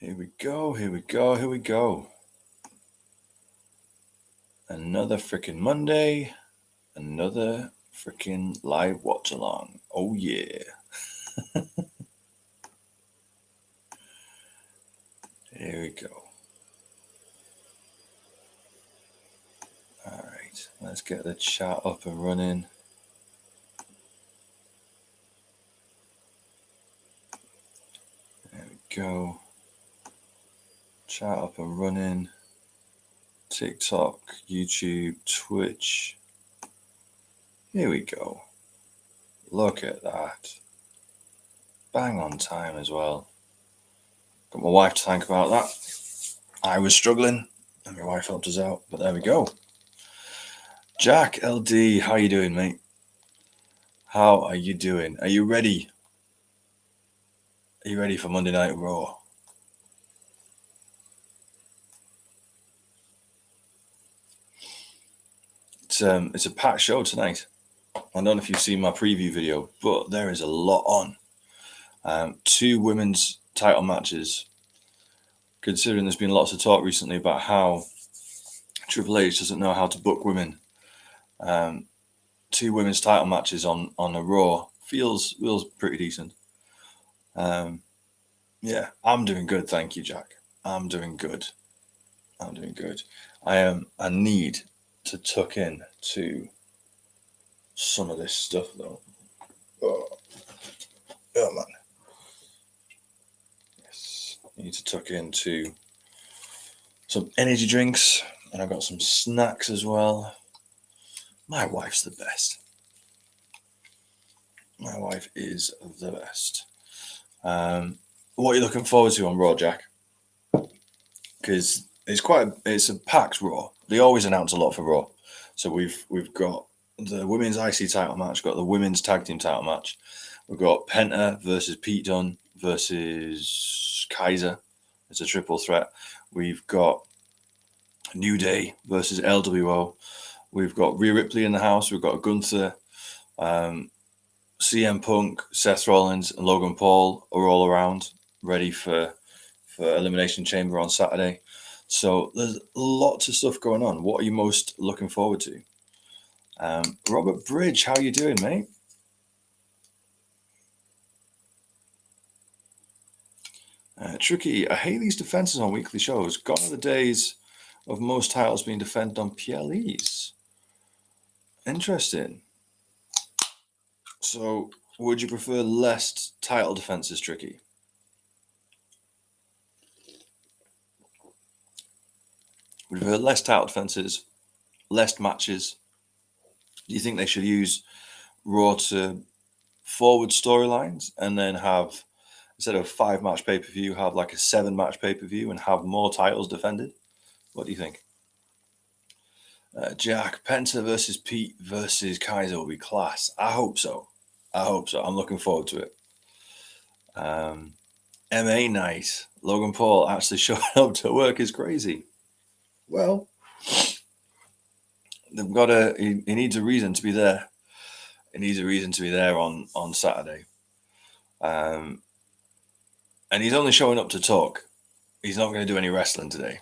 Here we go, here we go, here we go. Another freaking Monday, another freaking live watch along. Oh, yeah. Here we go. All right, let's get the chat up and running. There we go. Chat up and running. TikTok, YouTube, Twitch. Here we go. Look at that. Bang on time as well. Got my wife to thank about that. I was struggling and my wife helped us out, but there we go. Jack LD, how you doing, mate? How are you doing? Are you ready? Are you ready for Monday Night Raw? It's a packed show tonight. I don't know if you've seen my preview video, but there is a lot on. 2 women's title matches. Considering there's been lots of talk recently about how Triple H doesn't know how to book women. 2 women's title matches on a Raw feels pretty decent. Yeah, I'm doing good, thank you, Jack. I'm doing good. I need to tuck in to some of this stuff though. Oh man. Yes, I need to tuck into some energy drinks, and I've got some snacks as well. My wife's the best. My wife is the best. What are you looking forward to on Raw, Jack? Because it's a packed Raw. They always announce a lot for Raw. So we've got the women's IC title match, got the women's tag team title match. We've got Penta versus Pete Dunne versus Kaiser. It's a triple threat. We've got New Day versus LWO. We've got Rhea Ripley in the house. We've got Gunther. CM Punk, Seth Rollins, and Logan Paul are all around, ready for Elimination Chamber on Saturday. So there's lots of stuff going on. What are you most looking forward to? Robert Bridge, how you doing, mate? Tricky, I hate these defenses on weekly shows. Gone are the days of most titles being defended on PLEs. Interesting. So, would you prefer less title defenses, Tricky? Would you prefer less title defenses, less matches? Do you think they should use Raw to forward storylines and then have, instead of a 5-match pay-per-view, have like a 7-match pay-per-view and have more titles defended? What do you think? Jack, Penta versus Pete versus Kaiser will be class. I hope so. I'm looking forward to it. MA night. Logan Paul actually showing up to work is crazy. Well, they've got he needs a reason to be there. He needs a reason to be there on Saturday. And he's only showing up to talk. He's not going to do any wrestling today.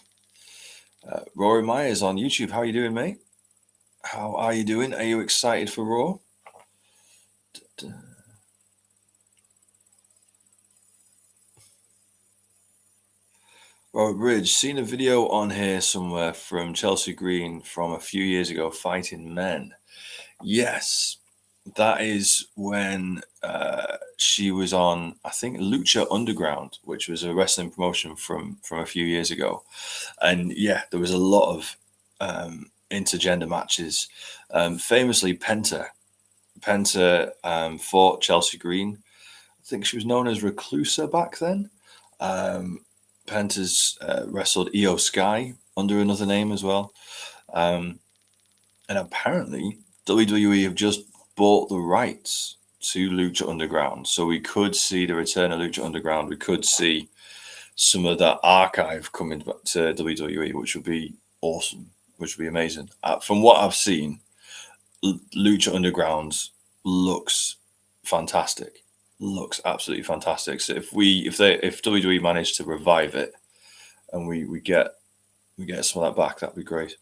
Rory Myers on YouTube. How are you doing, mate? How are you doing? Are you excited for Raw? Robert Bridge, seen a video on here somewhere from Chelsea Green from a few years ago fighting men. Yes, that is when she was on, I think, Lucha Underground, which was a wrestling promotion from a few years ago. And yeah, there was a lot of intergender matches. Famously, Penta fought Chelsea Green. I think she was known as Reclusa back then. Penta's wrestled Io Sky under another name as well. And apparently, WWE have just bought the rights to Lucha Underground. So we could see the return of Lucha Underground. We could see some of that archive coming back to WWE, which would be awesome, which would be amazing. From what I've seen, Lucha Underground looks fantastic. looks absolutely fantastic. So if WWE manage to revive it and we get some of that back, that'd be great.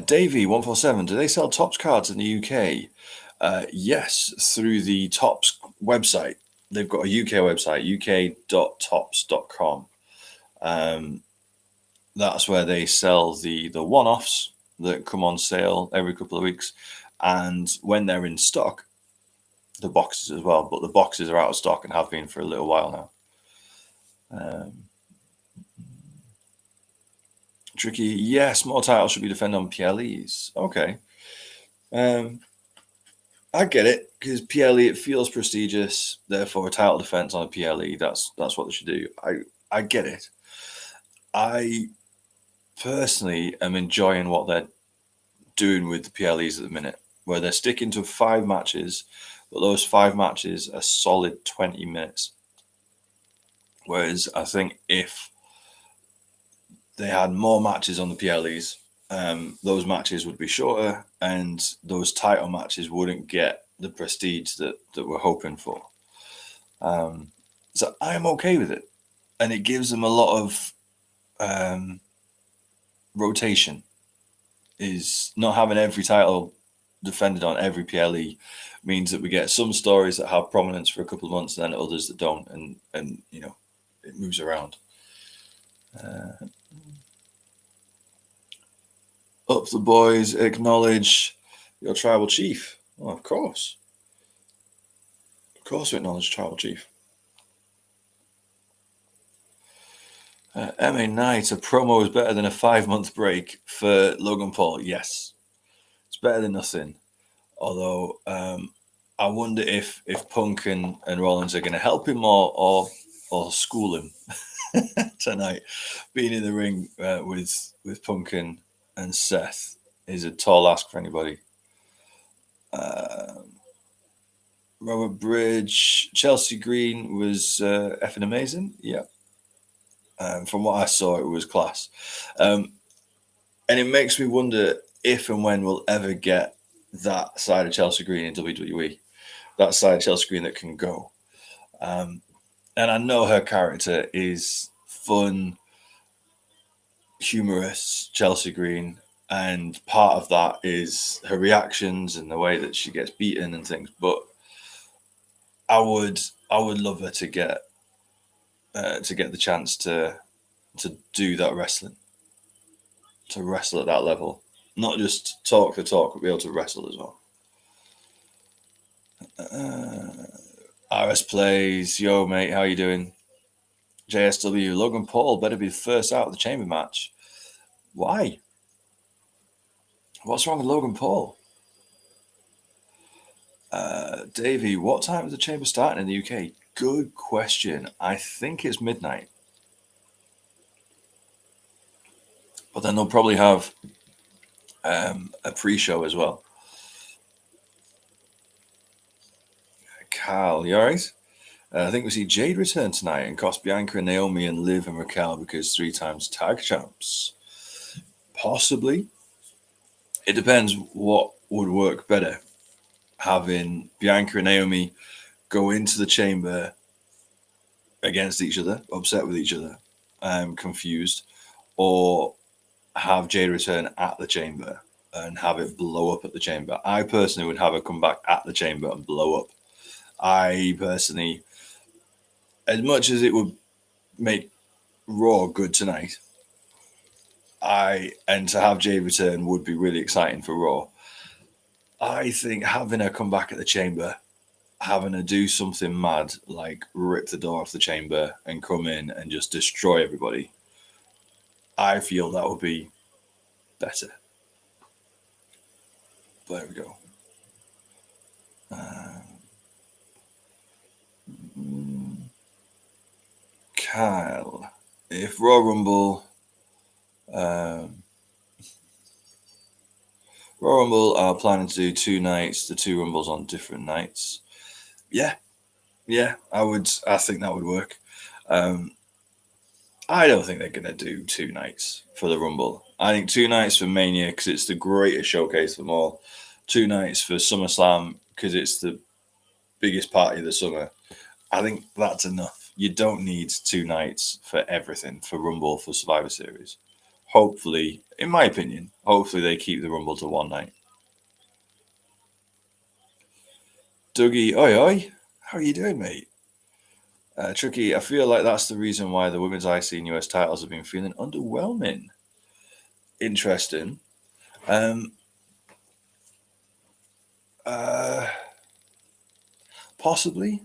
Davey 147. Do they sell Tops cards in the UK? Yes, through the Tops website. They've got a UK website, uk.tops.com. That's where they sell the one-offs that come on sale every couple of weeks, and when they're in stock, the boxes as well. But the boxes are out of stock and have been for a little while now. Tricky, yes, more titles should be defended on PLEs. Okay. I get it, because PLE, it feels prestigious, therefore a title defense on a PLE, that's what they should do. I get it. I personally am enjoying what they're doing with the PLEs at the minute, where they're sticking to 5 matches, but those 5 matches are solid 20 minutes. Whereas I think if they had more matches on the PLEs, those matches would be shorter, and those title matches wouldn't get the prestige that we're hoping for. So I'm okay with it, and it gives them a lot of rotation. Is not having every title defended on every PLE means that we get some stories that have prominence for a couple of months and then others that don't, and you know, it moves around. Up the boys, acknowledge your tribal chief. Well, of course we acknowledge tribal chief. MA Knight, a promo is better than a 5-month break for Logan Paul. Yes, it's better than nothing. Although I wonder if Punk and Rollins are going to help him or school him tonight. Being in the ring with Punk and Seth is a tall ask for anybody. Robert Bridge, Chelsea Green was effing amazing. Yeah. From what I saw, it was class. And it makes me wonder if and when we'll ever get that side of Chelsea Green in WWE. That side of Chelsea Green that can go. And I know her character is fun, humorous, Chelsea Green. And part of that is her reactions and the way that she gets beaten and things. But I would love her to get the chance to do that wrestling, to wrestle at that level, not just talk the talk, but be able to wrestle as well. RS plays, yo mate, how you doing? JSW, Logan Paul better be the first out of the chamber match. Why? What's wrong with Logan Paul? Davey, what time is the chamber starting in the UK? Good question. I think it's midnight. But then they'll probably have a pre-show as well. Carl, you alright? I think we see Jade return tonight and cost Bianca and Naomi and Liv and Raquel because 3 times tag champs. Possibly. It depends what would work better. Having Bianca and Naomi go into the chamber against each other, upset with each other, confused, or have Jade return at the chamber and have it blow up at the chamber. I personally would have her come back at the chamber and blow up. I personally, as much as it would make Raw good tonight, and to have Jade return would be really exciting for Raw. I think having her come back at the chamber, having her do something mad like rip the door off the chamber and come in and just destroy everybody, I feel that would be better. But there we go. Kyle, if Raw Rumble are planning to do 2 nights, the 2 Rumbles on different nights. Yeah, I think that would work. I don't think they're going to do 2 nights for the Rumble. I think 2 nights for Mania because it's the greatest showcase of them all. 2 nights for SummerSlam because it's the biggest party of the summer. I think that's enough. You don't need 2 nights for everything, for Rumble, for Survivor Series. Hopefully, in my opinion, hopefully they keep the Rumble to 1 night. Dougie, oi oi, how are you doing, mate? Tricky, I feel like that's the reason why the women's IC and US titles have been feeling underwhelming. Interesting. Uh, Possibly.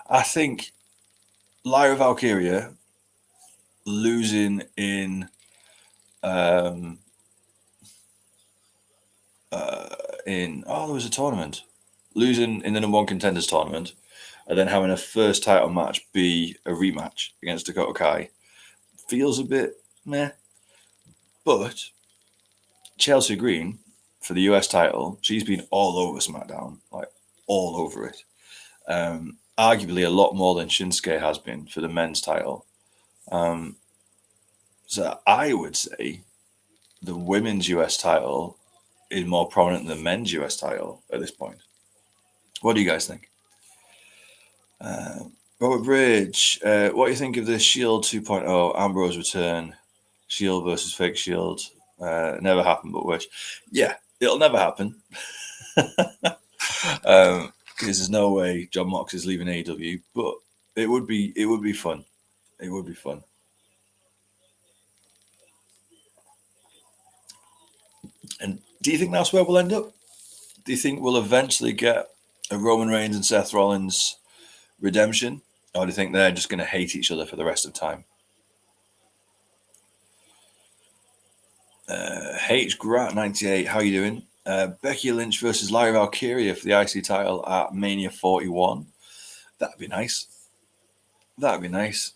I think Lyra Valkyria losing in there was a tournament, losing in the number 1 contenders tournament, and then having a first title match be a rematch against Dakota Kai feels a bit meh. But Chelsea Green for the US title, she's been all over SmackDown, like all over it. Arguably a lot more than Shinsuke has been for the men's title. So I would say the women's US title is more prominent than the men's US title at this point. What do you guys think? Robert Bridge, what do you think of the Shield 2.0 Ambrose return? Shield versus fake Shield. Never happened, but wish. Yeah, it'll never happen. Because there's no way John Mox is leaving AEW, but it would be fun. It would be fun. And do you think that's where we'll end up? Do you think we'll eventually get a Roman Reigns and Seth Rollins redemption, or do you think they're just going to hate each other for the rest of time? H Grat 98, how you doing? Becky Lynch versus Lyra Valkyria for the IC title at Mania 41. That'd be nice. That'd be nice.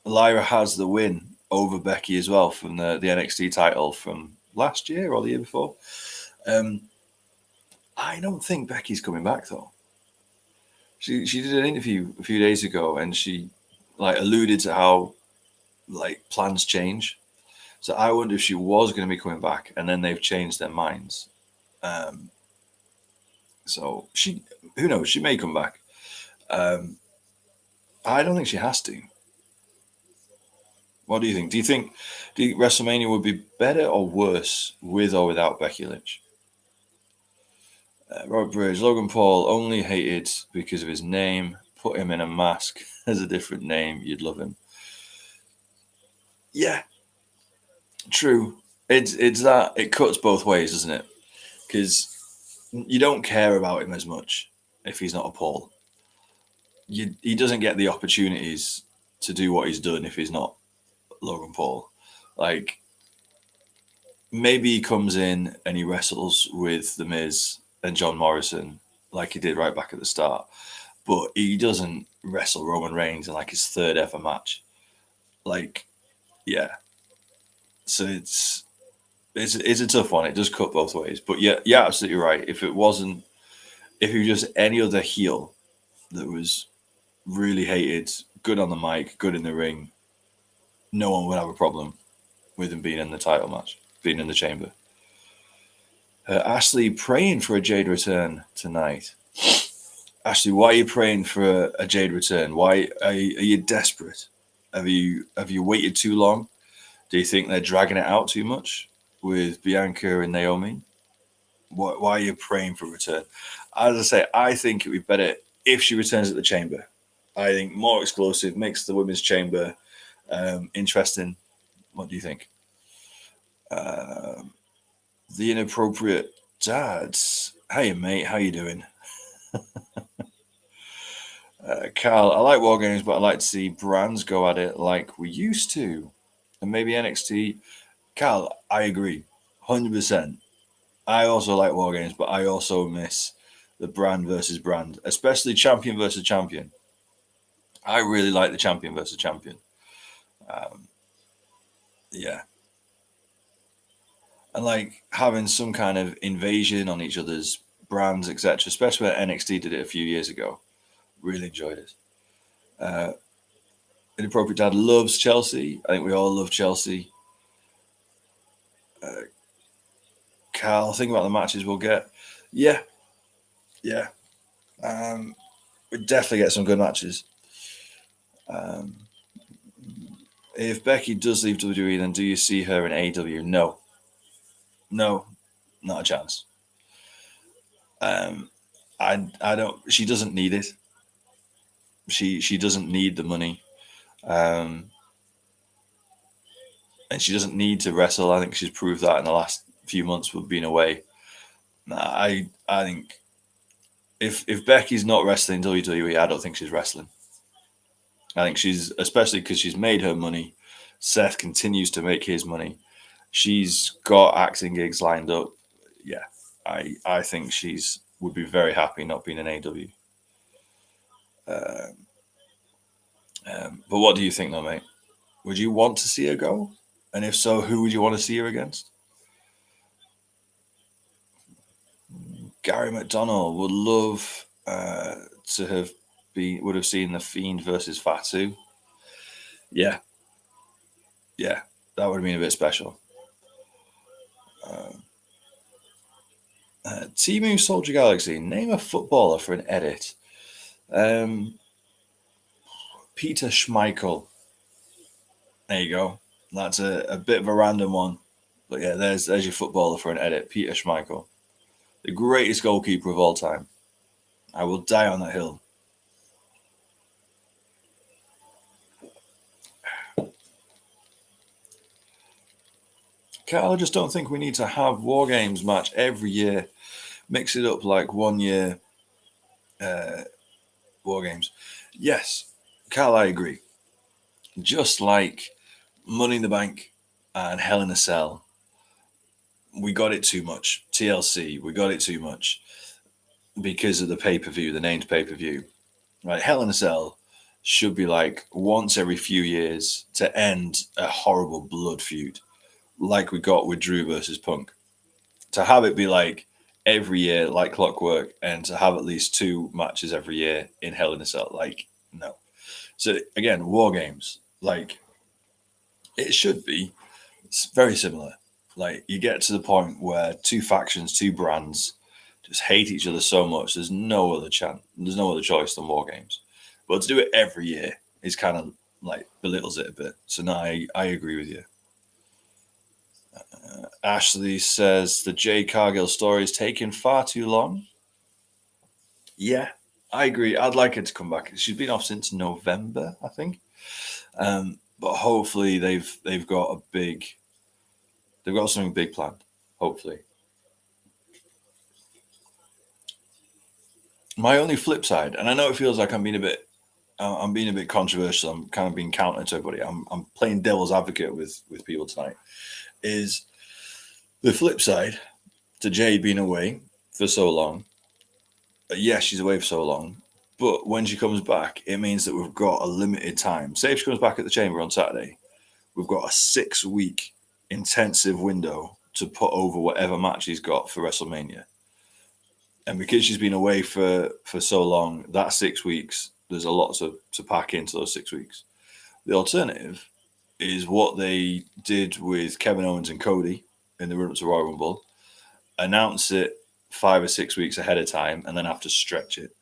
Lyra has the win over Becky as well from the NXT title from last year or the year before. I don't think Becky's coming back though. She did an interview a few days ago and she alluded to how plans change. So I wonder if she was going to be coming back and then they've changed their minds. So who knows? She may come back. I don't think she has to. What do you think? Do you think WrestleMania would be better or worse with or without Becky Lynch? Robert Bridge, Logan Paul only hated because of his name. Put him in a mask as a different name, you'd love him. Yeah, true. It's that it cuts both ways, doesn't it? Because you don't care about him as much if he's not a Paul. He doesn't get the opportunities to do what he's done if he's not Logan Paul. Maybe he comes in and he wrestles with The Miz and John Morrison like he did right back at the start, but he doesn't wrestle Roman Reigns in his third ever match. Yeah. So it's a tough one. It does cut both ways. But yeah, you're absolutely right. If he was just any other heel that was really hated, good on the mic, good in the ring, no one would have a problem with him being in the title match, being in the chamber. Ashley, praying for a Jade return tonight. Ashley, why are you praying for a Jade return? Why are you desperate? Have you waited too long? Do you think they're dragging it out too much with Bianca and Naomi? Why are you praying for a return? As I say, I think it would be better if she returns at the chamber. I think more exclusive, makes the women's chamber interesting. What do you think? The inappropriate dads. Hey mate, how you doing? Carl, I like war games, but I like to see brands go at it like we used to, and maybe NXT. Carl, I agree, 100%. I also like war games, but I also miss the brand versus brand, especially champion versus champion. I really like the champion versus champion. Yeah. And having some kind of invasion on each other's brands, etc., especially when NXT did it a few years ago. Really enjoyed it. Inappropriate Dad loves Chelsea. I think we all love Chelsea. Carl, think about the matches we'll get. Yeah. We definitely get some good matches. If Becky does leave WWE, then do you see her in AEW? No, not a chance. I don't. She doesn't need it. She doesn't need the money, and she doesn't need to wrestle. I think she's proved that in the last few months with being away. I think if Becky's not wrestling WWE, I don't think she's wrestling. I think she's, especially because she's made her money. Seth continues to make his money. She's got acting gigs lined up. Yeah, I think she's would be very happy not being in AW. But what do you think, though, mate? Would you want to see her go? And if so, who would you want to see her against? Gary McDonald would love to have would have seen the Fiend versus Fatu. Yeah, that would have been a bit special. Timu Soldier Galaxy, name a footballer for an edit. Peter Schmeichel. There you go. That's a bit of a random one. But yeah, there's your footballer for an edit. Peter Schmeichel. The greatest goalkeeper of all time. I will die on that hill. Carl, I just don't think we need to have War Games match every year. Mix it up like 1 year War Games. Yes, Carl, I agree. Just like Money in the Bank and Hell in a Cell, we got it too much. TLC, we got it too much because of the pay-per-view, the named pay-per-view. Right, Hell in a Cell should be like once every few years to end a horrible blood feud, like we got with Drew versus Punk. To have it be like every year, like clockwork, and to have at least 2 matches every year in Hell in a Cell, like no. So again, War Games, like it should be very similar. Like you get to the point where 2 factions, 2 brands just hate each other so much. There's no other chance. There's no other choice than War Games. But to do it every year is kind of like belittles it a bit. So no, I agree with you. Ashley says the Jay Cargill story is taking far too long. Yeah, I agree. I'd like her to come back. She's been off since November, I think. But hopefully they've got something big planned. Hopefully. My only flip side, and I know it feels like I'm being a bit controversial. I'm kind of being counter to everybody. I'm playing devil's advocate with people tonight. Is the flip side to Jade being away for so long? Yes, she's away for so long, but when she comes back, it means that we've got a limited time. Say if she comes back at the Chamber on Saturday, we've got a 6-week intensive window to put over whatever match she's got for WrestleMania. And because she's been away for so long, that 6 weeks, there's a lot to pack into those 6 weeks. The alternative is what they did with Kevin Owens and Cody in the run-up to Royal Rumble. Announce it 5 or 6 weeks ahead of time and then have to stretch it.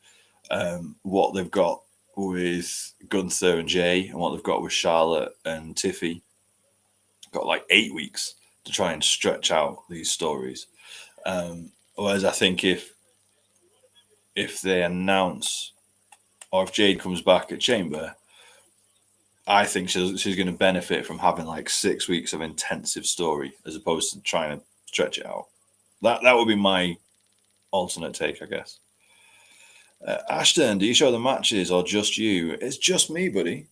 What they've got with Gunther and Jay and what they've got with Charlotte and Tiffy got like 8 weeks to try and stretch out these stories. Whereas I think if they announce or if Jade comes back at Chamber, I think she's going to benefit from having like 6 weeks of intensive story as opposed to trying to stretch it out. That would be my alternate take, I guess. Ashton, do you show the matches or just you? It's just me, buddy.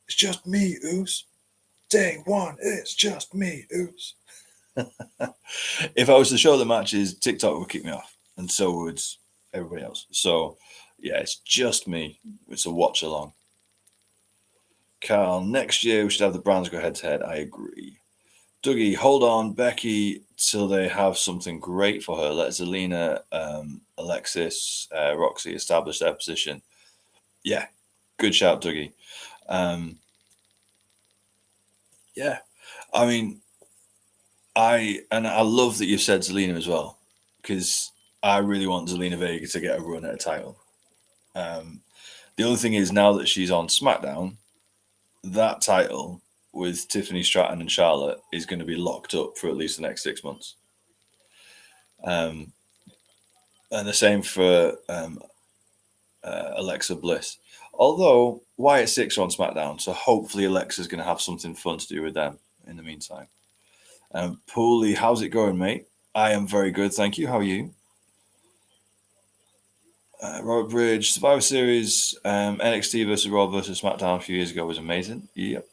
It's just me, Oos. Day one, it's just me, Oos. If I was to show the matches, TikTok would kick me off, and so would everybody else. So, yeah, it's just me. It's a watch along. Carl, next year we should have the brands go head to head. I agree. Dougie, hold on, Becky, till they have something great for her. Let Zelina, Alexis, Roxy establish their position. Yeah, good shout, Dougie. Yeah, I mean, I love that you've said Zelina as well, because I really want Zelina Vega to get a run at a title. The only thing is, now that she's on SmackDown, that title with Tiffany Stratton and Charlotte is going to be locked up for at least the next 6 months. And the same for Alexa Bliss. Although Wyatt Six are on SmackDown, so hopefully Alexa's going to have something fun to do with them in the meantime. Pooley, how's it going, mate? I am very good, thank you. How are you? Robert Bridge, Survivor Series, NXT versus Raw versus SmackDown a few years ago was amazing. Yep.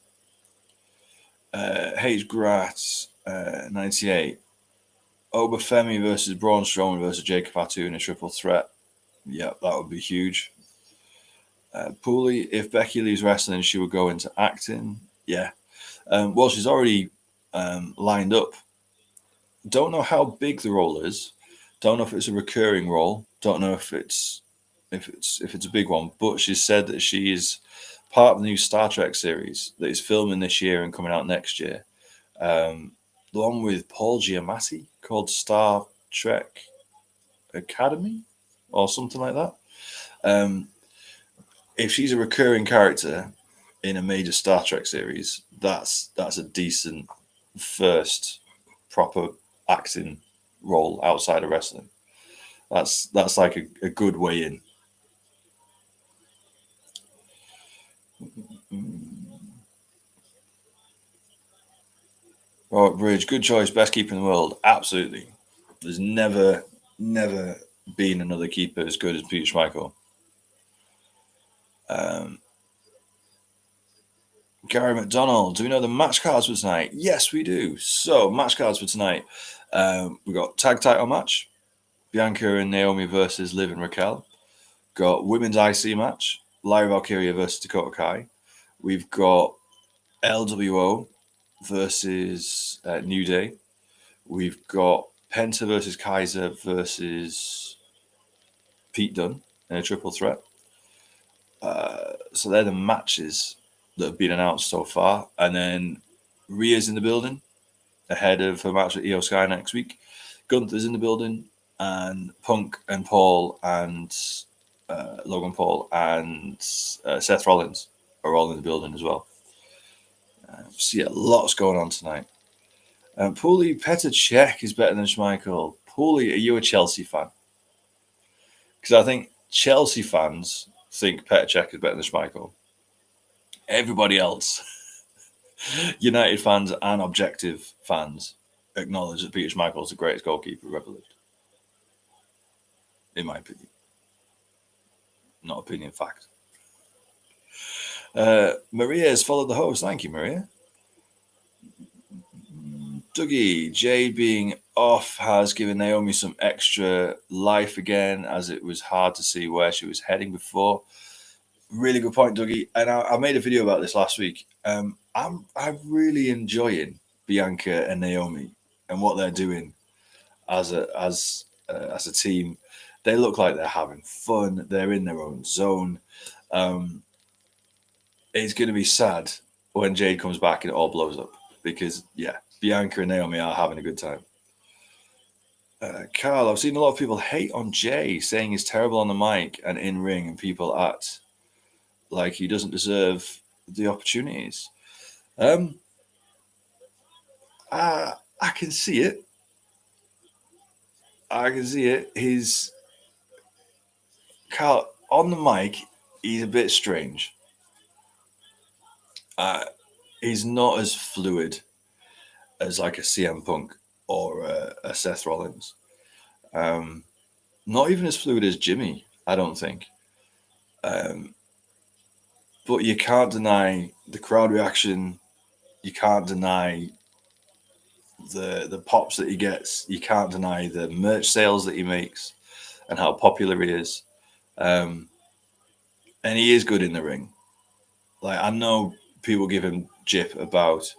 H. Gratz, 98. Obafemi versus Braun Strowman versus Jacob Fatu in a triple threat. Yep, that would be huge. Pooley, if Becky leaves wrestling, she would go into acting. Yeah. Well, she's already lined up. Don't know how big the role is. Don't know if it's a recurring role. Don't know if it's a big one. But she said that she is part of the new Star Trek series that is filming this year and coming out next year. The one with Paul Giamatti called Star Trek Academy or something like that. If she's a recurring character in a major Star Trek series, that's a decent first proper acting role outside of wrestling. That's like a good way in. Robert Bridge, good choice, best keeper in the world. Absolutely. There's never been another keeper as good as Peter Schmeichel. Gary McDonald, do we know the match cards for tonight? Yes, we do. So, match cards for tonight. We've got tag title match, Bianca and Naomi versus Liv and Raquel. Got women's IC match, Lyra Valkyria versus Dakota Kai. We've got LWO versus New Day. We've got Penta versus Kaiser versus Pete Dunne in a triple threat. So they're the matches that have been announced so far. And then Rhea's in the building ahead of her match with Io Sky next week. Gunther's in the building, and Punk and Paul and Logan Paul and Seth Rollins are all in the building as well. So yeah, lots going on tonight. Pooley, Petr Cech is better than Schmeichel. Pooley, are you a Chelsea fan? Because I think Chelsea fans think Petr Cech is better than Schmeichel. Everybody else, United fans and objective fans, acknowledge that Peter Schmeichel is the greatest goalkeeper who ever lived. In my opinion. Not opinion, fact. Maria has followed the host. Thank you, Maria. Dougie, Jade being off has given Naomi some extra life again, as it was hard to see where she was heading before. Really good point, Dougie. And I made a video about this last week. I'm really enjoying Bianca and Naomi and what they're doing as a team. They look like they're having fun. They're in their own zone. It's going to be sad when Jade comes back and it all blows up, because yeah, Bianca and Naomi are having a good time. Carl, I've seen a lot of people hate on Jay, saying he's terrible on the mic and in ring, and people act like he doesn't deserve the opportunities. I can see it. He's Carl on the mic. He's a bit strange. He's not as fluid as like a CM Punk or a Seth Rollins. Not even as fluid as Jimmy, I don't think. But you can't deny the crowd reaction. You can't deny the pops that he gets. You can't deny the merch sales that he makes and how popular he is. And he is good in the ring. Like, I know people give him jip about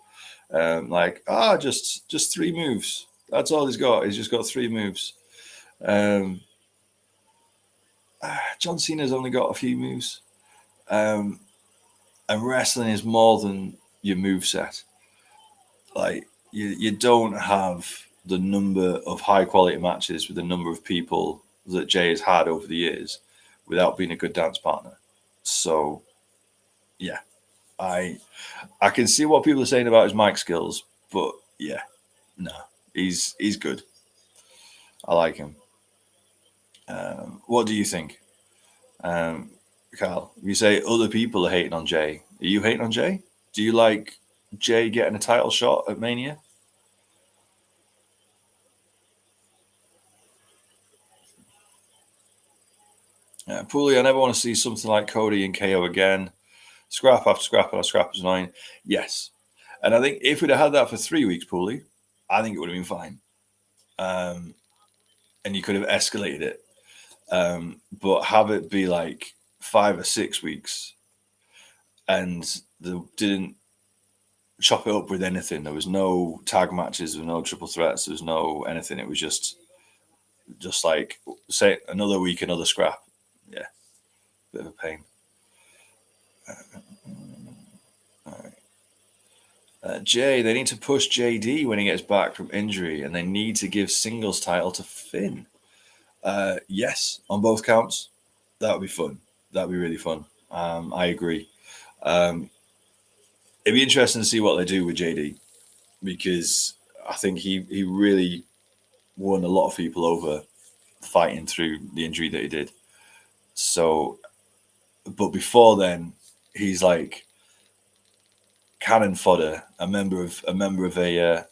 just 3 moves. That's all he's got. He's just got 3 moves. John Cena's only got a few moves. And wrestling is more than your move set. Like, you don't have the number of high quality matches with the number of people that Jay has had over the years without being a good dance partner. So yeah, I can see what people are saying about his mic skills, but yeah, no, he's good. I like him. What do you think, um, Carl? You say other people are hating on Jay. Are you hating on Jay? Do you like Jay getting a title shot at Mania? Pooley, I never want to see something like Cody and KO again. Scrap after scrap after scrap is annoying. Yes. And I think if we'd have had that for 3 weeks, Pooley, I think it would have been fine. And you could have escalated it. But have it be like 5 or 6 weeks and they didn't chop it up with anything. There was no tag matches, there was no triple threats, there was no anything. It was just like, say, another week, another scrap. Yeah, bit of a pain. Jay, they need to push JD when he gets back from injury, and they need to give singles title to Finn. Yes, on both counts. That would be fun. That would be really fun. I agree. It'd be interesting to see what they do with JD because I think he really won a lot of people over fighting through the injury that he did. So, but before then, he's like cannon fodder, a member of a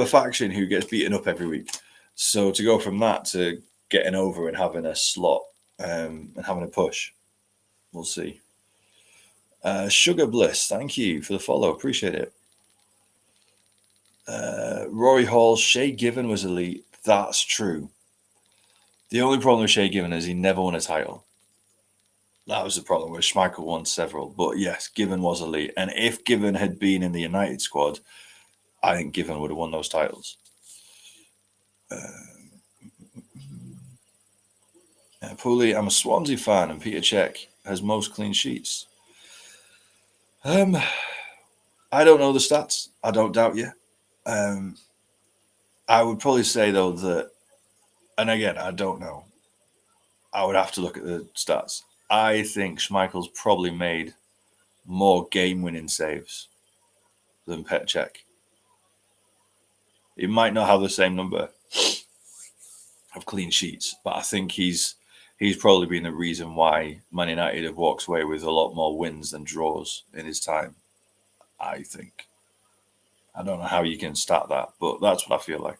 faction who gets beaten up every week. So to go from that to getting over and having a slot and having a push, we'll see. Sugar Bliss, thank you for the follow. Appreciate it. Rory Hall, Shay Given was elite. That's true. The only problem with Shay Given is he never won a title. That was the problem, where Schmeichel won several. But yes, Given was elite. And if Given had been in the United squad, I think Given would have won those titles. Pooley, I'm a Swansea fan, and Peter Cech has most clean sheets. I don't know the stats. I don't doubt you. I would probably say though that, and again, I don't know. I would have to look at the stats. I think Schmeichel's probably made more game-winning saves than Petr Cech. He might not have the same number of clean sheets, but I think he's probably been the reason why Man United have walked away with a lot more wins than draws in his time. I think. I don't know how you can stat that, but that's what I feel like.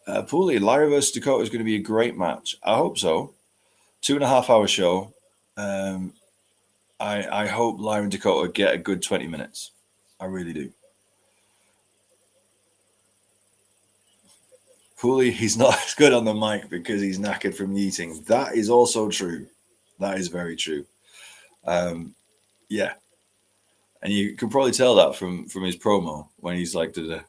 Pooley, Lyra versus Dakota is going to be a great match. I hope so. 2.5 hour show. I hope Lyra and Dakota get a good 20 minutes. I really do. Pooley, he's not as good on the mic because he's knackered from eating. That is also true. That is very true. Yeah. And you can probably tell that from his promo when he's like, yeah.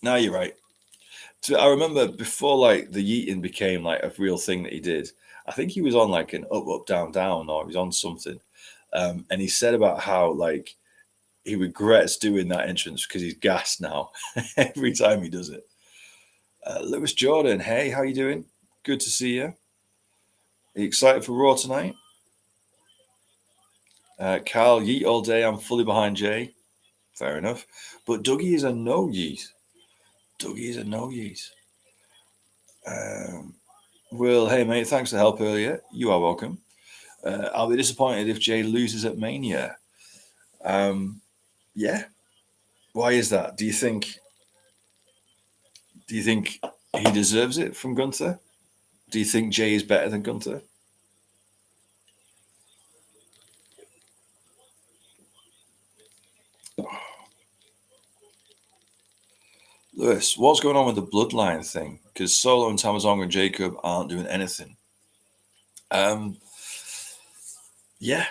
No, you're right. So I remember before like the yeeting became like a real thing that he did. I think he was on like an up, up, down, down, or he was on something. And he said about how like he regrets doing that entrance because he's gassed now every time he does it. Lewis Jordan, hey, how you doing? Good to see you. Are you excited for Raw tonight? Carl, yeet all day. I'm fully behind Jay. Fair enough. But Dougie is a no yeet. Dougie is a no yeet. Will, hey mate, thanks for the help earlier. You are welcome. I'll be disappointed if Jay loses at Mania. Yeah. Why is that? Do you think he deserves it from Gunther? Do you think Jay is better than Gunther? Lewis, what's going on with the bloodline thing? Because Solo and Tamazong and Jacob aren't doing anything. Yeah.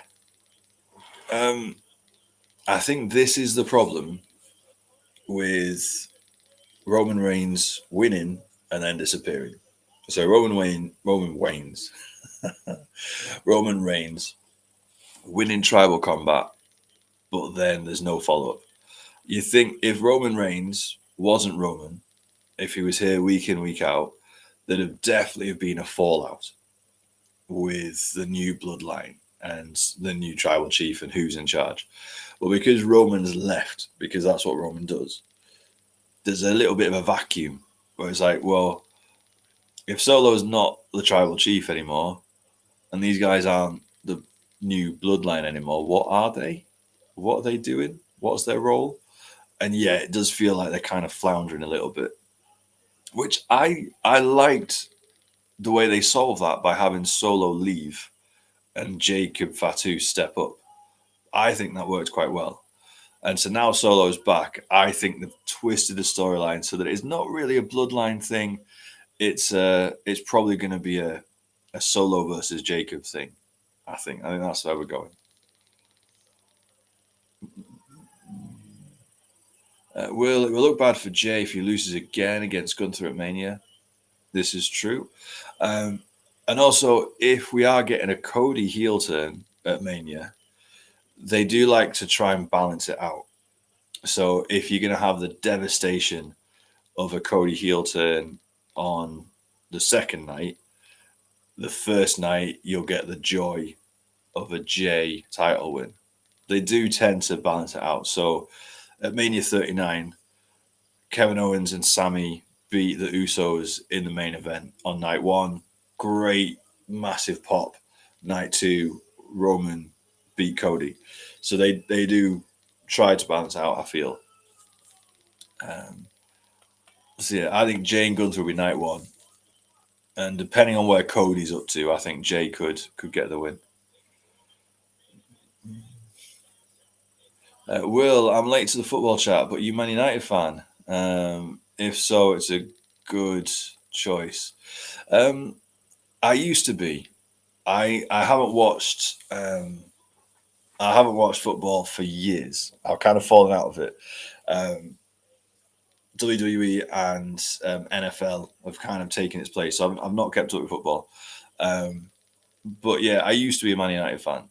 I think this is the problem with Roman Reigns winning and then disappearing. So Roman Reigns winning tribal combat, but then there's no follow up. You think if Roman Reigns wasn't Roman, if he was here week in, week out, there'd have definitely have been a fallout with the new bloodline and the new tribal chief and who's in charge. But because Roman's left, because that's what Roman does, there's a little bit of a vacuum where it's like, well, if Solo's not the tribal chief anymore, and these guys aren't the new bloodline anymore, what are they? What are they doing? What's their role? And yeah, it does feel like they're kind of floundering a little bit. Which I liked the way they solved that by having Solo leave and Jacob Fatu step up. I think that worked quite well. And so now Solo's back. I think they've twisted the storyline so that it's not really a bloodline thing. It's probably going to be a Solo versus Jacob thing. I think that's where we're going. Will it will look bad for Jay if he loses again against Gunther at Mania? This is true. And also, if we are getting a Cody heel turn at Mania, they do like to try and balance it out. So if you're going to have the devastation of a Cody heel turn on the second night, the first night you'll get the joy of a Jay title win. They do tend to balance it out. So at Mania 39, Kevin Owens and Sami beat the Usos in the main event on night one. Great, massive pop. Night two, Roman beat Cody. So they do try to balance out, I feel. So yeah, I think Jay and Gunther will be night one. And depending on where Cody's up to, I think Jay could get the win. Will, I'm late to the football chat, but you Man United fan? If so, it's a good choice. I used to be. I haven't watched. I haven't watched football for years. I've kind of fallen out of it. WWE and NFL have kind of taken its place. So I've not kept up with football. But yeah, I used to be a Man United fan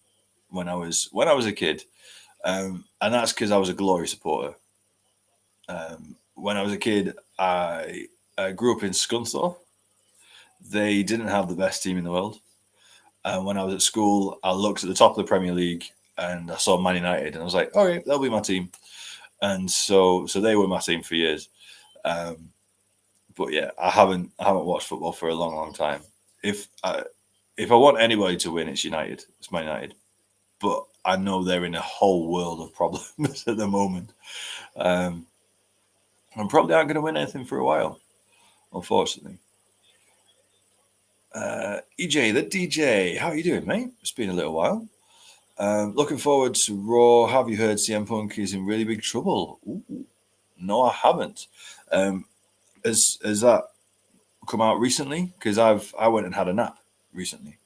when I was a kid, and that's because I was a Glory supporter. When I was a kid, I grew up in Scunthorpe. They didn't have the best team in the world. And when I was at school, I looked at the top of the Premier League and I saw Man United, and I was like, "Oh yeah, they'll be my team." And so they were my team for years. But yeah, I haven't watched football for a long time. If I want anybody to win, it's United. It's Man United. But I know they're in a whole world of problems at the moment. And probably aren't going to win anything for a while, unfortunately. EJ, the DJ, how are you doing, mate? It's been a little while. Looking forward to Raw. Have you heard CM Punk is in really big trouble? Ooh, no, I haven't. Has that come out recently? Because I went and had a nap recently,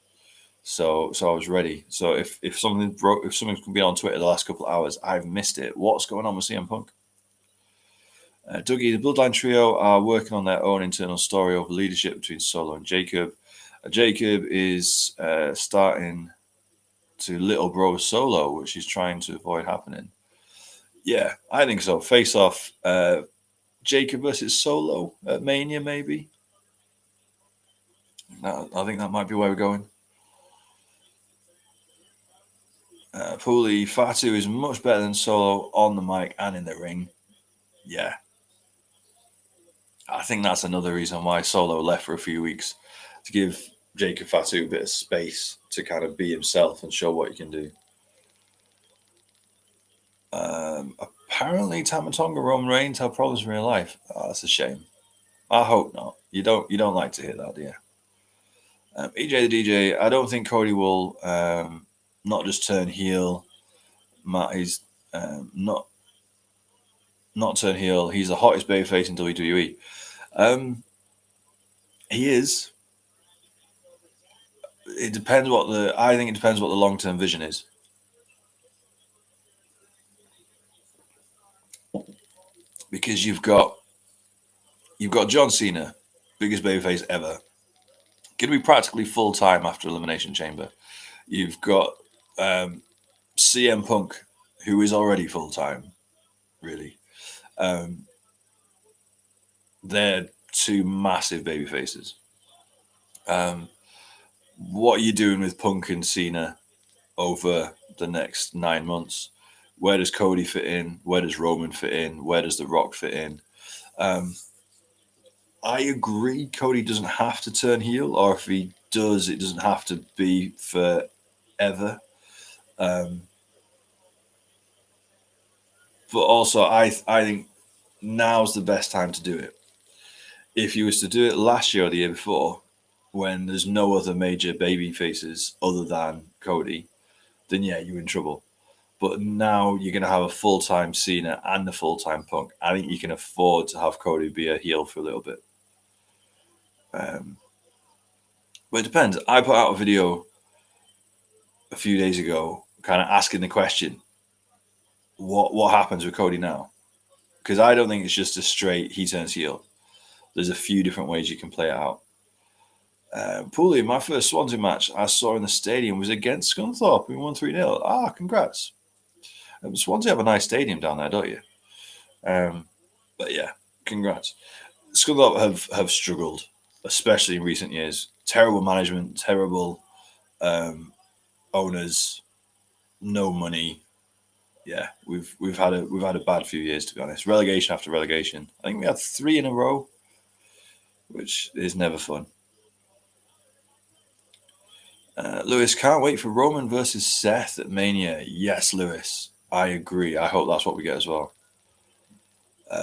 so I was ready. So if something's been on Twitter the last couple of hours, I've missed it. What's going on with CM Punk? Dougie, the Bloodline Trio are working on their own internal story over leadership between Solo and Jacob. Jacob is starting to little bro Solo, which he's trying to avoid happening. Yeah, I think so. Face off, Jacob versus Solo at Mania, maybe. I think that might be where we're going. Pooley, Fatu is much better than Solo on the mic and in the ring. Yeah. I think that's another reason why Solo left for a few weeks, to give Jacob Fatu a bit of space to kind of be himself and show what he can do. Apparently, Tamatonga Roman Reigns have problems in real life. Oh, that's a shame. I hope not. You don't like to hear that, do you? EJ the DJ, I don't think Cody will not just turn heel. He's not turn heel. He's the hottest babyface in WWE. He is. It depends I think it depends what the long term vision is. Because you've got John Cena, biggest babyface ever, going to be practically full time after Elimination Chamber. You've got CM Punk, who is already full time, really. They're two massive baby faces. What are you doing with Punk and Cena over the next 9 months? Where does Cody fit in? Where does Roman fit in? Where does The Rock fit in? I agree Cody doesn't have to turn heel, or if he does, it doesn't have to be forever. But also, I think now's the best time to do it. If you was to do it last year or the year before, when there's no other major baby faces other than Cody, then yeah, you're in trouble. But now you're going to have a full-time Cena and a full-time Punk. I think you can afford to have Cody be a heel for a little bit. But it depends. I put out a video a few days ago, kind of asking the question, what happens with Cody now? Because I don't think it's just a straight he turns heel. There's a few different ways you can play it out. Pooley, my first Swansea match I saw in the stadium was against Scunthorpe. We won 3-0. Ah, congrats. Swansea have a nice stadium down there, don't you? But yeah, congrats. Scunthorpe have struggled, especially in recent years. Terrible management, terrible owners, no money. Yeah, we've had a bad few years, to be honest. Relegation after relegation. I think we had 3 in a row, which is never fun. Lewis, can't wait for Roman versus Seth at Mania. Yes, Lewis, I agree. I hope that's what we get as well.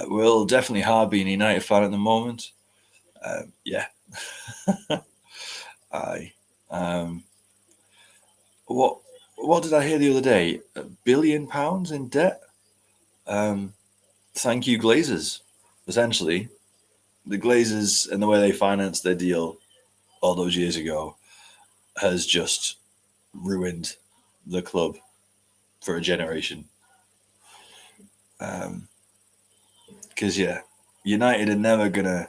Will definitely hard being a United fan at the moment. Yeah. Aye. What did I hear the other day? £1 billion in debt? Thank you, Glazers. Essentially, the Glazers and the way they financed their deal all those years ago has just ruined the club for a generation. Because yeah, United are never gonna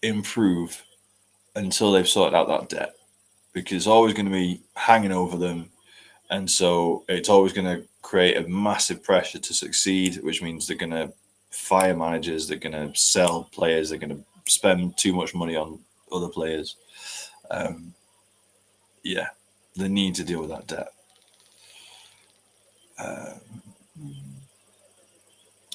improve until they've sorted out that debt, because it's always going to be hanging over them, and so it's always going to create a massive pressure to succeed, which means they're going to fire managers, they're going to sell players, they're going to spend too much money on other players. Yeah, they need to deal with that debt.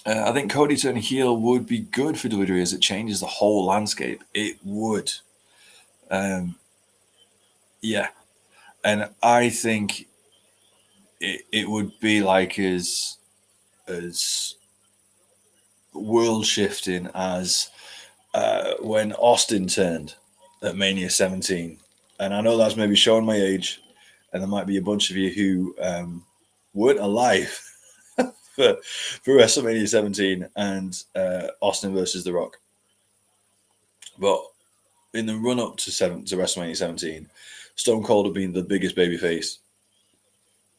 I think Cody turning heel would be good for WWE as it changes the whole landscape. It would. Yeah. And I think it would be like as world shifting as when Austin turned at Mania 17. And I know that's maybe showing my age, and there might be a bunch of you who weren't alive for WrestleMania 17 and Austin versus The Rock. But in the run up to WrestleMania 17, Stone Cold had been the biggest babyface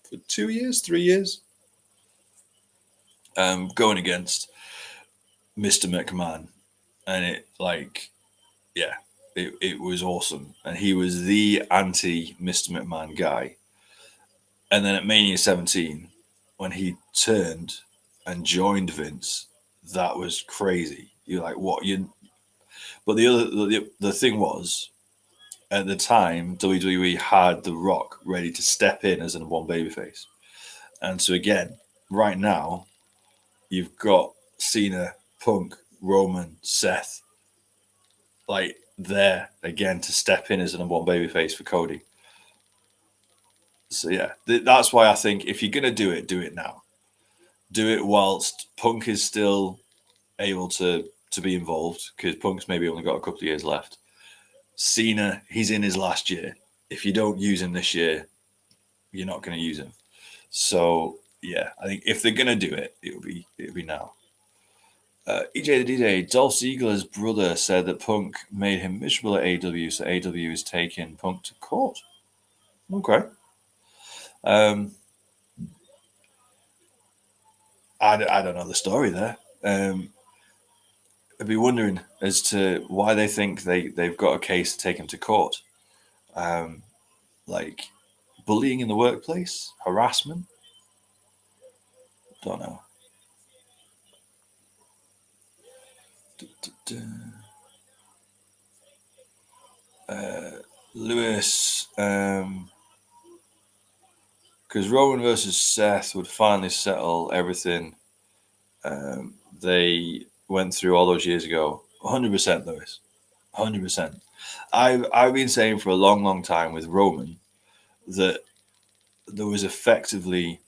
for 2 years, 3 years, going against Mr. McMahon, and it was awesome, and he was the anti Mr. McMahon guy. And then at Mania 17, when he turned and joined Vince, that was crazy. You're like, what? But the thing was, at the time, WWE had The Rock ready to step in as a one babyface, and so again, right now, you've got Cena, Punk, Roman, Seth, like there again to step in as a number one babyface for Cody. So yeah, that's why I think if you're gonna do it now. Do it whilst Punk is still able to be involved, because Punk's maybe only got a couple of years left. Cena, he's in his last year. If you don't use him this year, you're not going to use him. So yeah, I think if they're gonna do it, it'll be now. EJ the DJ, Dolph Ziggler's brother said that Punk made him miserable at AEW, so AEW is taking Punk to court. Okay. I don't know the story there. I'd be wondering as to why they think they've got a case to take him to court. Like, Bullying in the workplace? Harassment? Don't know. Lewis, because Roman versus Seth would finally settle everything they went through all those years ago. 100% Lewis. 100%. I've been saying for a long, long time with Roman that there was effectively,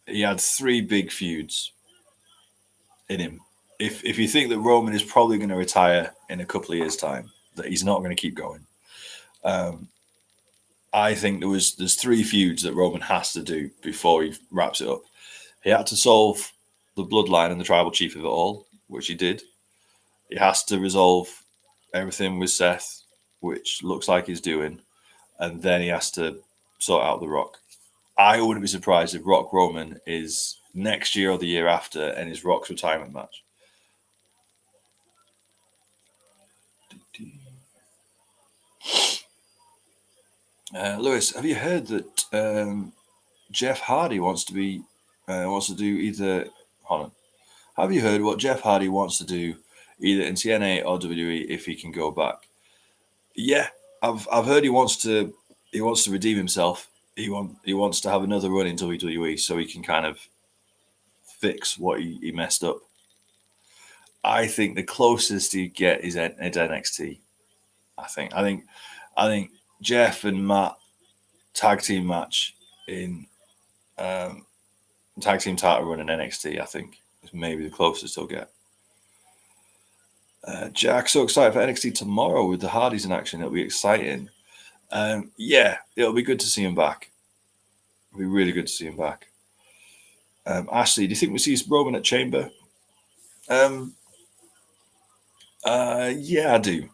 he had 3 big feuds in him. If you think that Roman is probably going to retire in a couple of years' time, that he's not going to keep going, I think there's 3 feuds that Roman has to do before he wraps it up. He had to solve the bloodline and the tribal chief of it all, which he did. He has to resolve everything with Seth, which looks like he's doing, and then he has to sort out The Rock. I wouldn't be surprised if Rock Roman is next year or the year after, and is Rock's retirement match. Lewis, have you heard that Jeff Hardy wants to do either? Hold on. Have you heard what Jeff Hardy wants to do either in TNA or WWE if he can go back? Yeah, I've heard he wants to redeem himself. He wants to have another run in WWE so he can kind of fix what he messed up. I think the closest he get is at NXT. I think Jeff and Matt tag team match in tag team title run in NXT. I think is maybe the closest he'll get. Jack, so excited for NXT tomorrow with the Hardys in action. It'll be exciting. Yeah, it'll be good to see him back. It'll be really good to see him back. Ashley, do you think we see Roman at Chamber? Yeah, I do.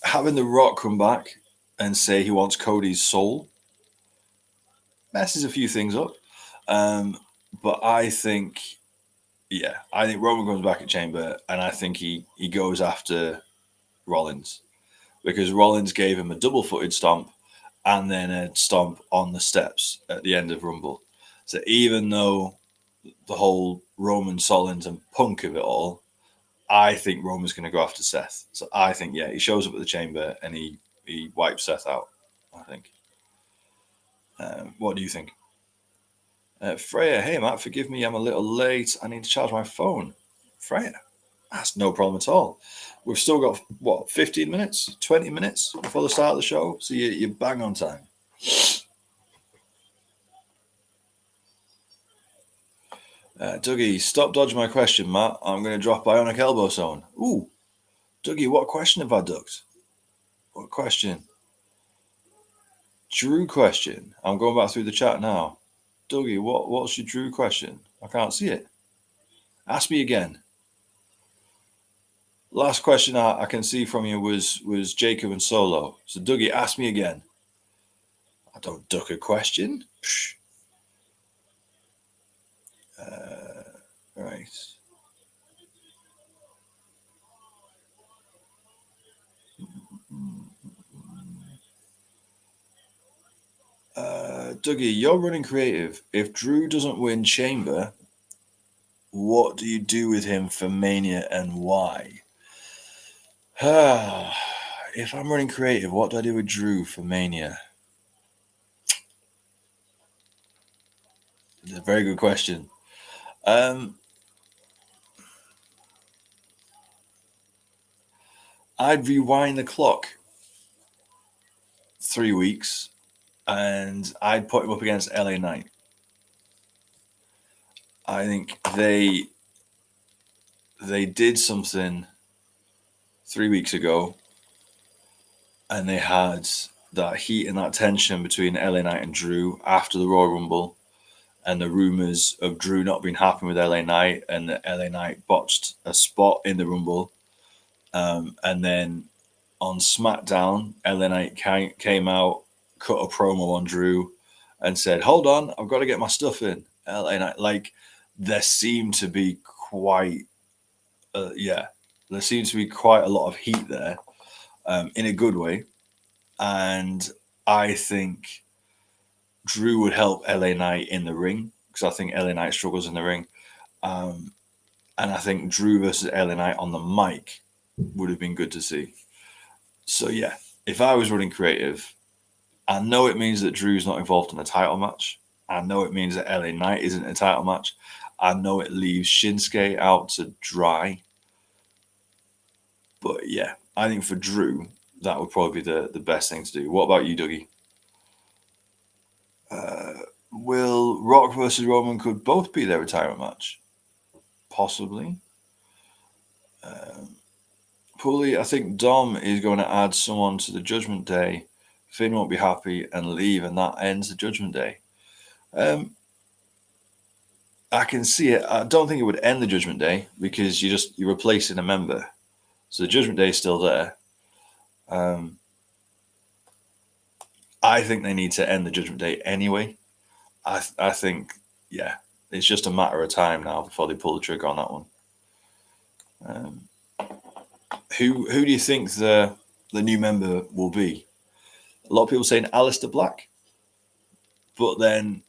Having The Rock come back and say he wants Cody's soul messes a few things up. But I think Roman comes back at Chamber, and I think he goes after Rollins, because Rollins gave him a double-footed stomp and then a stomp on the steps at the end of Rumble. So even though the whole Roman, Solins, and Punk of it all, I think Roman's going to go after Seth. So I think, he shows up at the Chamber and he wipes Seth out, I think. What do you think? Freya, hey Matt, forgive me, I'm a little late. I need to charge my phone. Freya, that's no problem at all. We've still got, 15 minutes, 20 minutes before the start of the show? So you're bang on time. Dougie, stop dodging my question, Matt. I'm going to drop Bionic Elbow Zone. Ooh, Dougie, what question have I ducked? What question? Drew question. I'm going back through the chat now. Dougie, what's your Drew question? I can't see it. Ask me again. Last question I can see from you was Jacob and Solo. So Dougie, ask me again. I don't duck a question. Right. Dougie, you're running creative. If Drew doesn't win Chamber, what do you do with him for Mania and why? If I'm running creative, what do I do with Drew for Mania? It's a very good question. I'd rewind the clock 3 weeks and I'd put him up against LA Knight. I think they did something 3 weeks ago, and they had that heat and that tension between LA Knight and Drew after the Royal Rumble, and the rumors of Drew not being happy with LA Knight, and that LA Knight botched a spot in the Rumble. And then on SmackDown, LA Knight came out, cut a promo on Drew, and said, "Hold on, I've got to get my stuff in." LA Knight, like, there seemed to be quite, there seems to be quite a lot of heat there, in a good way. And I think Drew would help LA Knight in the ring because I think LA Knight struggles in the ring. And I think Drew versus LA Knight on the mic would have been good to see. So, yeah, if I was running creative, I know it means that Drew's not involved in a title match. I know it means that LA Knight isn't a title match. I know it leaves Shinsuke out to dry. But yeah, I think for Drew, that would probably be the best thing to do. What about you, Dougie? Will Rock versus Roman could both be their retirement match? Possibly. Pulley, I think Dom is going to add someone to the Judgment Day. Finn won't be happy and leave, and that ends the Judgment Day. I can see it. I don't think it would end the Judgment Day because you're replacing a member, so the Judgment Day is still there. I think they need to end the Judgment Day anyway. I think, yeah, it's just a matter of time now before they pull the trigger on that one. Who do you think the new member will be? A lot of people saying Aleister Black, but then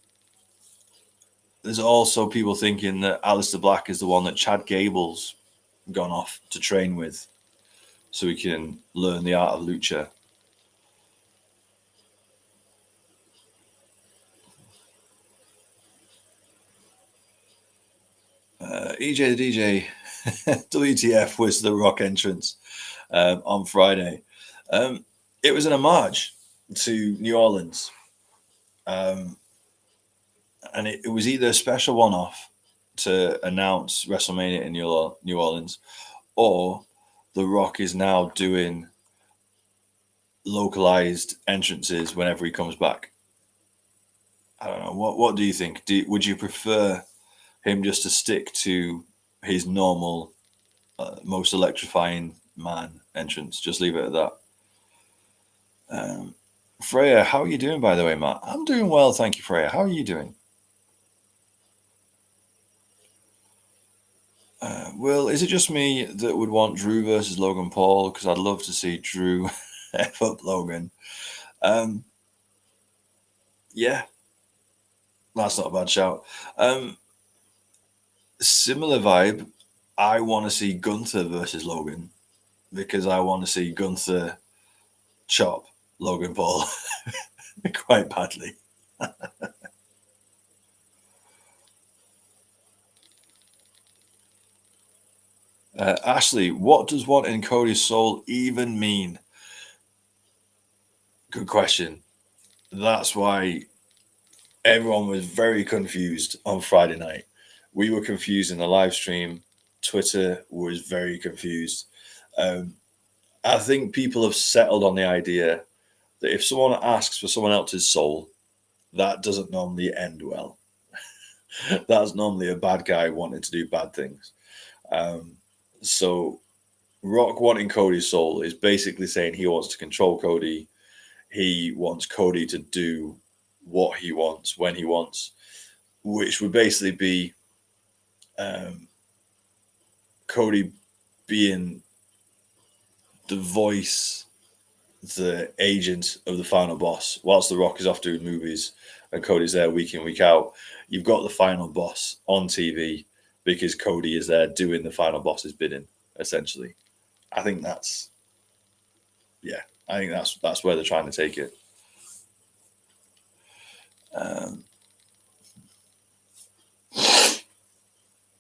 there's also people thinking that Aleister Black is the one that Chad Gable's gone off to train with, so he can learn the art of lucha. EJ the DJ, WTF was the Rock entrance on Friday. It was an homage to New Orleans. And it was either a special one-off to announce WrestleMania in New Orleans, or The Rock is now doing localized entrances whenever he comes back. I don't know. What do you think? Would you prefer him just to stick to his normal, most electrifying man entrance? Just leave it at that. Freya, how are you doing, by the way, Matt? I'm doing well, thank you, Freya. How are you doing? Well, is it just me that would want Drew versus Logan Paul? Because I'd love to see Drew F up Logan. Yeah, that's not a bad shout. Similar vibe. I want to see Gunther versus Logan because I want to see Gunther chop Logan Paul quite badly. Ashley, what does wanting Cody's soul even mean? Good question. That's why everyone was very confused on Friday night. We were confused in the live stream. Twitter was very confused. I think people have settled on the idea that if someone asks for someone else's soul, that doesn't normally end well. That's normally a bad guy wanting to do bad things. So Rock wanting Cody's soul is basically saying he wants to control Cody. He wants Cody to do what he wants when he wants, which would basically be Cody being the voice, the agent of the final boss, whilst The Rock is off doing movies and Cody's there week in, week out. You've got the final boss on TV because Cody is there doing the final boss's bidding, essentially. I think that's where they're trying to take it.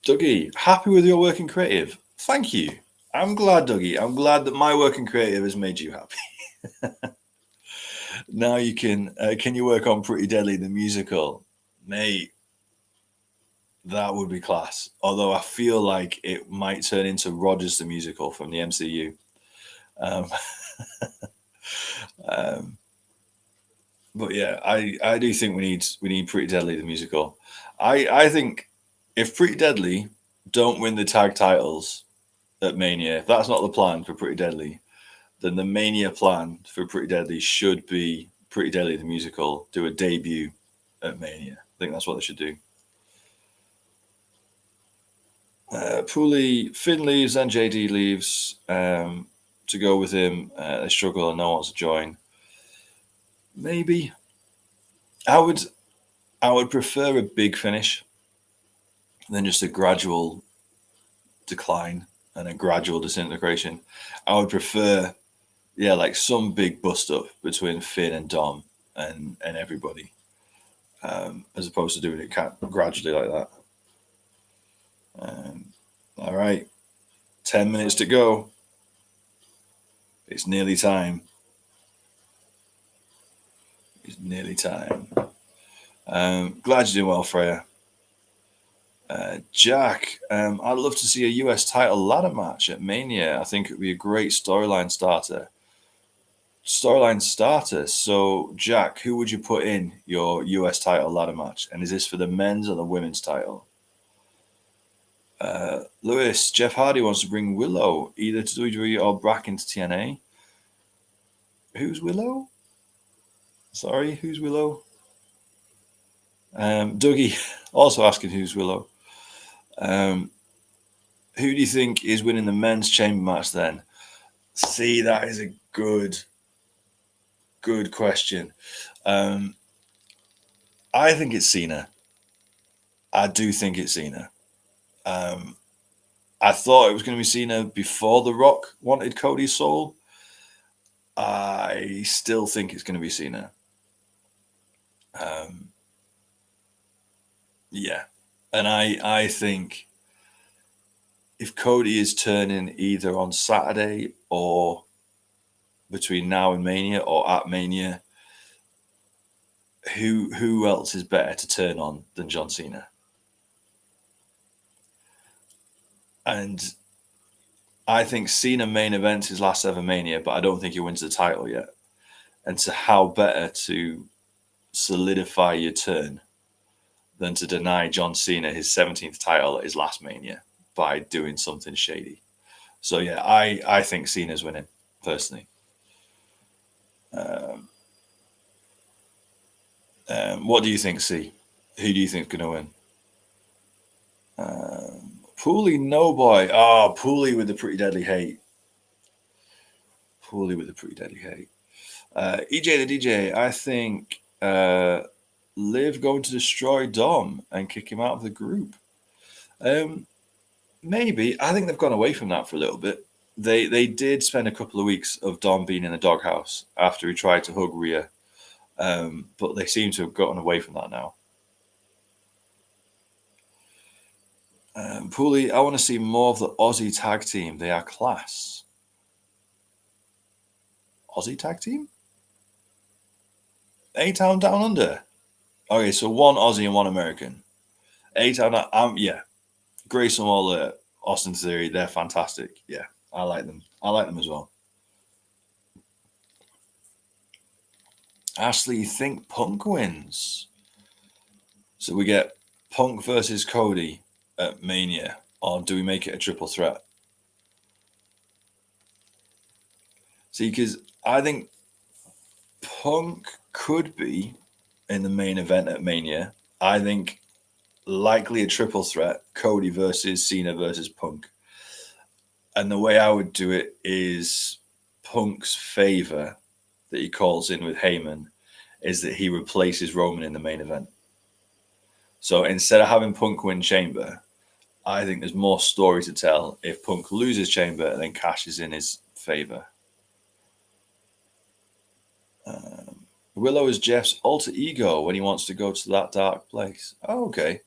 Dougie, happy with your work in creative? Thank you. I'm glad, Dougie. I'm glad that my work in creative has made you happy. Now you can you work on Pretty Deadly the musical? Mate, that would be class. Although I feel like it might turn into Rogers the musical from the MCU. But yeah, I do think we need Pretty Deadly the musical. I think if Pretty Deadly don't win the tag titles at Mania, if that's not the plan for Pretty Deadly, then the Mania plan for Pretty Deadly should be Pretty Deadly the musical do a debut at Mania. I think that's what they should do. Pooley, Finn leaves and JD leaves to go with him. They struggle and no one wants to join. maybe I would prefer a big finish than just a gradual decline and a gradual disintegration. I would prefer, yeah, like some big bust up between Finn and Dom and everybody, as opposed to doing it gradually like that. All right, 10 minutes to go. It's nearly time. It's nearly time. Glad you're doing well, Freya. Jack, I'd love to see a US title ladder match at Mania. I think it would be a great storyline starter. So, Jack, who would you put in your US title ladder match? And is this for the men's or the women's title? Lewis, Jeff Hardy wants to bring Willow either to WWE or back into TNA. Who's Willow? Sorry, who's Willow? Dougie also asking who's Willow. Who do you think is winning the men's chamber match then? See, that is a good question. I think it's Cena. I do think it's Cena. I thought it was going to be Cena before The Rock wanted Cody's soul. I still think it's going to be Cena. Yeah. And I think if Cody is turning either on Saturday or between now and Mania or at Mania, who else is better to turn on than John Cena? And I think Cena main events his last ever Mania, but I don't think he wins the title yet. And so how better to solidify your turn than to deny John Cena his 17th title at his last Mania by doing something shady. So yeah, I think Cena's winning, personally. What do you think, C? Who do you think's going to win? Pooley, no boy. Oh, Pooley with the pretty deadly hate. EJ the DJ, I think Liv going to destroy Dom and kick him out of the group. Maybe. I think they've gone away from that for a little bit. They did spend a couple of weeks of Dom being in the doghouse after he tried to hug Rhea, but they seem to have gotten away from that now. Pooley, I want to see more of the Aussie tag team. They are class. Aussie tag team? A-Town Down Under. Okay, so one Aussie and one American. A-Town, yeah. Grayson Waller, Austin Theory, they're fantastic. Yeah, I like them. I like them as well. Ashley, you think Punk wins? So we get Punk versus Cody at Mania, or do we make it a triple threat? See, because I think Punk could be in the main event at Mania. I think likely a triple threat, Cody versus Cena versus Punk. And the way I would do it is Punk's favor that he calls in with Heyman is that he replaces Roman in the main event. So instead of having Punk win Chamber, I think there's more story to tell if Punk loses Chamber and then cashes in his favor. Willow is Jeff's alter ego when he wants to go to that dark place. Oh, okay.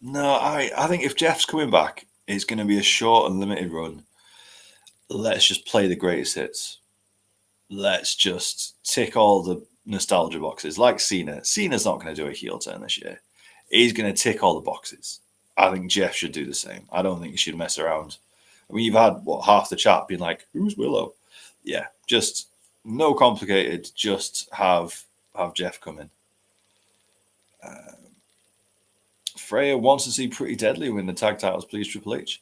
No, I think if Jeff's coming back, it's going to be a short and limited run. Let's just play the greatest hits. Let's just tick all the nostalgia boxes. Like Cena. Cena's not going to do a heel turn this year. He's going to tick all the boxes. I think Jeff should do the same. I don't think he should mess around. I mean, you've had, half the chat being like, who's Willow? Yeah, just no complicated. Just have Jeff come in. Freya wants to see Pretty Deadly win the tag titles, please, Triple H.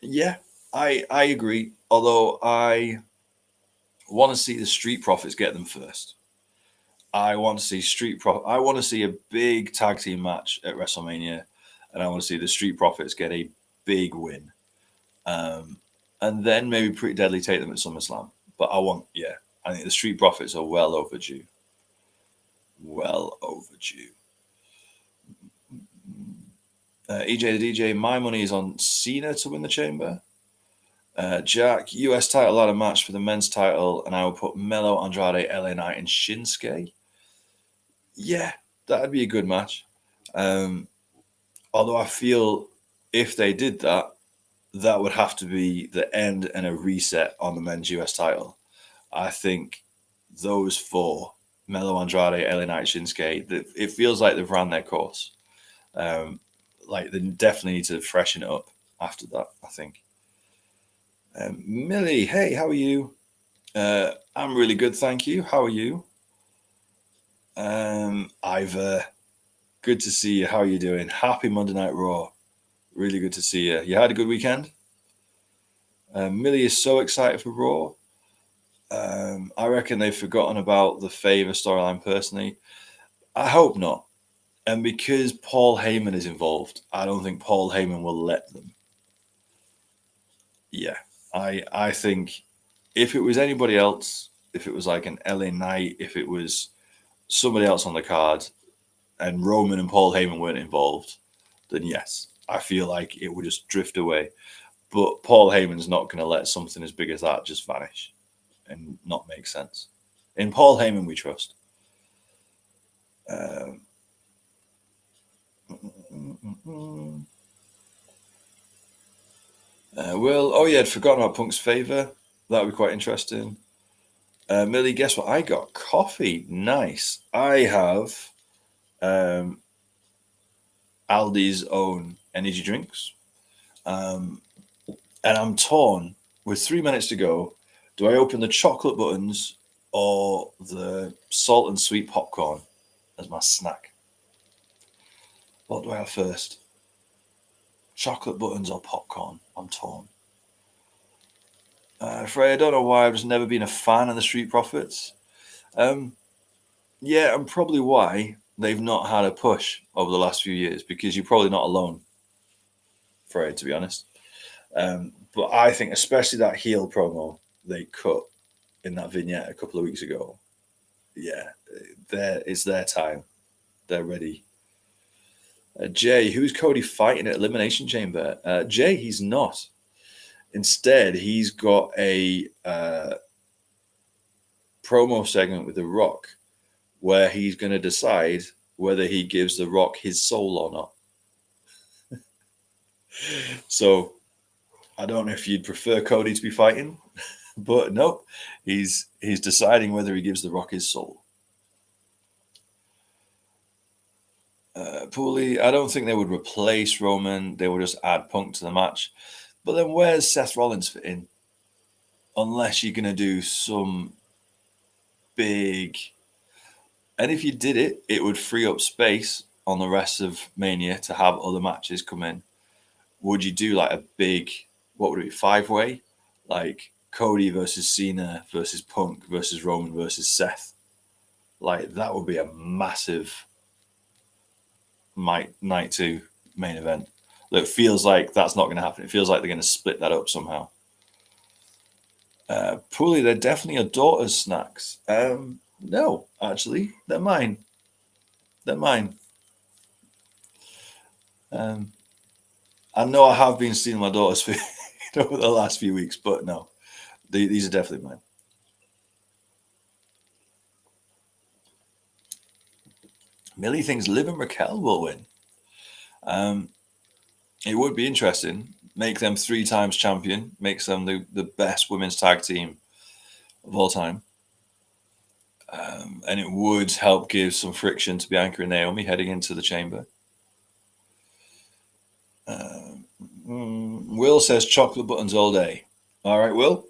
Yeah, I agree. Although I want to see the Street Profits get them first. I want to see I want to see a big tag team match at WrestleMania, and I want to see the Street Profits get a big win. and then maybe Pretty Deadly take them at SummerSlam. But I think the Street Profits are well overdue. Well overdue. EJ the DJ, my money is on Cena to win the Chamber. Jack, US title ladder match for the men's title, and I will put Melo, Andrade, LA Knight, and Shinsuke. Yeah, that'd be a good match. Although I feel if they did that, that would have to be the end and a reset on the men's US title. I think those four, Melo, Andrade, LA Knight, Shinsuke, it feels like they've ran their course. Like they definitely need to freshen it up after that, I think. Millie, hey, how are you? I'm really good, thank you. How are you? Ivor, good to see you. How are you doing? Happy Monday Night Raw. Really good to see you. You had a good weekend? Millie is so excited for Raw. I reckon they've forgotten about the Favor storyline personally. I hope not. And because Paul Heyman is involved, I don't think Paul Heyman will let them. Yeah, I think if it was anybody else, if it was like an LA Knight, if it was somebody else on the card, and Roman and Paul Heyman weren't involved, then yes, I feel like it would just drift away. But Paul Heyman's not going to let something as big as that just vanish and not make sense. In Paul Heyman, we trust. I'd forgotten about Punk's Favor. That would be quite interesting. Millie, guess what? I got coffee. Nice. I have Aldi's own energy drinks. And I'm torn with 3 minutes to go. Do I open the chocolate buttons or the salt and sweet popcorn as my snack? What do I have first? Chocolate buttons or popcorn? I'm torn. Frey, I don't know why. I've just never been a fan of the Street Profits. Yeah, and probably why they've not had a push over the last few years, because you're probably not alone, Frey, to be honest. But I think especially that heel promo they cut in that vignette a couple of weeks ago. Yeah, it's their time. They're ready. Jay, who's Cody fighting at Elimination Chamber? Jay, he's not. Instead, he's got a promo segment with The Rock where he's going to decide whether he gives The Rock his soul or not. So I don't know if you'd prefer Cody to be fighting, but nope, he's deciding whether he gives The Rock his soul. Pooley, I don't think they would replace Roman. They would just add Punk to the match. But then where's Seth Rollins fit in? Unless you're going to do some big... And if you did it, it would free up space on the rest of Mania to have other matches come in. Would you do like a big, what would it be, 5-way? Like Cody versus Cena versus Punk versus Roman versus Seth. Like that would be a massive night 2 main event. That feels like that's not going to happen. It feels like they're going to split that up somehow. Pooley, they're definitely your daughter's snacks. No, actually, they're mine. They're mine. I know I have been stealing my daughter's food over the last few weeks, but no, these are definitely mine. Millie thinks Liv and Raquel will win. It would be interesting. Make them 3 times champion. Makes them the best women's tag team of all time. And it would help give some friction to Bianca and Naomi heading into the Chamber. Will says chocolate buttons all day. All right, Will.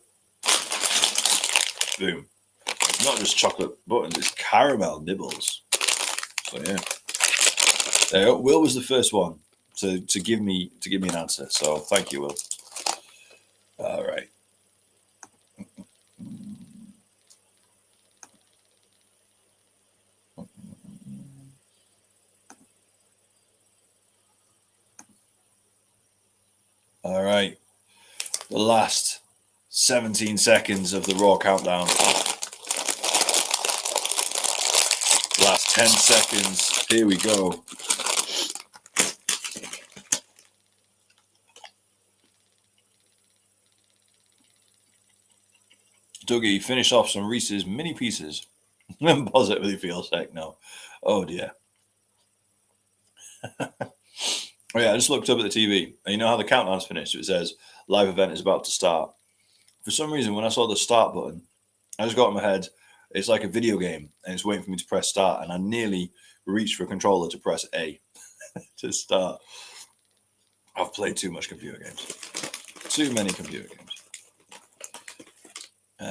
Boom. It's not just chocolate buttons, it's caramel nibbles. So yeah. There, Will was the first one to give me an answer. So thank you, Will. All right. All right. The The last 17 seconds of the Raw countdown. Last 10 seconds. Here we go. Dougie, finish off some Reese's mini pieces. Positively feel sick now. Oh dear. Oh yeah, I just looked up at the TV, and you know how the countdown's finished? It says live event is about to start. For some reason, when I saw the start button, I just got in my head, it's like a video game, and it's waiting for me to press start, and I nearly reached for a controller to press A to start. I've played too much computer games. Too many computer games.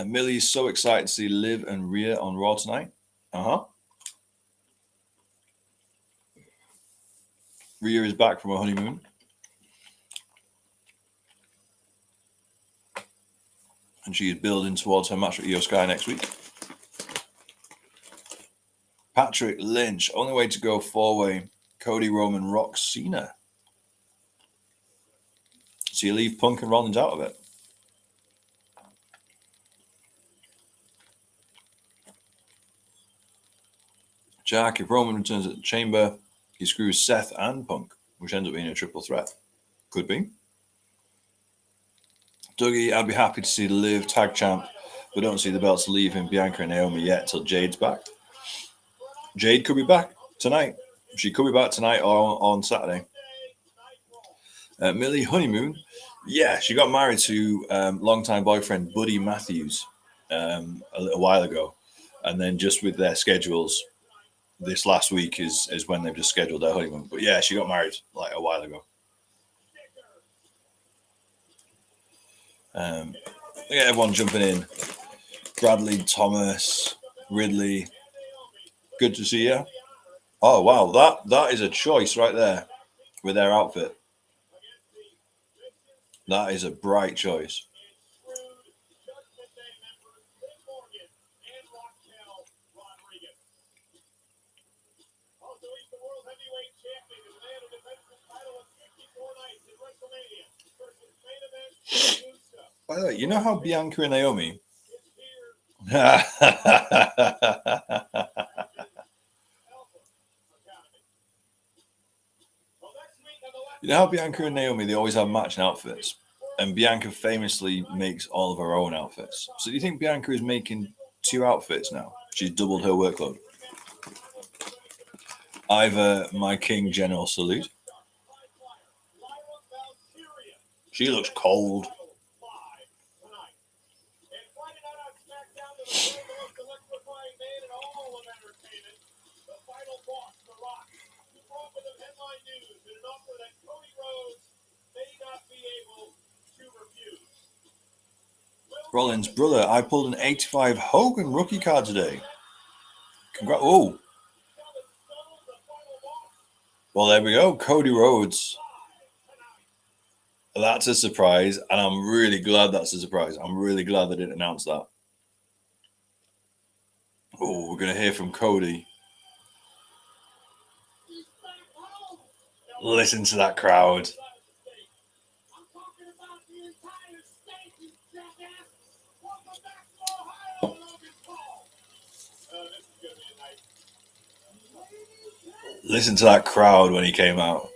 Millie's so excited to see Liv and Rhea on Raw tonight. Rhea is back from her honeymoon. And she is building towards her match with Io Sky next week. Patrick Lynch, only way to go 4-way. Cody, Roman, Rock, Cena. So you leave Punk and Rollins out of it. Jack, if Roman returns at the Chamber, he screws Seth and Punk, which ends up being a triple threat. Could be. Dougie, I'd be happy to see the Liv tag champ, but don't see the belts leaving Bianca and Naomi yet till Jade's back. Jade could be back tonight. She could be back tonight or on Saturday. Millie, honeymoon. Yeah, she got married to longtime boyfriend Buddy Matthews a little while ago. And then just with their schedules, this last week is when they've just scheduled their honeymoon. But yeah, she got married like a while ago. Yeah, everyone jumping in. Bradley, Thomas, Ridley. Good to see you. Oh wow, that is a choice right there with their outfit. That is a bright choice. By the way, you know how Bianca and Naomi you know how Bianca and Naomi, they always have matching outfits, and Bianca famously makes all of her own outfits. So do you think Bianca is making 2 outfits now? She's doubled her workload. Ivor, my king, general salute. She looks cold. Rollins, brother, I pulled an 85 Hogan rookie card today. Congrats. Oh. Well, there we go. Cody Rhodes. That's a surprise, and I'm really glad that's a surprise. I'm really glad they didn't announce that. Oh, we're going to hear from Cody. Listen to that crowd. Listen to that crowd when he came out.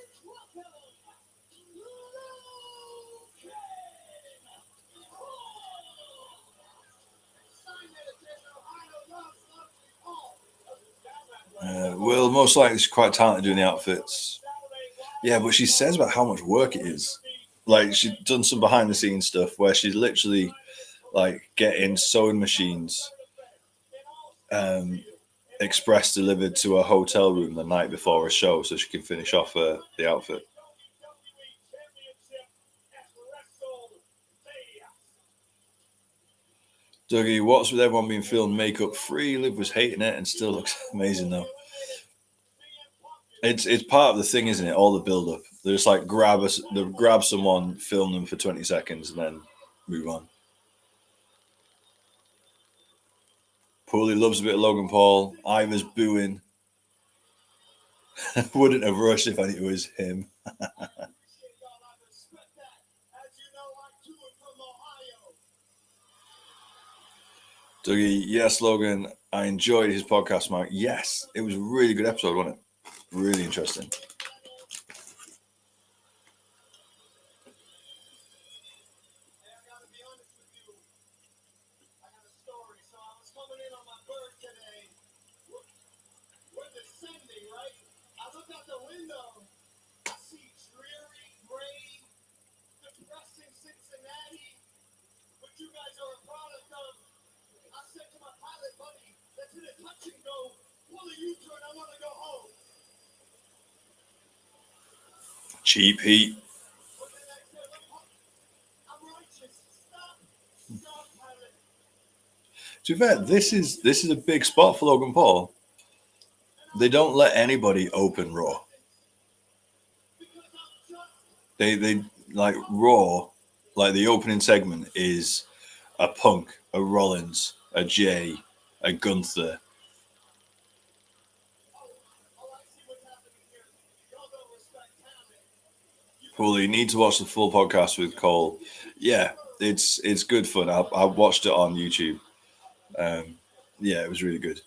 Will, most likely she's quite talented doing the outfits. Yeah, but she says about how much work it is. Like, she's done some behind the scenes stuff where she's literally like getting sewing machines express delivered to a hotel room the night before a show so she can finish off the outfit. Dougie, what's with everyone being filmed makeup free? Liv was hating it and still looks amazing though. It's part of the thing, isn't it? All the build up. They just like grab someone, film them for 20 seconds, and then move on. Pooley loves a bit of Logan Paul. Ivor's booing. Wouldn't have rushed if I knew it was him. Dougie, yes, Logan, I enjoyed his podcast, Mike. Yes, it was a really good episode, wasn't it? Really interesting. Cheap heat. To be fair, this is a big spot for Logan Paul. They don't let anybody open Raw. They like Raw, like the opening segment is a Punk, a Rollins, a Jay, a Gunther. Cool. You need to watch the full podcast with Cole. Yeah, it's good fun. I watched it on YouTube. Yeah, it was really good.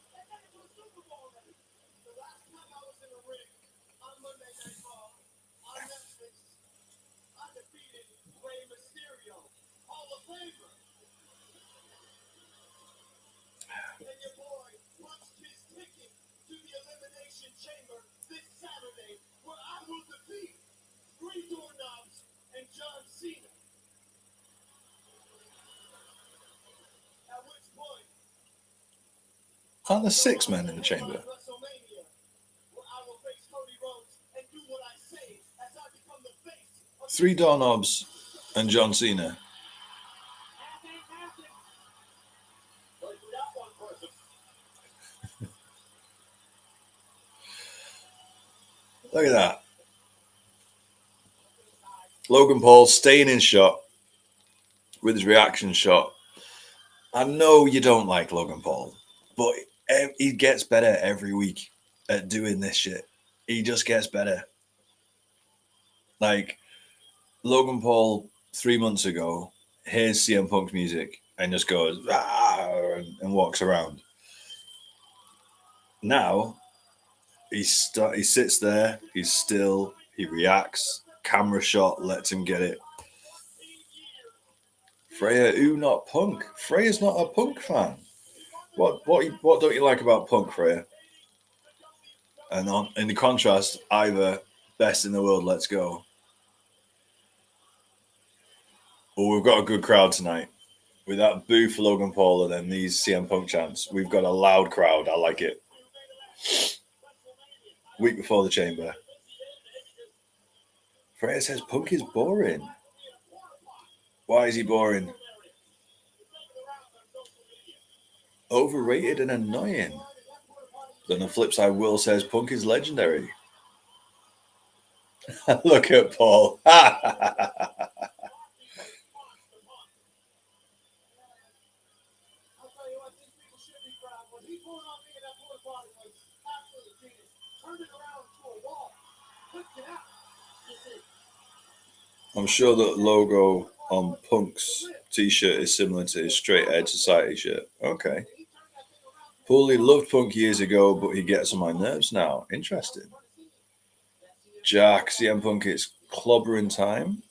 Aren't there 6 men in the chamber? 3 doorknobs and John Cena. Look at that. Logan Paul staying in shot with his reaction shot. I know you don't like Logan Paul, but he gets better every week at doing this shit. He just gets better. Like Logan Paul 3 months ago hears CM Punk's music and just goes and walks around. Now he sits there, he's still, he reacts. Camera shot lets him get it. Freya, who not Punk? Freya's not a Punk fan. What don't you like about Punk, Freya? And in the contrast, either best in the world, let's go. Well, we've got a good crowd tonight. With that boo for Logan Paul and then these CM Punk chants, we've got a loud crowd. I like it. Week before the chamber. Freya says Punk is boring. Why is he boring? Overrated and annoying. Then on the flip side, Will says Punk is legendary. Look at Paul. I'm sure that logo on Punk's t-shirt is similar to his Straight Edge Society shirt. Okay. Paulie loved Punk years ago, but he gets on my nerves now. Interesting. Jack, CM Punk, it's clobbering time.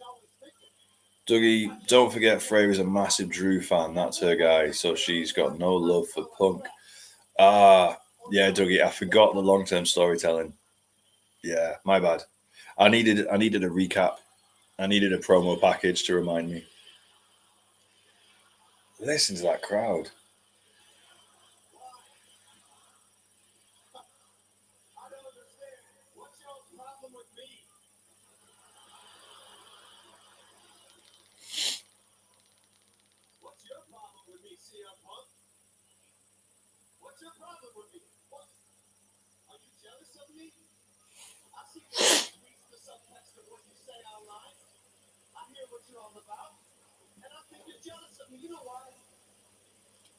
Dougie, don't forget Freya's a massive Drew fan. That's her guy, so she's got no love for Punk. Yeah, Dougie, I forgot the long-term storytelling. Yeah, my bad. I needed a recap. I needed a promo package to remind me. Listen to that crowd.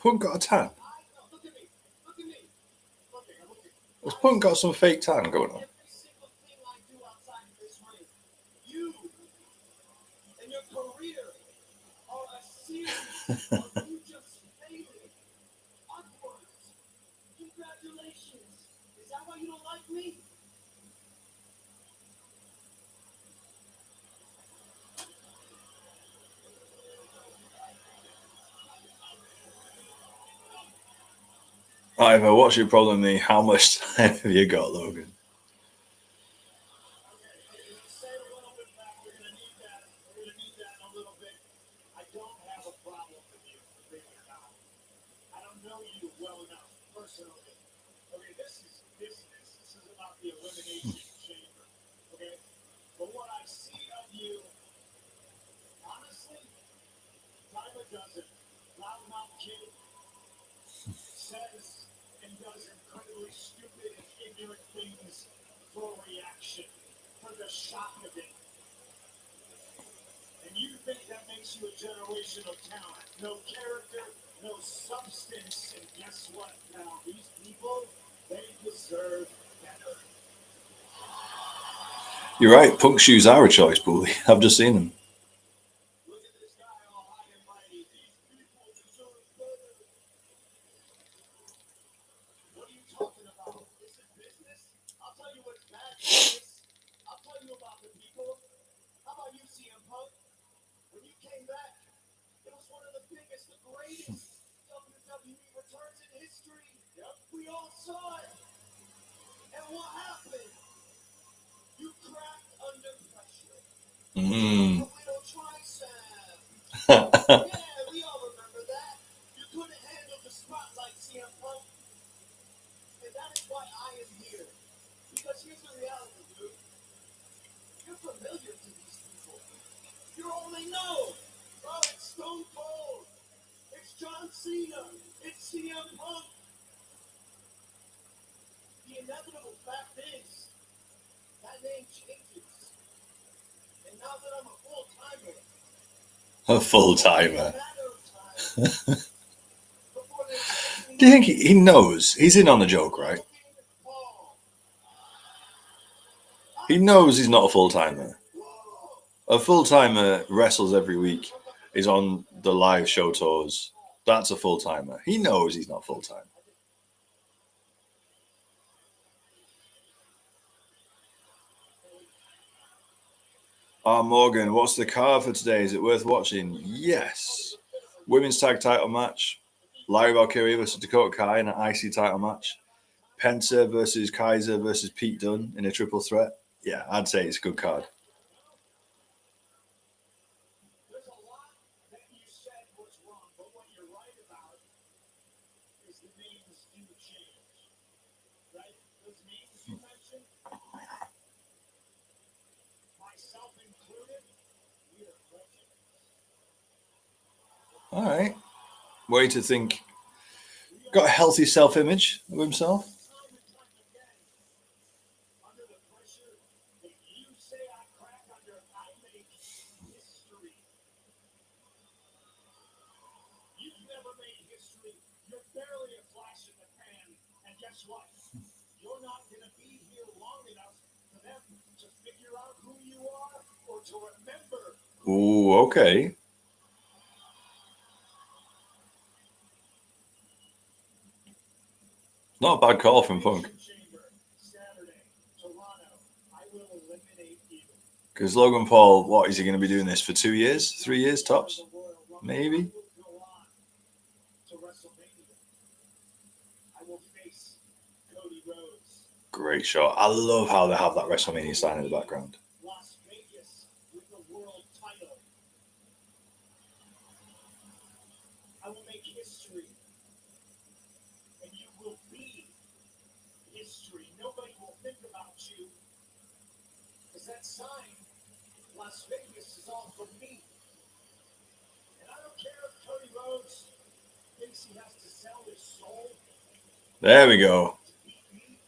Punk got a tan. Has Punk got some fake tan going on? Ivor, what's your problem, me? How much time have you got, Logan? You're right. Punk shoes are a choice, Bully. I've just seen them. Mm. A full timer. Do you think he knows? He's in on the joke, right? He knows he's not a full timer. A full timer wrestles every week, is on the live show tours. That's a full timer. He knows he's not full time. Morgan, what's the card for today? Is it worth watching? Yes. Women's tag title match. Larry Valkyrie versus Dakota Kai in an IC title match. Penta versus Kaiser versus Pete Dunne in a triple threat. Yeah, I'd say it's a good card. All right. Way to think. Got a healthy self-image of himself. Ooh, okay. Not a bad call from Punk. Because Logan Paul, what is he going to be doing this for 2 years, 3 years tops? Maybe. Great shot. I love how they have that WrestleMania sign in the background. There we go.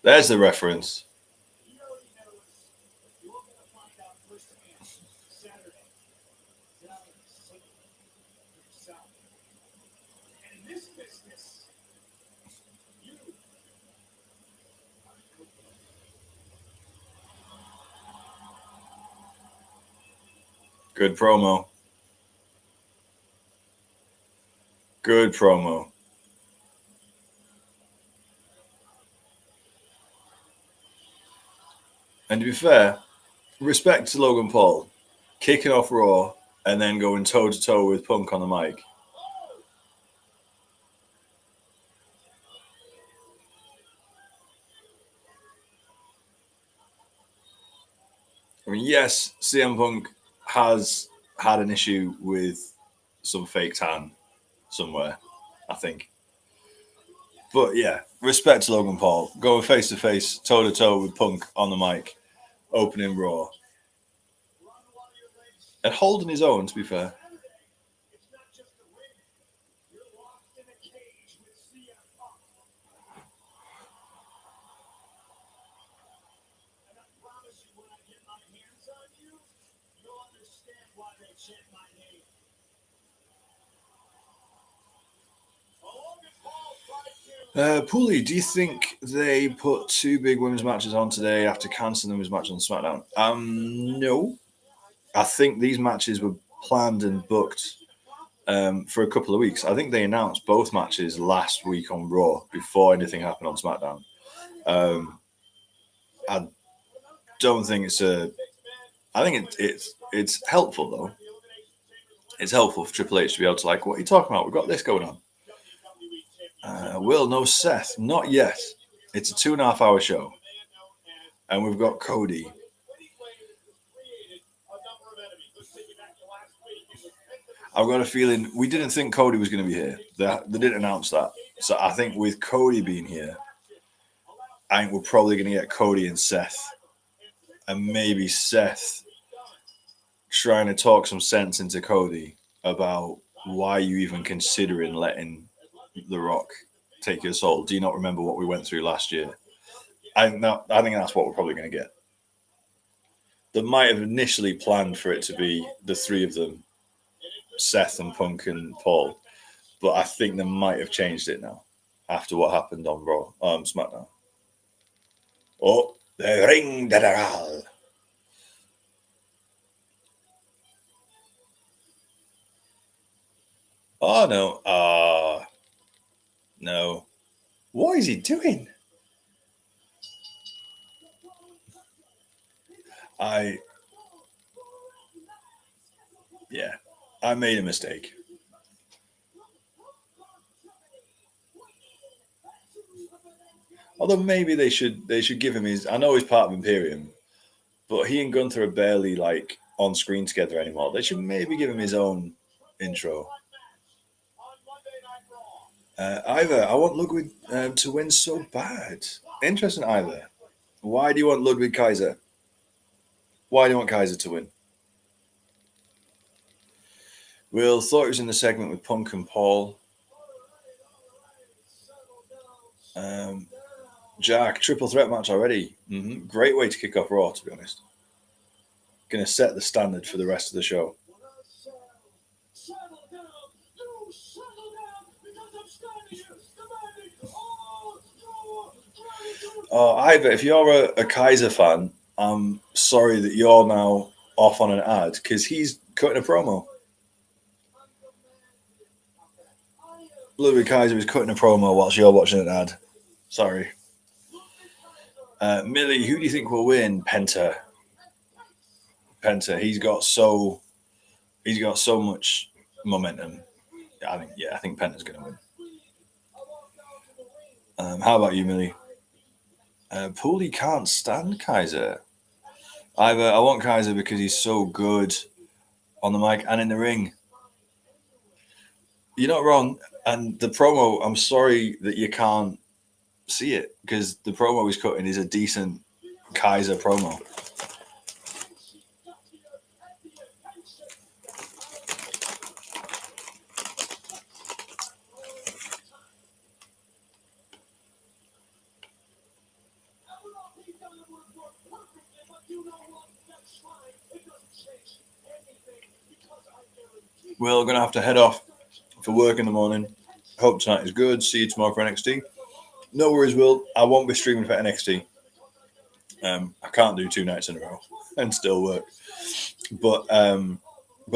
There's the reference. Good promo. Good promo. And to be fair, respect to Logan Paul, kicking off Raw and then going toe to toe with Punk on the mic. I mean, yes, CM Punk has had an issue with some fake tan somewhere, I think. But yeah, respect to Logan Paul. Going face to face, toe to toe with Punk on the mic, opening Raw. And holding his own, to be fair. Pooley, do you think they put two big women's matches on today after cancelling the women's match on SmackDown? No. I think these matches were planned and booked for a couple of weeks. I think they announced both matches last week on Raw before anything happened on SmackDown. I don't think it's a. I think it's helpful though. It's helpful for Triple H to be able to like, what are you talking about? We've got this going on. Will, no Seth, not yet. It's a 2.5 hour show, and we've got Cody. I've got a feeling we didn't think Cody was going to be here. They didn't announce that. So I think with Cody being here, I think we're probably going to get Cody and Seth. And maybe Seth trying to talk some sense into Cody about why you even considering letting The Rock take your soul. Do you not remember what we went through last year? I think that's what we're probably going to get. They might have initially planned for it to be the three of them, Seth and Punk and Paul, but I think they might have changed it now after what happened on Raw, SmackDown. Oh, the ring general. Oh no, no. What is he doing? I made a mistake. Although maybe they should give him his. I know he's part of Imperium, but he and Gunther are barely like on screen together anymore. They should maybe give him his own intro. Ivor, I want Ludwig to win so bad. Interesting, Ivor. Why do you want Ludwig Kaiser? Why do you want Kaiser to win? Will thought he was in the segment with Punk and Paul. Jack, triple threat match already. Mm-hmm. Great way to kick off Raw, to be honest. Going to set the standard for the rest of the show. Oh, Ivor, if you're a Kaiser fan, I'm sorry that you're now off on an ad because he's cutting a promo. Ludwig Kaiser is cutting a promo whilst you're watching an ad. Sorry. Millie, who do you think will win? Penta. He's got so much momentum. I think Penta's going to win. How about you, Millie? Pooley can't stand Kaiser. I want Kaiser because he's so good on the mic and in the ring. You're not wrong. And the promo, I'm sorry that you can't see it because the promo he's cutting is a decent Kaiser promo. Well, we're going to have to head off for work in the morning. Hope tonight is good. See you tomorrow for NXT. No worries, Will. I won't be streaming for NXT. I can't do 2 nights in a row and still work. But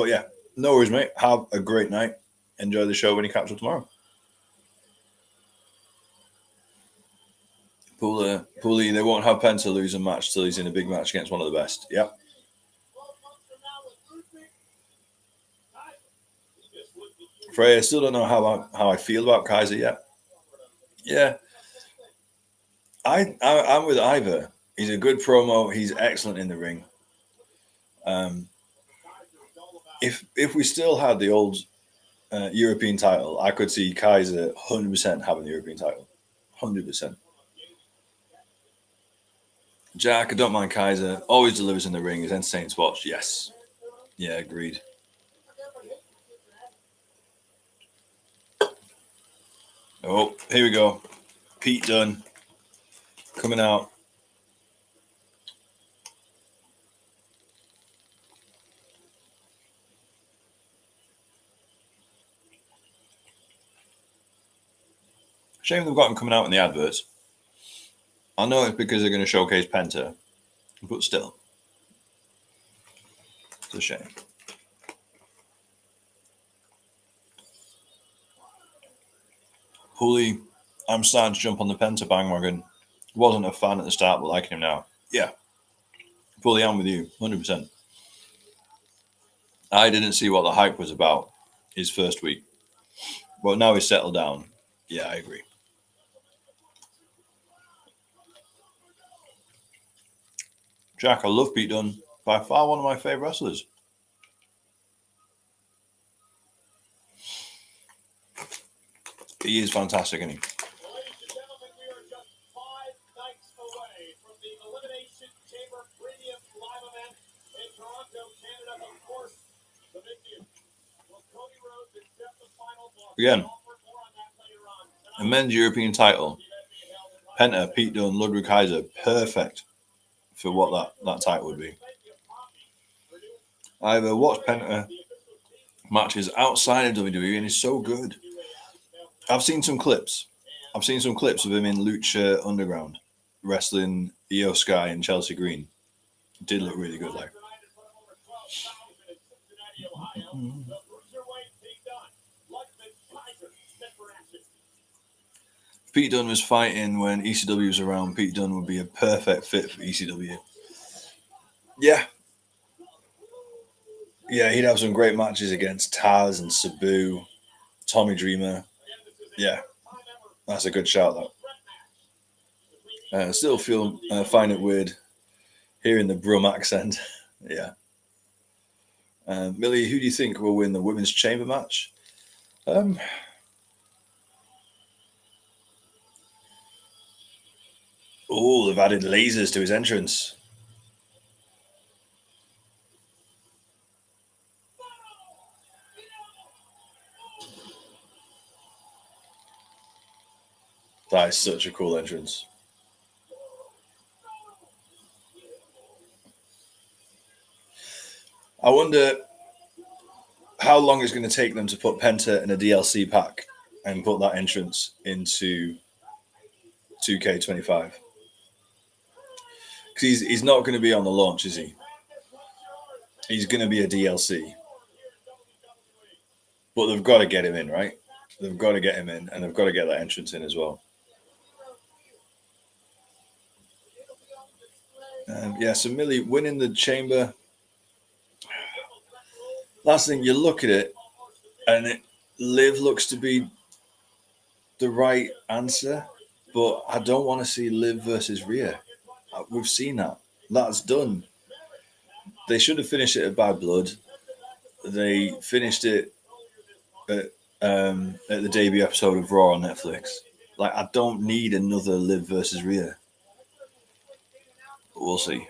yeah, no worries, mate. Have a great night. Enjoy the show when you catch up tomorrow. Pulley, they won't have Penta lose a match till he's in a big match against one of the best. Yep. Freya, I still don't know how I feel about Kaiser yet. Yeah. I'm with Ivor. He's a good promo. He's excellent in the ring. If we still had the old European title, I could see Kaiser 100% having the European title. 100%. Jack, I don't mind Kaiser. Always delivers in the ring. Is entertaining to watch. Yes. Yeah, agreed. Oh, here we go. Pete Dunne coming out. Shame they've got him coming out in the adverts. I know it's because they're going to showcase Penta, but still. It's a shame. Pulley, I'm starting to jump on the Penta bandwagon. Wasn't a fan at the start, but liking him now. Yeah. Pulley, I'm with you, 100%. I didn't see what the hype was about his first week. But now he's settled down. Yeah, I agree. Jack, I love Pete Dunne. By far one of my favourite wrestlers. He is fantastic, isn't he? Again, a men's European title. Penta, Pete Dunne, Ludwig Kaiser, perfect for what that title would be. I've watched Penta matches outside of WWE and he's so good. I've seen some clips. of him in Lucha Underground wrestling Io Sky and Chelsea Green. It did look really good, like. If Pete Dunne was fighting when ECW was around, Pete Dunne would be a perfect fit for ECW. Yeah. Yeah, he'd have some great matches against Taz and Sabu, Tommy Dreamer. Yeah, that's a good shout, though. I still find it weird hearing the Brum accent. Yeah. Millie, who do you think will win the women's chamber match? Oh, they've added lasers to his entrance. That is such a cool entrance. I wonder how long it's going to take them to put Penta in a DLC pack and put that entrance into 2K25. Because he's not going to be on the launch, is he? He's going to be a DLC. But they've got to get him in, right? They've got to get him in, and they've got to get that entrance in as well. Yeah, so Millie winning the chamber. Last thing, you look at it, and Liv looks to be the right answer, but I don't want to see Liv versus Rhea. We've seen that. That's done. They should have finished it at Bad Blood. They finished it at the debut episode of Raw on Netflix. Like, I don't need another Liv versus Rhea. But we'll see.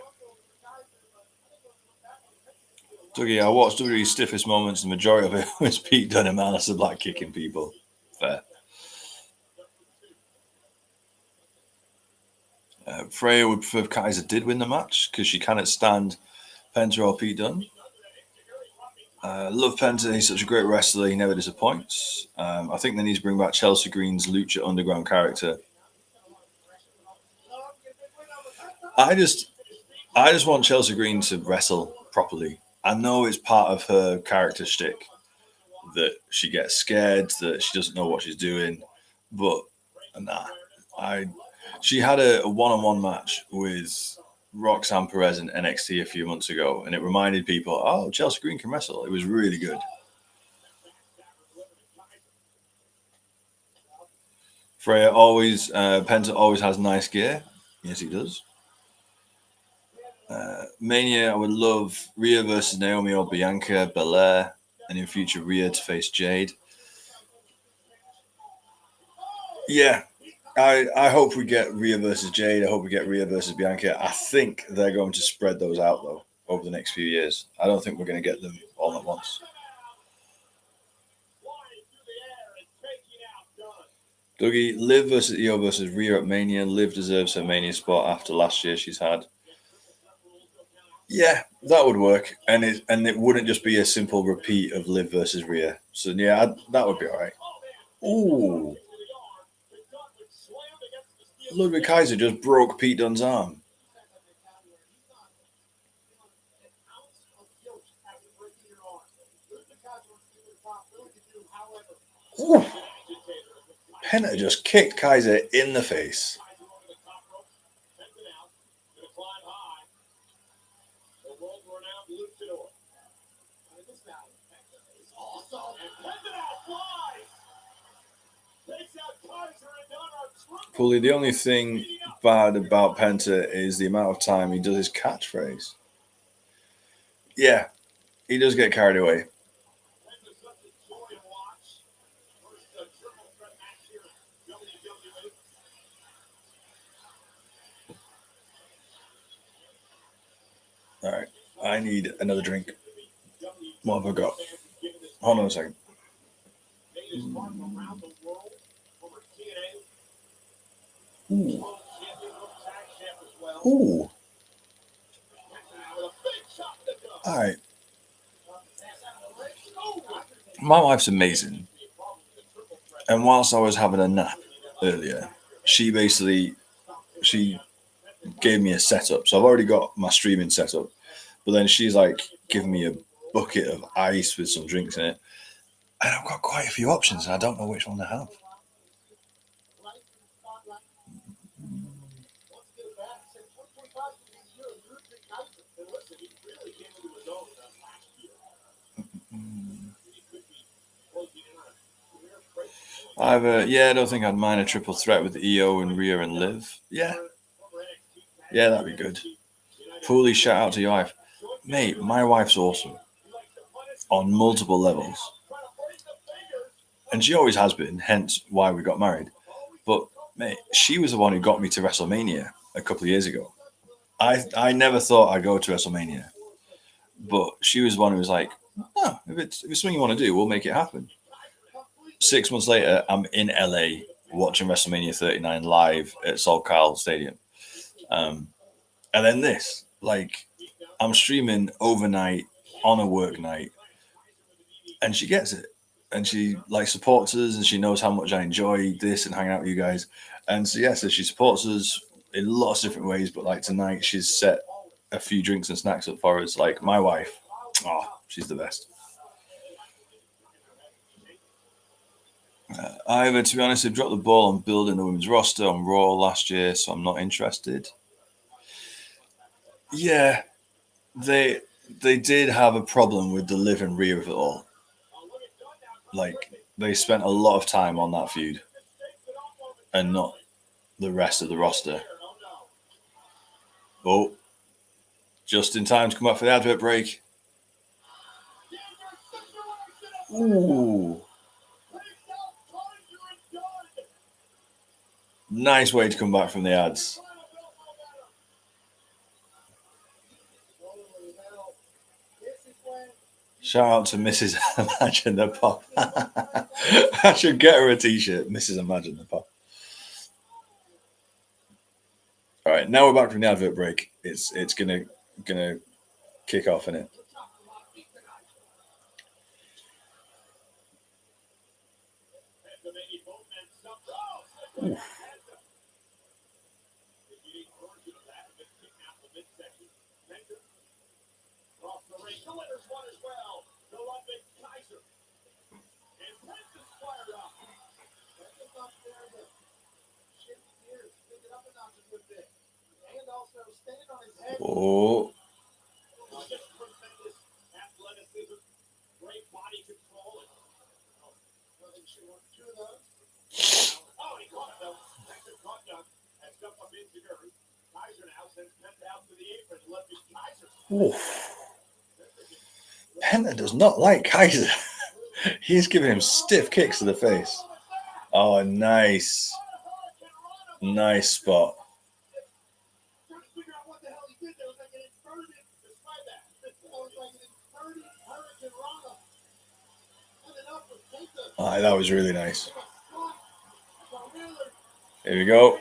Dougie, I watched WWE's stiffest moments. The majority of it was Pete Dunne and Aleister Black kicking people. Fair. Freya would prefer if Kaiser did win the match because she cannot stand Penta or Pete Dunne. Love Penta. He's such a great wrestler. He never disappoints. I think they need to bring back Chelsea Green's Lucha Underground character. I just want Chelsea Green to wrestle properly. I know it's part of her character shtick that she gets scared, that she doesn't know what she's doing, but nah, She had a one-on-one match with Roxanne Perez in NXT a few months ago, and it reminded people, oh, Chelsea Green can wrestle. It was really good. Freya always, Penta always has nice gear. Yes, he does. Mania, I would love Rhea versus Naomi or Bianca Belair, and in future Rhea to face Jade. Yeah, I hope we get Rhea versus Jade. I hope we get Rhea versus Bianca. I think they're going to spread those out though over the next few years. I don't think we're going to get them all at once. Dougie, Liv versus Io versus Rhea at Mania. Liv deserves her Mania spot after last year she's had. Yeah, that would work, and it wouldn't just be a simple repeat of Liv versus Rhea. So yeah, that would be all right. Ooh, Ludwig Kaiser just broke Pete Dunne's arm. Ooh. Penta just kicked Kaiser in the face. Pulley, the only thing bad about Penta is the amount of time he does his catchphrase. Yeah, he does get carried away. All right, I need another drink. What have I got? Hold on a second. Ooh. Ooh. All right. My wife's amazing. And whilst I was having a nap earlier, she gave me a setup. So I've already got my streaming set up. But then she's like giving me a bucket of ice with some drinks in it. And I've got quite a few options and I don't know which one to have. I don't think I'd mind a triple threat with EO and Rhea and Liv. Yeah, that'd be good. Fully shout out to your wife, mate. My wife's awesome on multiple levels, and she always has been. Hence why we got married. But mate, she was the one who got me to WrestleMania a couple of years ago. I never thought I'd go to WrestleMania, but she was the one who was like, "Oh, if it's something you want to do, we'll make it happen." 6 months later, I'm in LA watching WrestleMania 39 live at Sol Cal Stadium. And then this, like, I'm streaming overnight on a work night, and she gets it. And she like supports us, and she knows how much I enjoy this and hanging out with you guys. And so yeah, so she supports us in lots of different ways. But like tonight, she's set a few drinks and snacks up for us. Like my wife, oh, she's the best. To be honest, they've dropped the ball on building the women's roster on Raw last year, so I'm not interested. Yeah, they did have a problem with the Liv and Rhea of it all. Like they spent a lot of time on that feud, and not the rest of the roster. Oh, just in time to come up for the advert break. Ooh. Nice way to come back from the ads. Shout out to Mrs. Imagine the Pop. I should get her a t-shirt, Mrs. Imagine the Pop. All right, now we're back from the advert break. It's gonna kick off in it. Ooh. Oh. Oof. Penta does not like Kaiser. He's giving him stiff kicks to the face. Oh, nice. Nice spot. Oh, that was really nice. Here we go.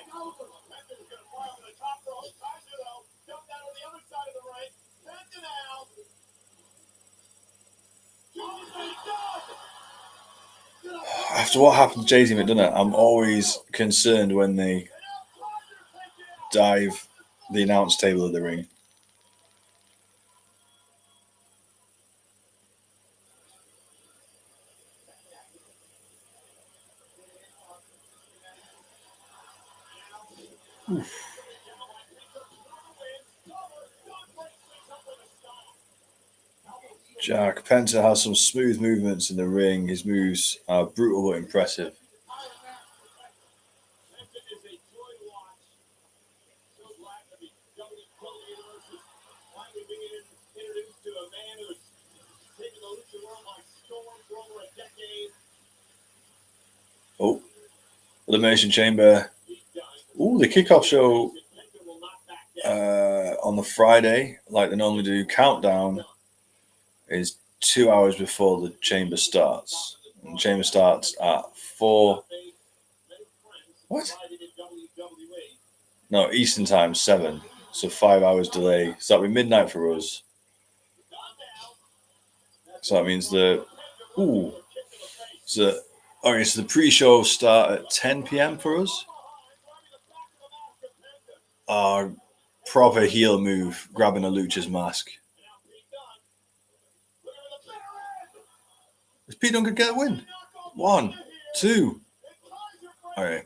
After what happened to Jay-Z McDonough, I'm always concerned when they dive the announce table of the ring. Oof. Jack Penta has some smooth movements in the ring. His moves are brutal but impressive. Oh, Elimination Chamber. Oh, the kickoff show on the Friday, like they normally do, countdown is 2 hours before the chamber starts. And the chamber starts at 4. What? No, Eastern time, 7. So 5 hours delay. So that'll be midnight for us. So that means the so the pre-show start at 10 p.m. for us. Proper heel move, grabbing a lucha's mask. Does Pete Dunne get a win? 1, 2. All right.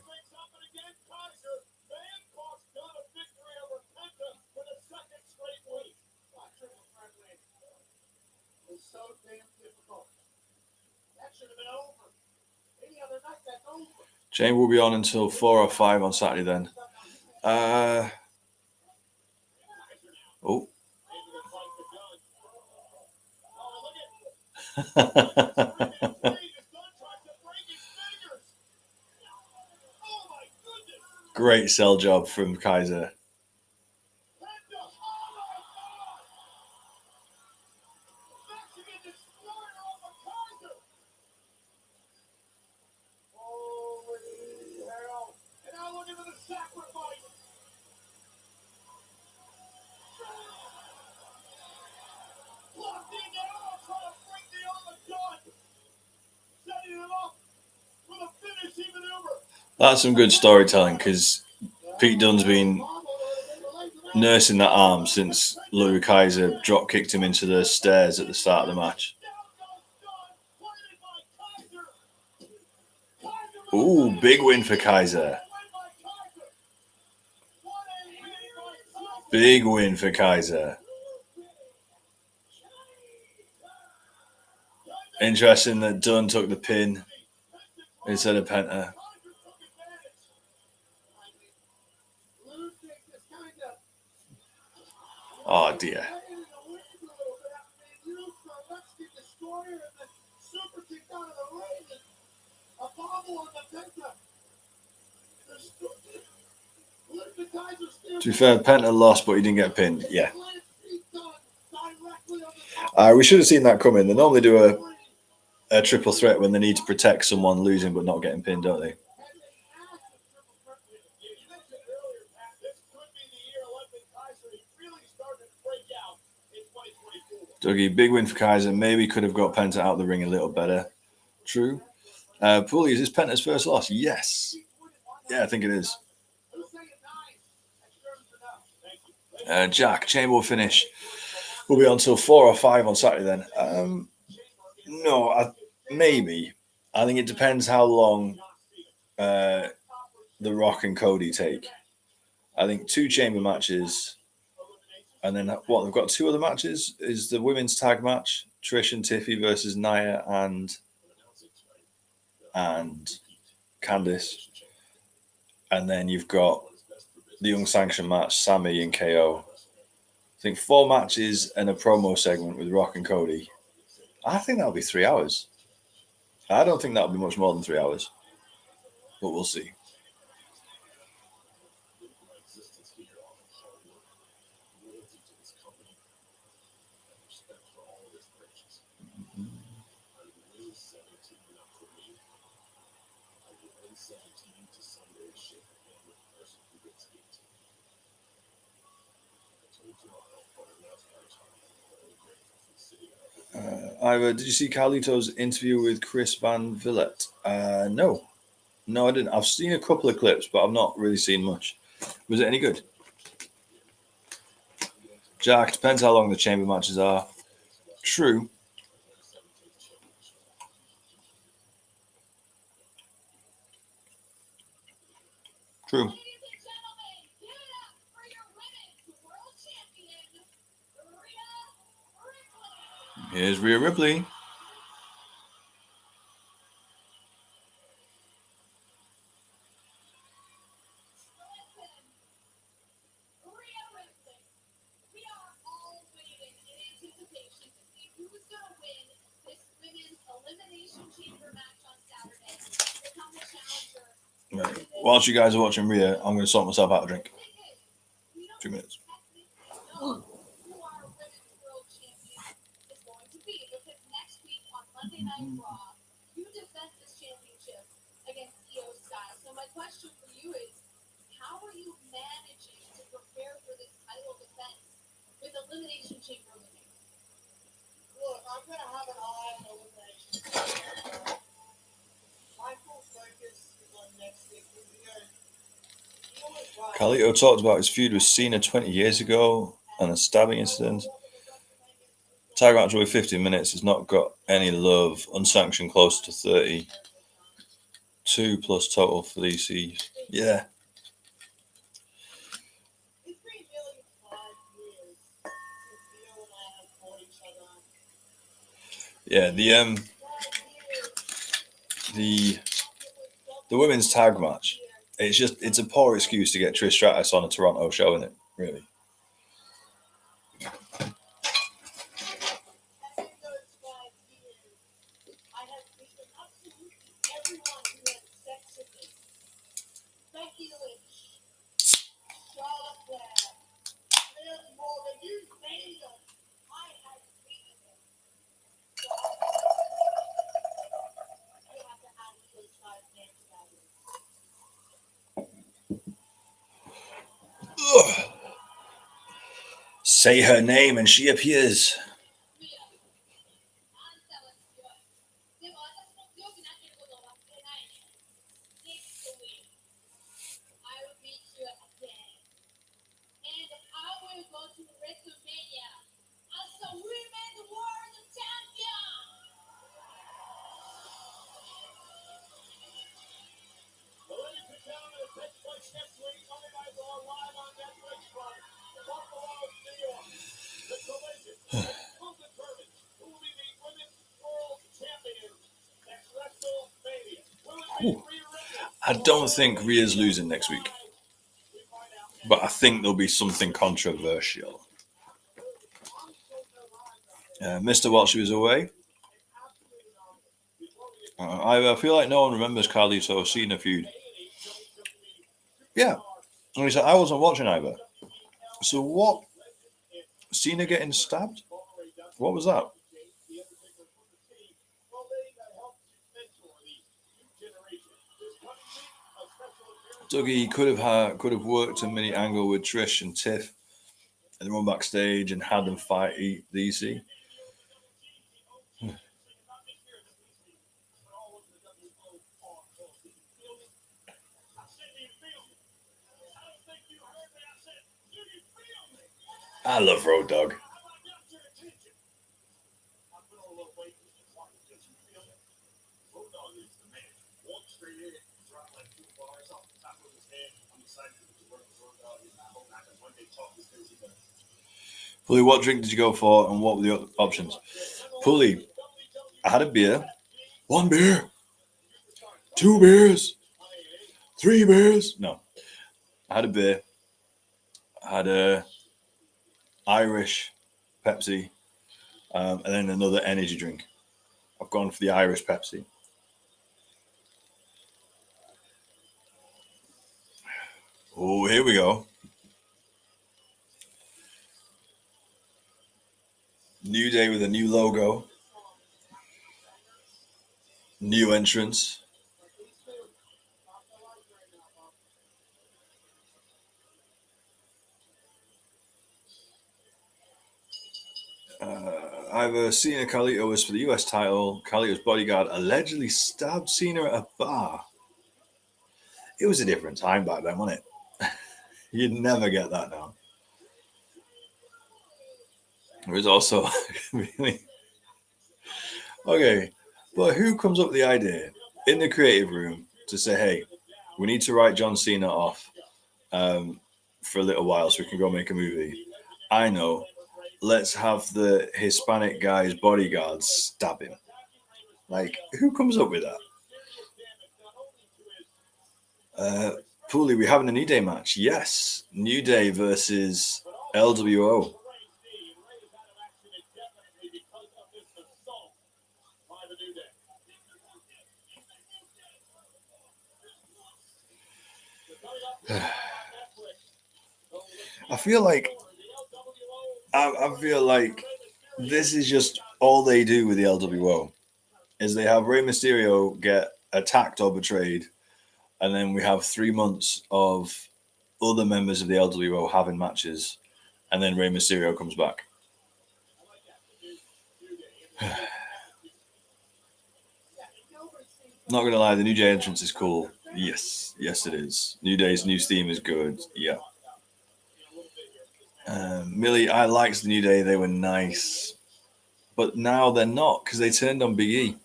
Chamber will be on until 4 or 5 on Saturday then. Oh. Great sell job from Kaiser. That's some good storytelling because Pete Dunne's been nursing that arm since Louis Kaiser drop kicked him into the stairs at the start of the match. Ooh, big win for Kaiser. Big win for Kaiser. Interesting that Dunne took the pin instead of Penta. Oh dear. To be fair, Penta lost, but he didn't get pinned. Yeah. We should have seen that coming. They normally do a triple threat when they need to protect someone losing but not getting pinned, don't they? Dougie, big win for Kaiser. Maybe could have got Penta out of the ring a little better. True. Paulie, is this Penta's first loss? Yes. Yeah, I think it is. Jack, Chamber will finish. We'll be on till 4 or 5 on Saturday then. No, maybe. I think it depends how long The Rock and Cody take. I think 2 chamber matches And then what? They've got two other matches. Is the women's tag match Trish and Tiffy versus Nia and Candice, and then you've got the unsanctioned match Sammy and KO. I think 4 matches and a promo segment with Rock and Cody. I think that'll be 3 hours. I don't think that'll be much more than 3 hours, but we'll see. Ira, did you see Carlito's interview with Chris Van Vliet? No, I didn't. I've seen a couple of clips, but I've not really seen much. Was it any good? Jack, depends how long the chamber matches are. True. True. Here's Rhea Ripley. Right. Whilst you guys are watching Rhea, I'm going to sort myself out a drink. 2 minutes. Monday Night Raw, you defend this championship against Io Sky. So my question for you is, how are you managing to prepare for this title defense with Elimination Chamber looming? Look, I'm going to have an eye on Elimination Chamber. My full focus is on next week. Carlito talked about his feud with Cena 20 years ago and a stabbing incident. Tag match with 15 minutes has not got any love. Unsanctioned close to 30. 2 plus total for DC. Yeah. Yeah, the women's tag match. It's a poor excuse to get Trish Stratus on a Toronto show, isn't it? Really. Ugh. Say her name and she appears. I don't think Rhea's losing next week, but I think there'll be something controversial. Mr. Walsh was away. I feel like no one remembers Carlito Cena feud. Yeah, and he said I wasn't watching either. So what? Cena getting stabbed? What was that? Dougie could have worked a mini angle with Trish and Tiff, and run backstage and had them fight DC. I love Road Dogg. Pulley, what drink did you go for, and what were the options? Pulley, I had a beer. 1 beer. 2 beers. 3 beers. No, I had a beer. I had a Irish Pepsi, and then another energy drink. I've gone for the Irish Pepsi. Oh, here we go. New day with a new logo. New entrance. Either Cena Carlito was for the US title. Carlito's bodyguard allegedly stabbed Cena at a bar. It was a different time back then, wasn't it? You'd never get that now. There was also really okay, but who comes up with the idea in the creative room to say, "Hey, we need to write John Cena off for a little while so we can go make a movie"? I know. Let's have the Hispanic guy's bodyguards stab him. Like, who comes up with that? Pooley, we're having a New Day match. Yes, New Day versus LWO. I feel like I feel like this is just all they do with the LWO is they have Rey Mysterio get attacked or betrayed, and then we have 3 months of other members of the LWO having matches, and then Rey Mysterio comes back. Not gonna lie, the New Day entrance is cool. Yes, yes, it is. New Day's new theme is good. Yeah. Millie, I liked the New Day. They were nice, but now they're not because they turned on Big E.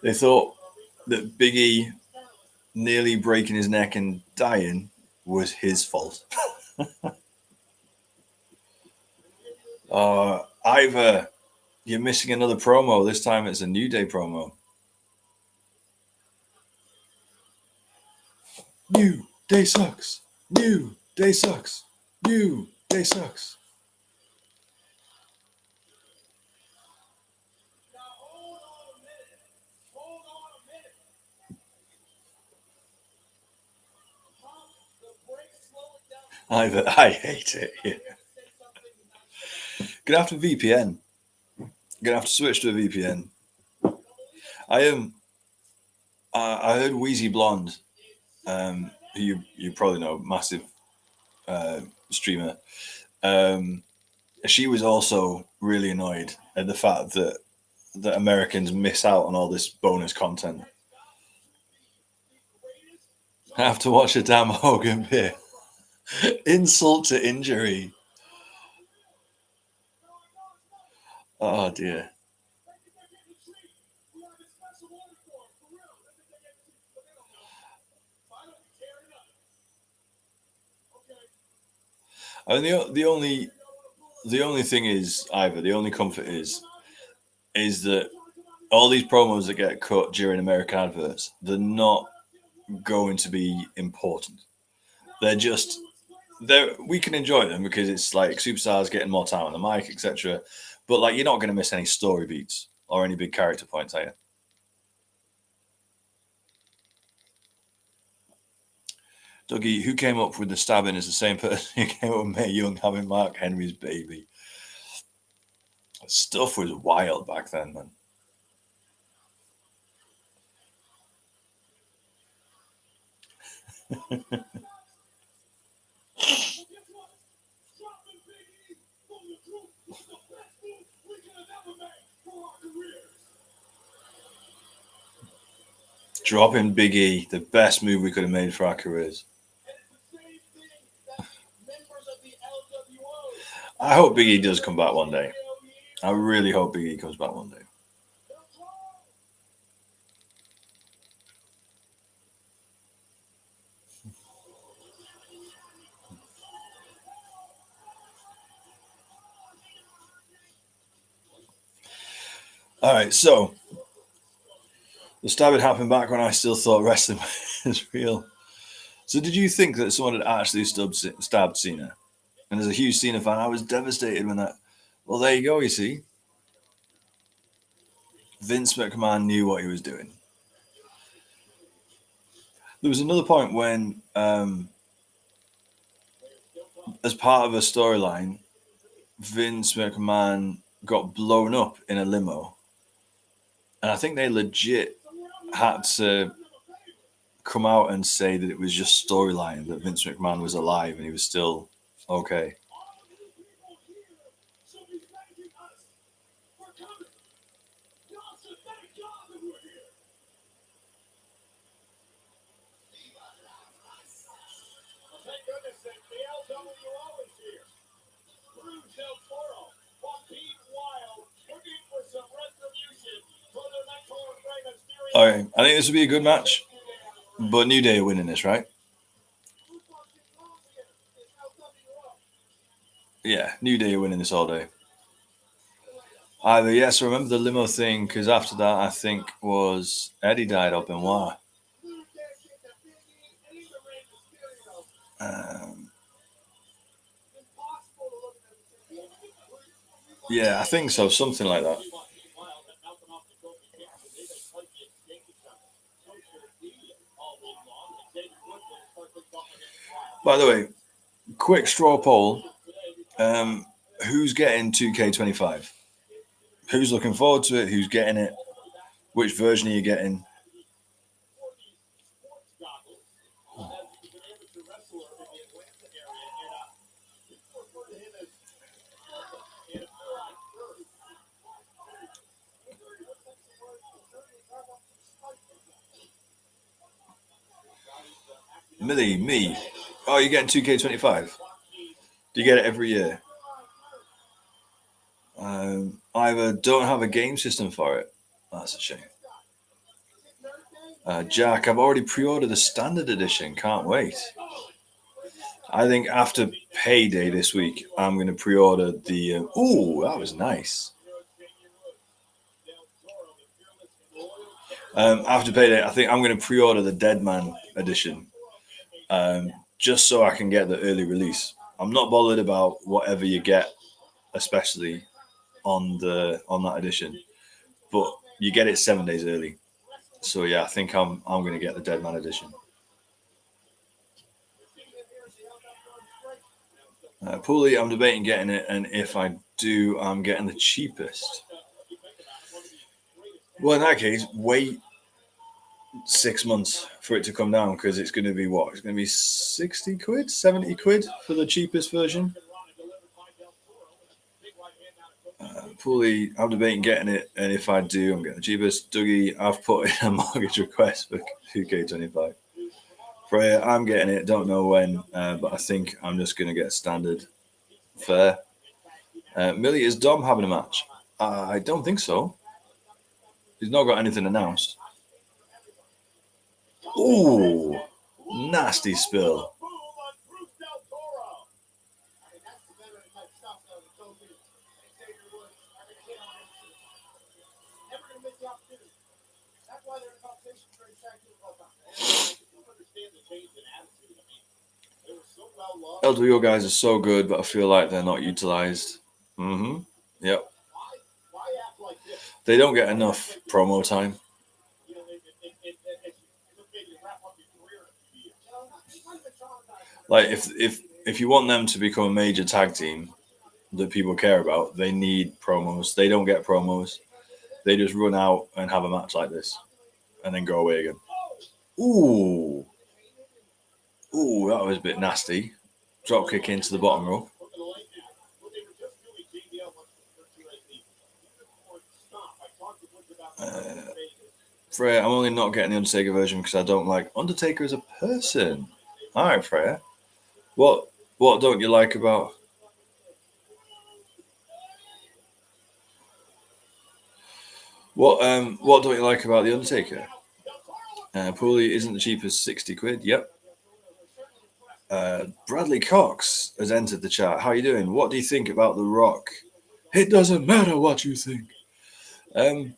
They thought that Big E nearly breaking his neck and dying was his fault. Either you're missing another promo. This time it's a New Day promo. New Day sucks. New Day sucks. New Day sucks. I hate it. Yeah. Gonna have to VPN. Gonna have to switch to a VPN. I am. I heard Wheezy Blonde, who you probably know, massive streamer. She was also really annoyed at the fact that Americans miss out on all this bonus content. I have to watch a damn Hogan beer. Insult to injury. Oh dear. I mean, the only thing is, Ivor, the only comfort is that all these promos that get cut during American adverts, they're not going to be important. They're just we can enjoy them because it's like superstars getting more time on the mic, etc. But like, you're not going to miss any story beats or any big character points, are you? Dougie, who came up with the stabbing is the same person who came up with Mae Young having Mark Henry's baby. Stuff was wild back then, man. Dropping Big E, the best move we could have made for our careers. I hope Big E does come back one day. I really hope Big E comes back one day. All right, so the stabbing happened back when I still thought wrestling was real. So did you think that someone had actually stabbed Cena? And as a huge Cena fan, I was devastated when that. Well, there you go. You see, Vince McMahon knew what he was doing. There was another point when, as part of a storyline, Vince McMahon got blown up in a limo, and I think they legit had to come out and say that it was just storyline, that Vince McMahon was alive and he was still okay. All right, I think this would be a good match, but New Day are winning this, right? Yeah, New Day are winning this all day. Either yes, I remember the limo thing because after that, I think was Eddie died or Benoit. Yeah, I think so, something like that. By the way, quick straw poll: who's getting 2K25? Who's looking forward to it? Who's getting it? Which version are you getting? Millie, me. Oh, you're getting 2K25? Do you get it every year? Either don't have a game system for it. That's a shame. Jack, I've already pre-ordered the standard edition. Can't wait. I think after payday this week, I'm going to pre-order the. Ooh, that was nice. After payday, I think I'm going to pre-order the Deadman edition, just so I can get the early release. I'm not bothered about whatever you get, especially on that edition, but you get it 7 days early. So yeah, I think I'm going to get the Deadman edition. Pooley, I'm debating getting it, and if I do, I'm getting the cheapest. Well, in that case, wait 6 months for it to come down because it's going to be what? It's going to be 60 quid, 70 quid for the cheapest version. Pooley, I'm debating getting it, and if I do, I'm getting the cheapest. Dougie, I've put in a mortgage request for 2K25. Freya, I'm getting it. Don't know when, but I think I'm just going to get standard. Fair. Millie, is Dom having a match? I don't think so. He's not got anything announced. Ooh, nasty spill. LWO guys are so good, but I feel like they're not utilized. Yep. They don't get enough promo time. Like if you want them to become a major tag team that people care about, they need promos. They don't get promos. They just run out and have a match like this, and then go away again. Ooh, that was a bit nasty. Drop kick into the bottom rope. Freya, I'm only not getting the Undertaker version because I don't like Undertaker as a person. All right, Freya. What don't you like about? What don't you like about the Undertaker? Pooley isn't the cheapest, 60 quid. Yep. Bradley Cox has entered the chat. How are you doing? What do you think about The Rock? It doesn't matter what you think. I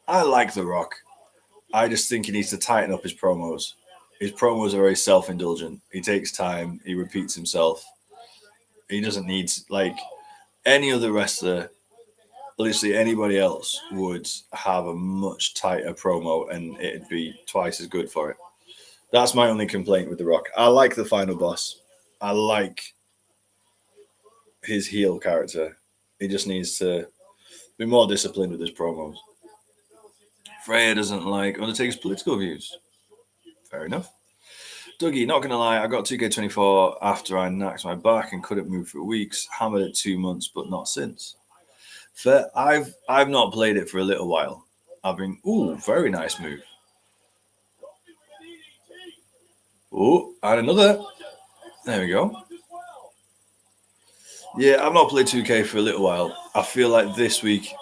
I like The Rock. I just think he needs to tighten up his promos. His promos are very self-indulgent. He takes time. He repeats himself. He doesn't need like any other wrestler. Literally anybody else would have a much tighter promo, and it'd be twice as good for it. That's my only complaint with The Rock. I like the final boss. I like his heel character. He just needs to be more disciplined with his promos. Freya doesn't like Undertaker's political views. Fair enough. Dougie, not gonna lie, I got 2K24 after I knacked my back and couldn't move for weeks. Hammered it 2 months, but not since. Fair. I've not played it for a little while. I've been very nice move. Oh, and another. There we go. Yeah, I've not played 2K for a little while. I feel like this week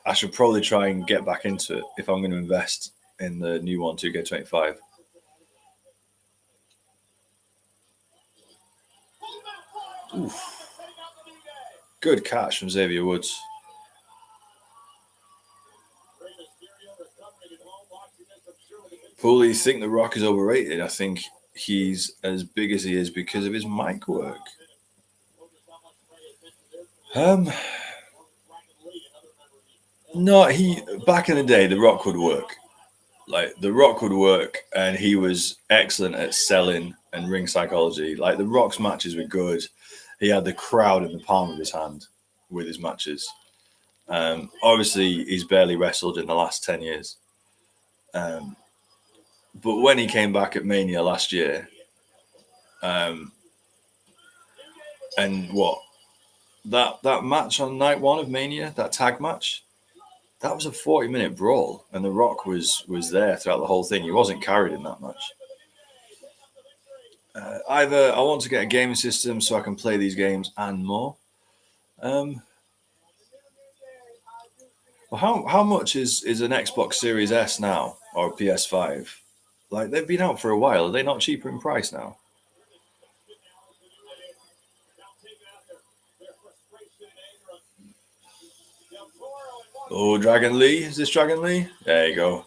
I should probably try and get back into it if I'm going to invest in the new one, 2K25. Oof. Good catch from Xavier Woods. Pooley, think The Rock is overrated. I think he's as big as he is because of his mic work. No, he back in the day, The Rock would work. Like The Rock would work, and he was excellent at selling and ring psychology. Like The Rock's matches were good. He had the crowd in the palm of his hand with his matches. Obviously, he's barely wrestled in the last 10 years. But when he came back at Mania last year, and that match on night one of Mania, that tag match, that was a 40-minute brawl, and The Rock was there throughout the whole thing. He wasn't carried in that match. Either I want to get a gaming system so I can play these games and more. Well, how much is an Xbox Series S now or a PS5? Like they've been out for a while. Are they not cheaper in price now? Oh, Dragon Lee. Is this Dragon Lee? There you go.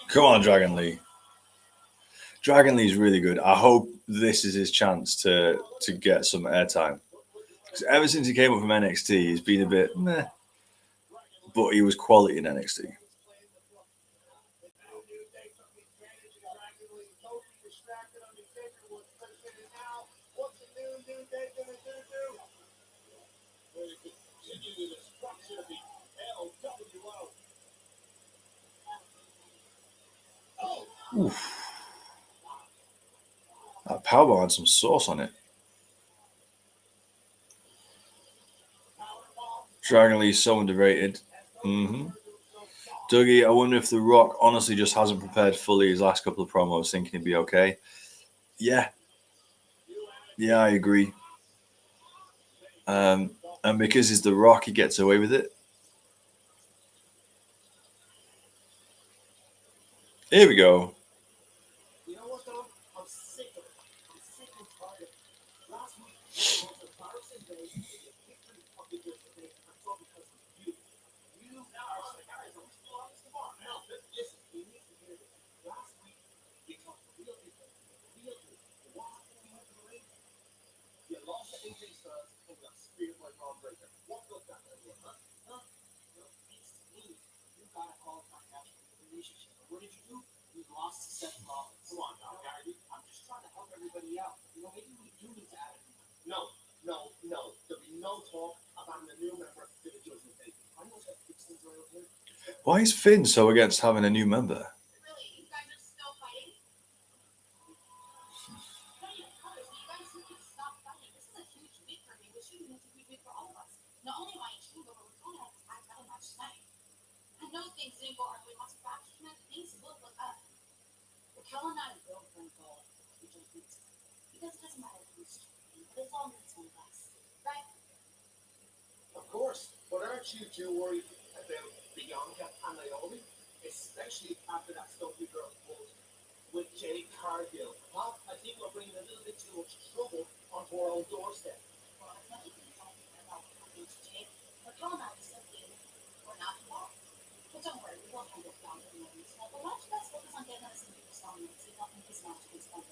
Come on, Dragon Lee. Dragon Lee's really good. I hope this is his chance to get some airtime. Because ever since he came up from NXT, he's been a bit meh. But he was quality in NXT. Oof. That powerbomb had some sauce on it. Dragon Lee's so underrated. Dougie, I wonder if The Rock honestly just hasn't prepared fully his last couple of promos, thinking he'd be okay. Yeah, I agree. And because he's The Rock, he gets away with it. Here we go. Why is Finn so against having a new member? course, but aren't you too worried about Bianca and Naomi? Especially after that stuff we girl pulled with Jade Cargill. Huh? I think we're bringing a little bit too much trouble onto our own doorstep. Well, I thought you could talk about happening to Jade. But how about simply, we're not involved. But don't worry, we won't handle Bianca and Naomi. So let's focus on getting us some people strong and see if nothing is not to be spent.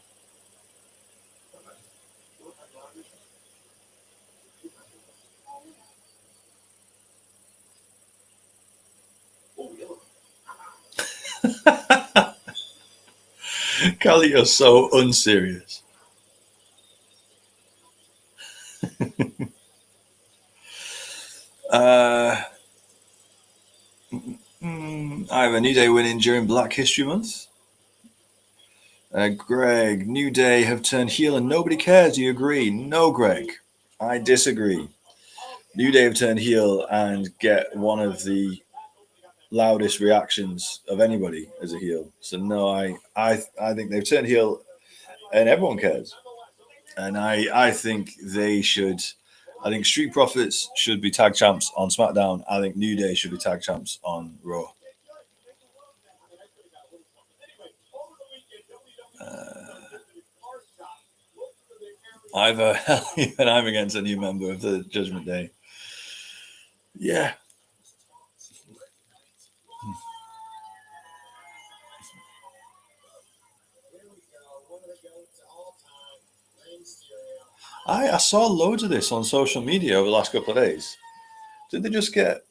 Callie, you're so unserious. I have a New Day winning during Black History Month. Greg, New Day have turned heel and nobody cares. Do you agree? No, Greg. I disagree. New Day have turned heel and get one of the loudest reactions of anybody as a heel. So no, I think they've turned heel and everyone cares. And I think they should. I think Street Profits should be tag champs on SmackDown. I think New Day should be tag champs on Raw. Either and I'm against a new member of the Judgment Day. Yeah. I saw loads of this on social media over the last couple of days. Did they just get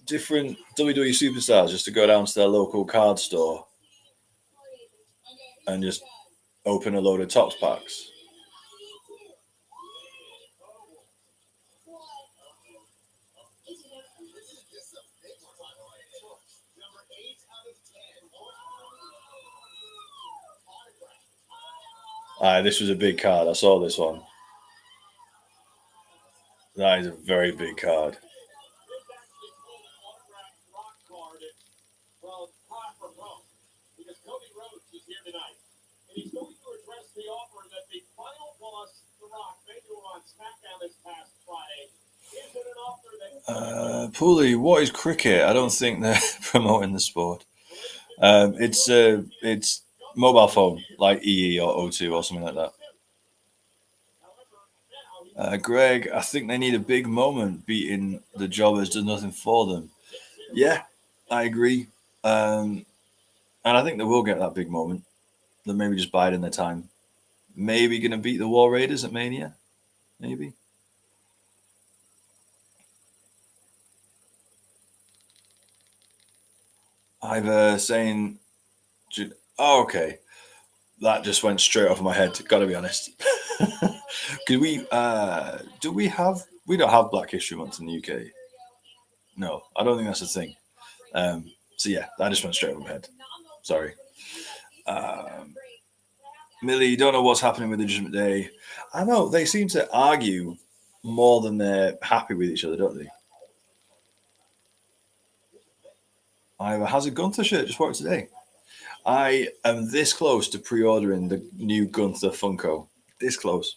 different WWE superstars just to go down to their local card store and just open a load of Tops packs? This was a big card. I saw this one. That is a very big card. Pooley, what is cricket? I don't think they're promoting the sport. It's mobile phone like EE or O2 or something like that. Greg, I think they need a big moment. Beating the Jobbers does nothing for them. Yeah, I agree. And I think they will get that big moment. They're maybe just biding their time. Maybe going to beat the War Raiders at Mania. Maybe. I've saying, oh, okay, that just went straight off my head. Got to be honest. Could we? Do we have? We don't have Black History Month in the UK. No, I don't think that's a thing. So yeah, that just went straight over my head. Sorry. Millie, you don't know what's happening with the Judgment Day. I know they seem to argue more than they're happy with each other, don't they? I have a Hazard Gunther shirt. Just bought it today. I am this close to pre-ordering the new Gunther Funko. This close.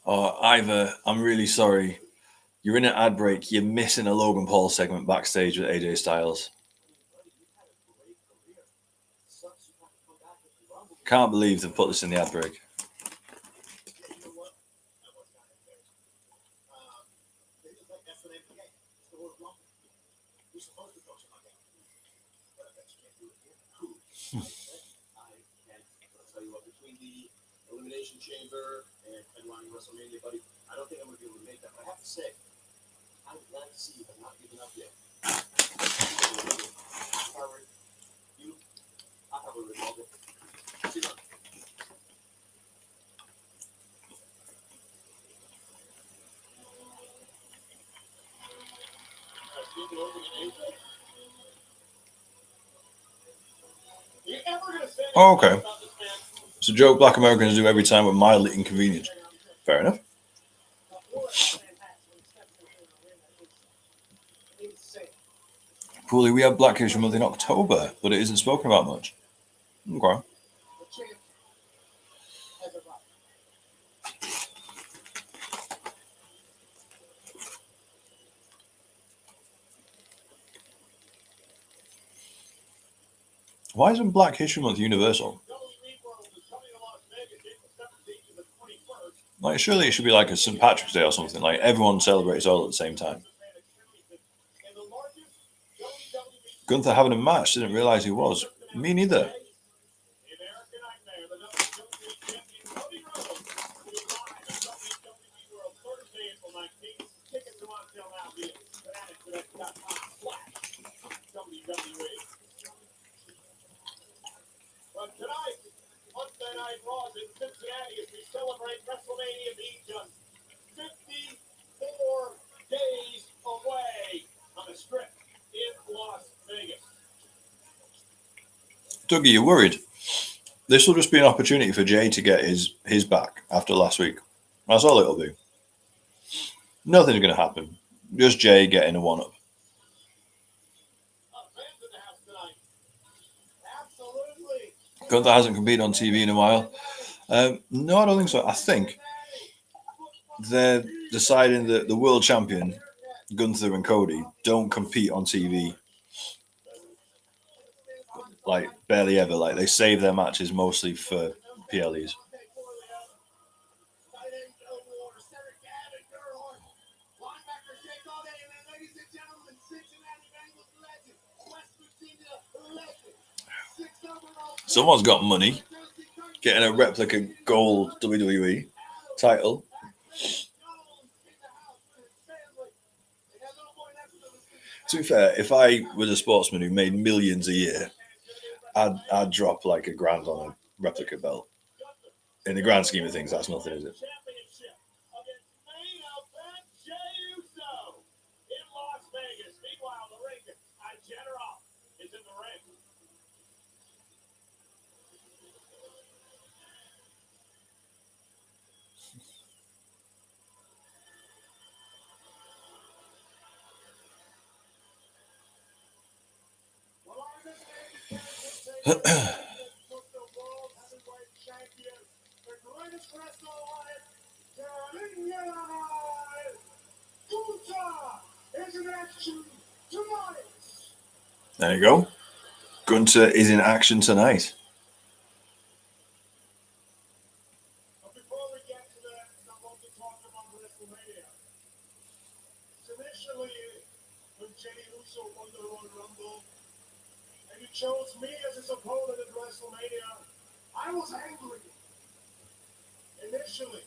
Oh, Ivor, I'm really sorry. You're in an ad break. You're missing a Logan Paul segment backstage with AJ Styles. Can't believe they've put this in the ad break. Elimination Chamber and headlining WrestleMania, buddy. I don't think I'm going to be able to make that, but I have to say, I'm glad to see you have not given up yet. You, I probably would love it. See you. Oh, okay. It's a joke Black Americans do every time with mildly inconvenient. Fair enough. Pooley, we have Black History Month in October, but it isn't spoken about much. Okay. Why isn't Black History Month universal? Like, surely it should be like a St. Patrick's Day or something. Like, everyone celebrates all at the same time. Gunther having a match, didn't realize he was. Me neither. But tonight, Monday Night Raw in Cincinnati as we celebrate WrestleMania being just 54 days away on the Strip in Las Vegas. Dougie, you worried? This will just be an opportunity for Jay to get his back after last week. That's all it'll be. Nothing's going to happen. Just Jay getting a one-up. Gunther hasn't competed on TV in a while. No, I don't think so. I think they're deciding that the world champion, Gunther and Cody, don't compete on TV. Like, barely ever. Like, they save their matches mostly for PLEs. Someone's got money getting a replica gold WWE title. To be fair, if I was a sportsman who made millions a year, I'd drop like $1,000 on a replica belt. In the grand scheme of things, that's nothing, is it? There you go. Gunther is in action tonight. Before we get to that, I want to talk about WrestleMania. Initially, when Jey Uso won the Royal Rumble, and he chose me as his opponent at WrestleMania, I was angry. Initially.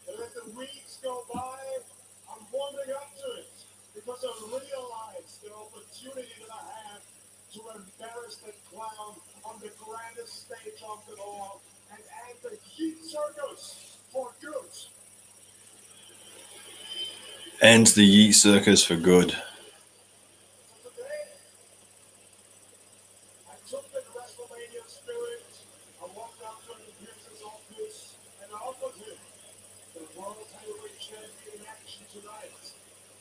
And as the weeks go by, I'm warming up to it because I realize the opportunity that I have to embarrass that clown on the grandest stage of them all and end the heat circus for good. Ends the Yeet Circus for good. So today, I took the WrestleMania spirit, I walked out to Pierce's office, and I offered him the World Heavyweight Champion in action tonight.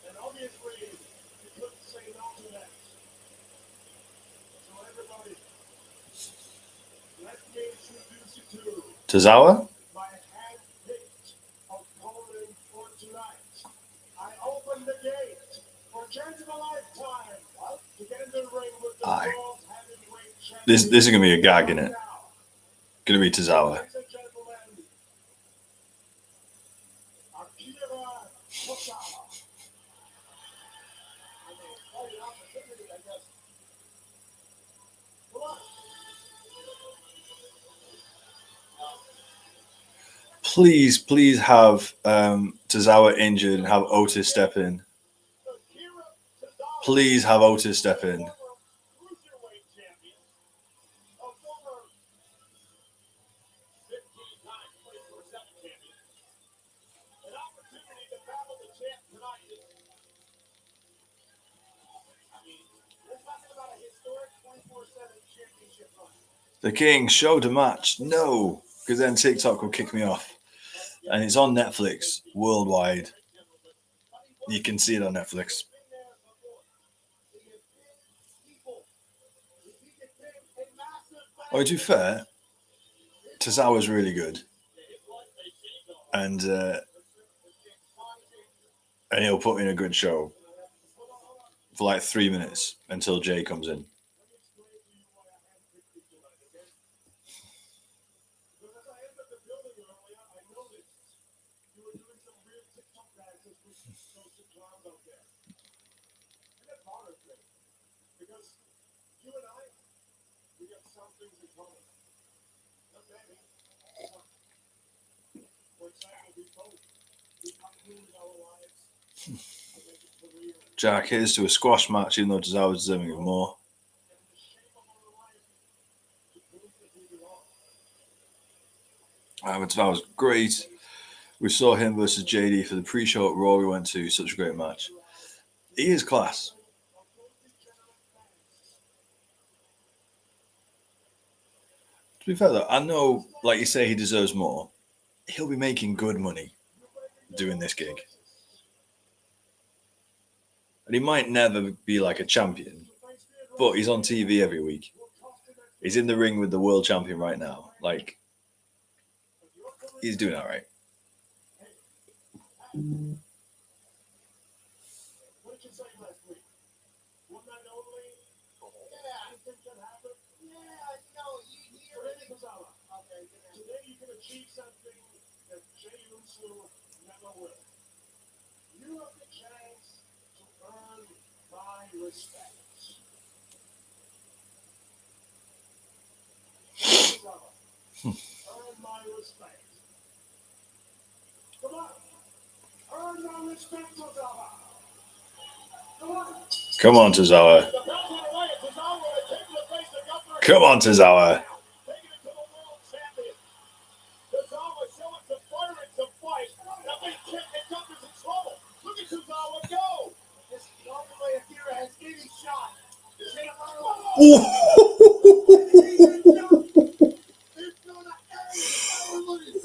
And obviously, he couldn't say no to that. So everybody, let me introduce you to Tozawa? my hand-picked opponent for tonight. I opened the gate for chance of a lifetime to get into the ring with the Aye. World Heavyweight Champion. This is going to be a gag, isn't it? Going to be Tozawa. Ladies and gentlemen, Akira Tozawa. I mean, oh, the opportunity, I guess. Come on. Please have Tozawa injured and have Otis step in. Please have Otis step in. Cruiserweight champion, a former 15-time 24/7 champion. An opportunity to battle the champ tonight is, I mean, we're talking about a historic 24/7 championship run. The King showed a match. No, because then TikTok will kick me off. And it's on Netflix worldwide. You can see it on Netflix. Oh, to be fair, Tozawa's really good, and he'll put in a good show for like 3 minutes until Jay comes in. Jack, here's to a squash match, even though Tozawa's deserving of more. But that was great. We saw him versus JD for the pre-show at Raw we went to. Such a great match. He is class. To be fair though, I know, like you say, he deserves more. He'll be making good money doing this gig. And he might never be like a champion, but he's on TV every week. He's in the ring with the world champion right now. Like, he's doing all right. Come on, Tozawa. Come on, Tozawa.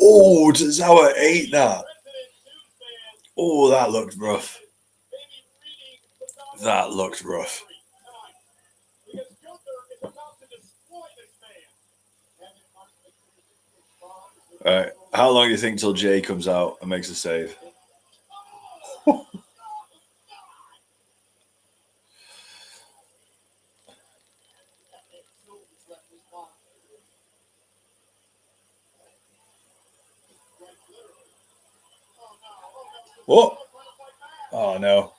Oh, Tozawa ate that. Oh, that looked rough. That looked rough. All right. How long do you think till Jay comes out and makes a save? What? Oh no.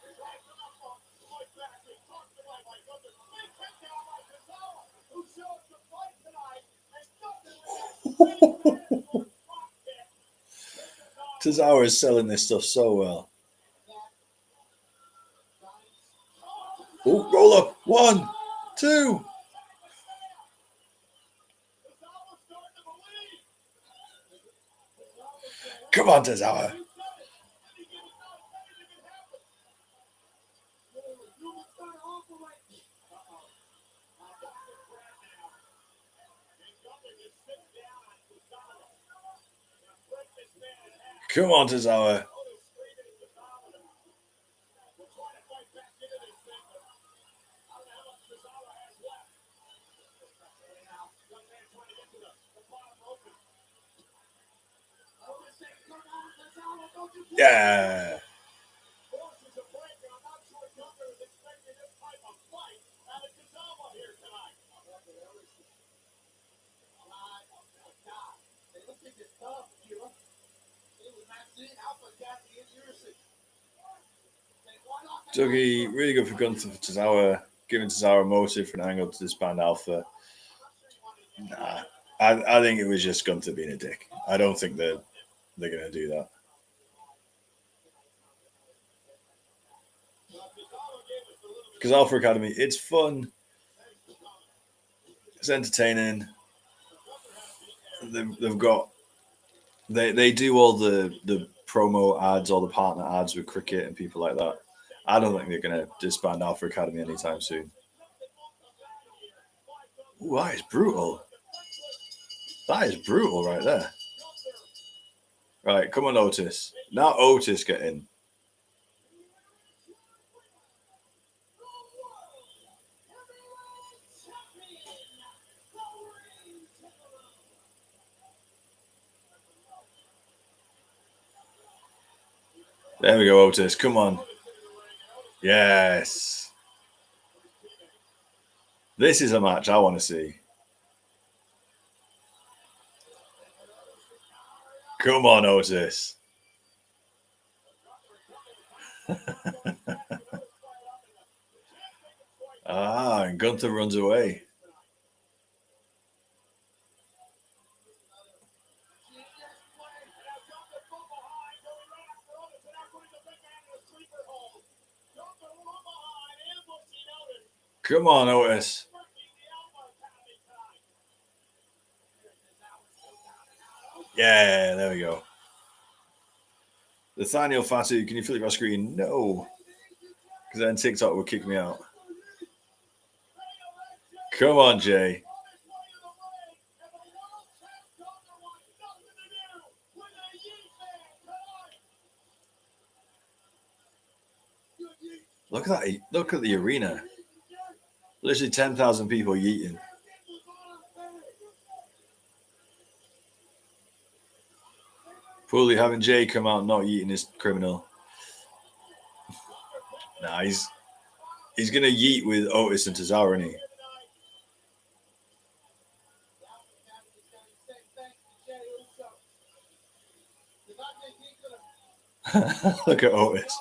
Tozawa is selling this stuff so well. Oh, roll up. 1, 2. Come on, Tozawa. Come on, Tozawa. Yeah. Dougie, really good for Gunther for Tozawa, giving Tozawa a motive for an angle to disband Alpha. Nah, I think it was just Gunther being a dick. I don't think they're going to do that. Because Alpha Academy, it's fun, it's entertaining. They've got they do all the promo ads, all the partner ads with cricket and people like that. I don't think they're going to disband Alpha Academy anytime soon. Ooh, that is brutal. That is brutal right there. Right, come on, Otis. Now Otis get in. There we go, Otis. Come on. Yes. This is a match I want to see. Come on, Otis. And Gunther runs away. Come on, Otis. Yeah, there we go. Nathaniel Fatu, can you flip your screen? No. Because then TikTok will kick me out. Come on, Jay. Look at that. Look at the arena. Literally 10,000 people yeeting. Poorly having Jay come out not yeeting is criminal. Nah, he's going to yeet with Otis and Cesaro, isn't he? Look at Otis.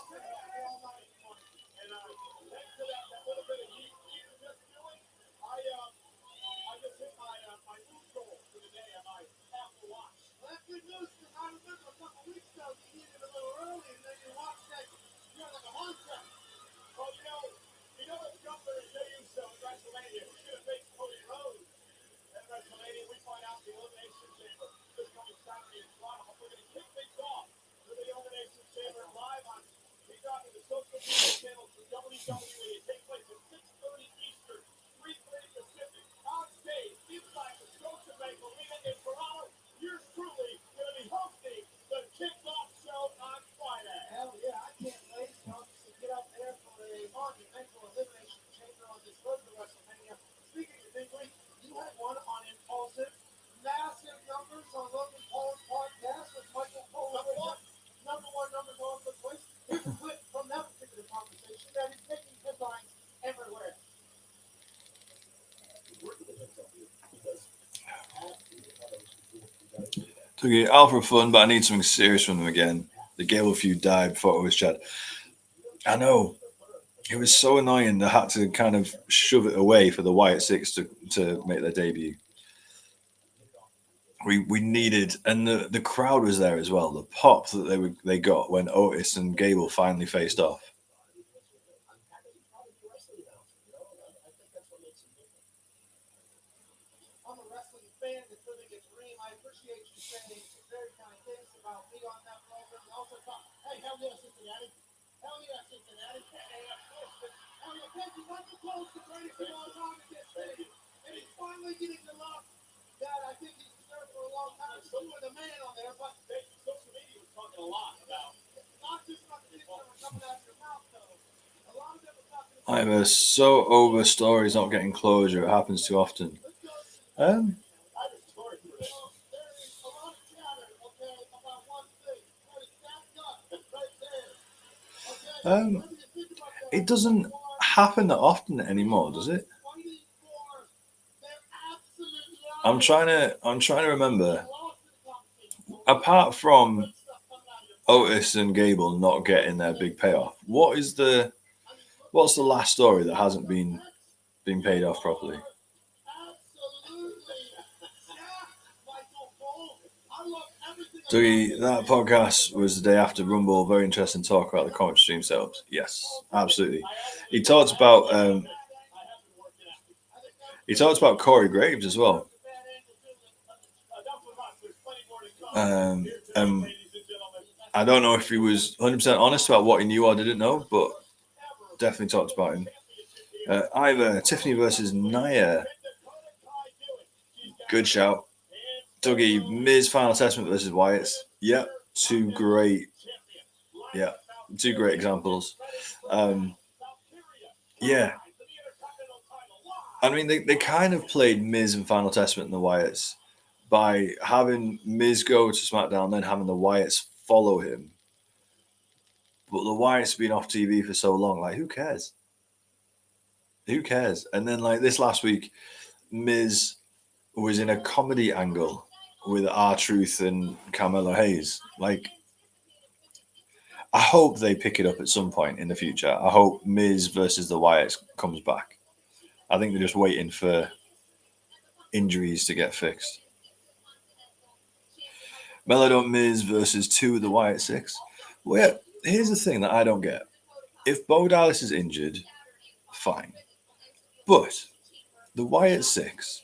Okay, Alpha fun, but I need something serious from them again. The Gable feud died before it was Chad. I know. It was so annoying they had to kind of shove it away for the Wyatt Six to make their debut. We needed, and the crowd was there as well. The pop that they got when Otis and Gable finally faced off. I'm so over stories not getting closure. It happens too often. It doesn't happen that often anymore, does it? I'm trying to remember. Apart from Otis and Gable not getting their big payoff, what's the last story that hasn't been paid off properly? Dougie, that podcast was the day after Rumble. Very interesting talk about the comic stream setups. Yes, absolutely. He talked about Corey Graves as well. I don't know if he was 100% honest about what he knew or didn't know, but definitely talked about him. Either Tiffany versus Nia. Good shout. Dougie, Miz Final Testament versus Wyatt's. Yep. two great, yeah, two great examples. Um, yeah, I mean, they kind of played Miz and Final Testament and the Wyatts by having Miz go to SmackDown, then having the Wyatts follow him. But the Wyatts have been off TV for so long, like, who cares? Who cares? And then, like, this last week, Miz was in a comedy angle with R-Truth and Carmelo Hayes. Like, I hope they pick it up at some point in the future. I hope Miz versus the Wyatts comes back. I think they're just waiting for injuries to get fixed. Melodon Miz versus two of the Wyatt Six. Well, yeah, here's the thing that I don't get. If Bo Dallas is injured, fine. But the Wyatt Six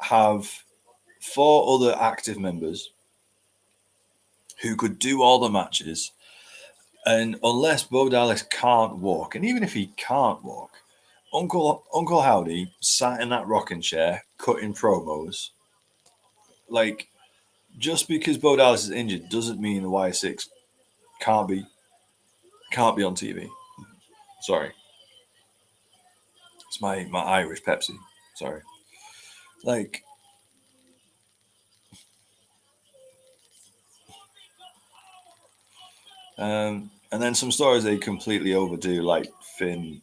have four other active members who could do all the matches. And unless Bo Dallas can't walk, and even if he can't walk, Uncle Howdy sat in that rocking chair cutting promos. Like, just because Bo Dallas is injured doesn't mean the Y6 can't be on TV. Sorry, it's my Irish Pepsi. Sorry, like, and then some stories they completely overdo, like Finn.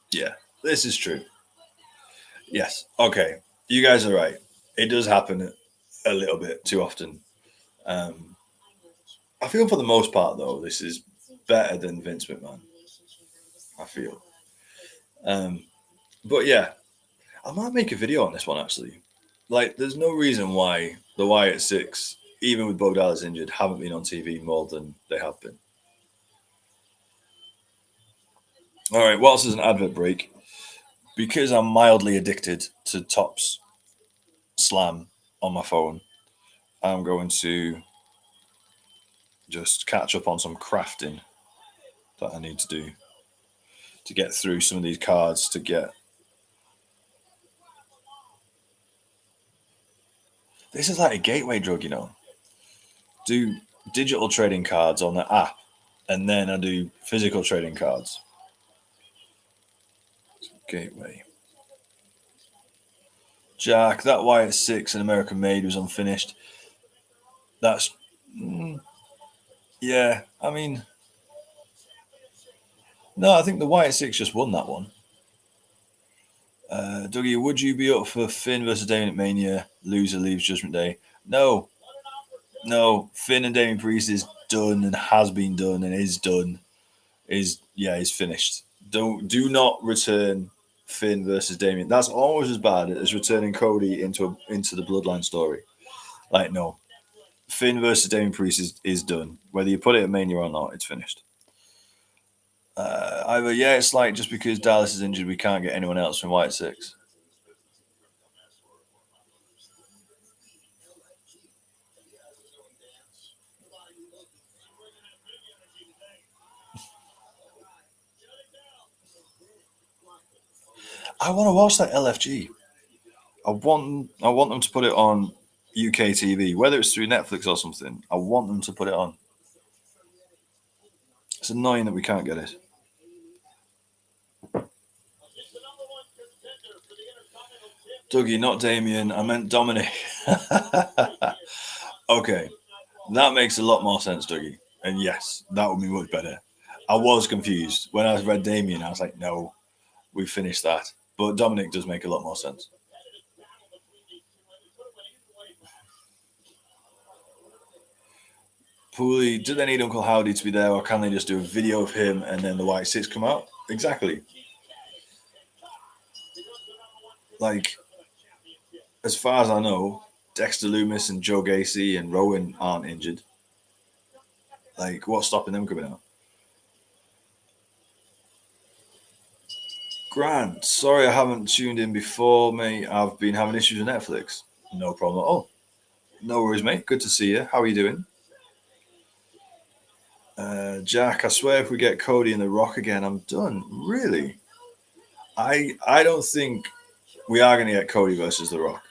Yeah, this is true. Yes, okay, you guys are right. It does happen a little bit too often. Um, I feel for the most part though, this is better than Vince McMahon. I feel. Um, but yeah, I might make a video on this one actually. Like, there's no reason why the Wyatt Six, even with Bo Dallas injured, haven't been on TV more than they have been. All right, whilst there's an advert break, because I'm mildly addicted to Topps Slam on my phone, I'm going to just catch up on some crafting that I need to do to get through some of these cards to get. This is like a gateway drug, you know. Do digital trading cards on the app, and then I do physical trading cards. Gateway. Jack, that Wyatt Six and American Made was unfinished. That's yeah. I mean, no, I think the Wyatt Six just won that one. Dougie, would you be up for Finn versus Damien at Mania? Loser leaves Judgment Day. No, no. Finn and Damien Priest is done and has been done and is done. Is finished. Do not return Finn versus Damien. That's almost as bad as returning Cody into the Bloodline story. Like, no, Finn versus Damien Priest is done. Whether you put it at Mania or not, it's finished. Either yeah, it's like just because Dallas is injured, we can't get anyone else from White Six. I want to watch that LFG. I want them to put it on UK TV, whether it's through Netflix or something. I want them to put it on. It's annoying that we can't get it. Dougie, not Damien. I meant Dominic. Okay, that makes a lot more sense, Dougie. And yes, that would be much better. I was confused when I read Damien. I was like, no, we finished that. But Dominic does make a lot more sense. Pooley, do they need Uncle Howdy to be there, or can they just do a video of him and then the White Six come out? Exactly. Like, as far as I know, Dexter Loomis and Joe Gacy and Rowan aren't injured. Like, what's stopping them coming out? Grant, sorry I haven't tuned in before, mate. I've been having issues with Netflix. No problem at all. No worries, mate. Good to see you. How are you doing? Jack, I swear if we get Cody and The Rock again, I'm done. Really? I don't think we are going to get Cody versus The Rock.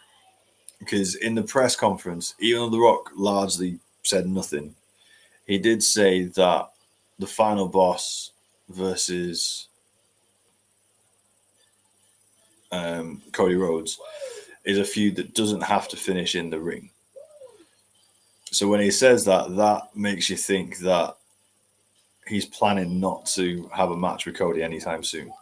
Because in the press conference, even though The Rock largely said nothing. He did say that the final boss versus Cody Rhodes is a feud that doesn't have to finish in the ring. So when he says that, that makes you think that he's planning not to have a match with Cody anytime soon.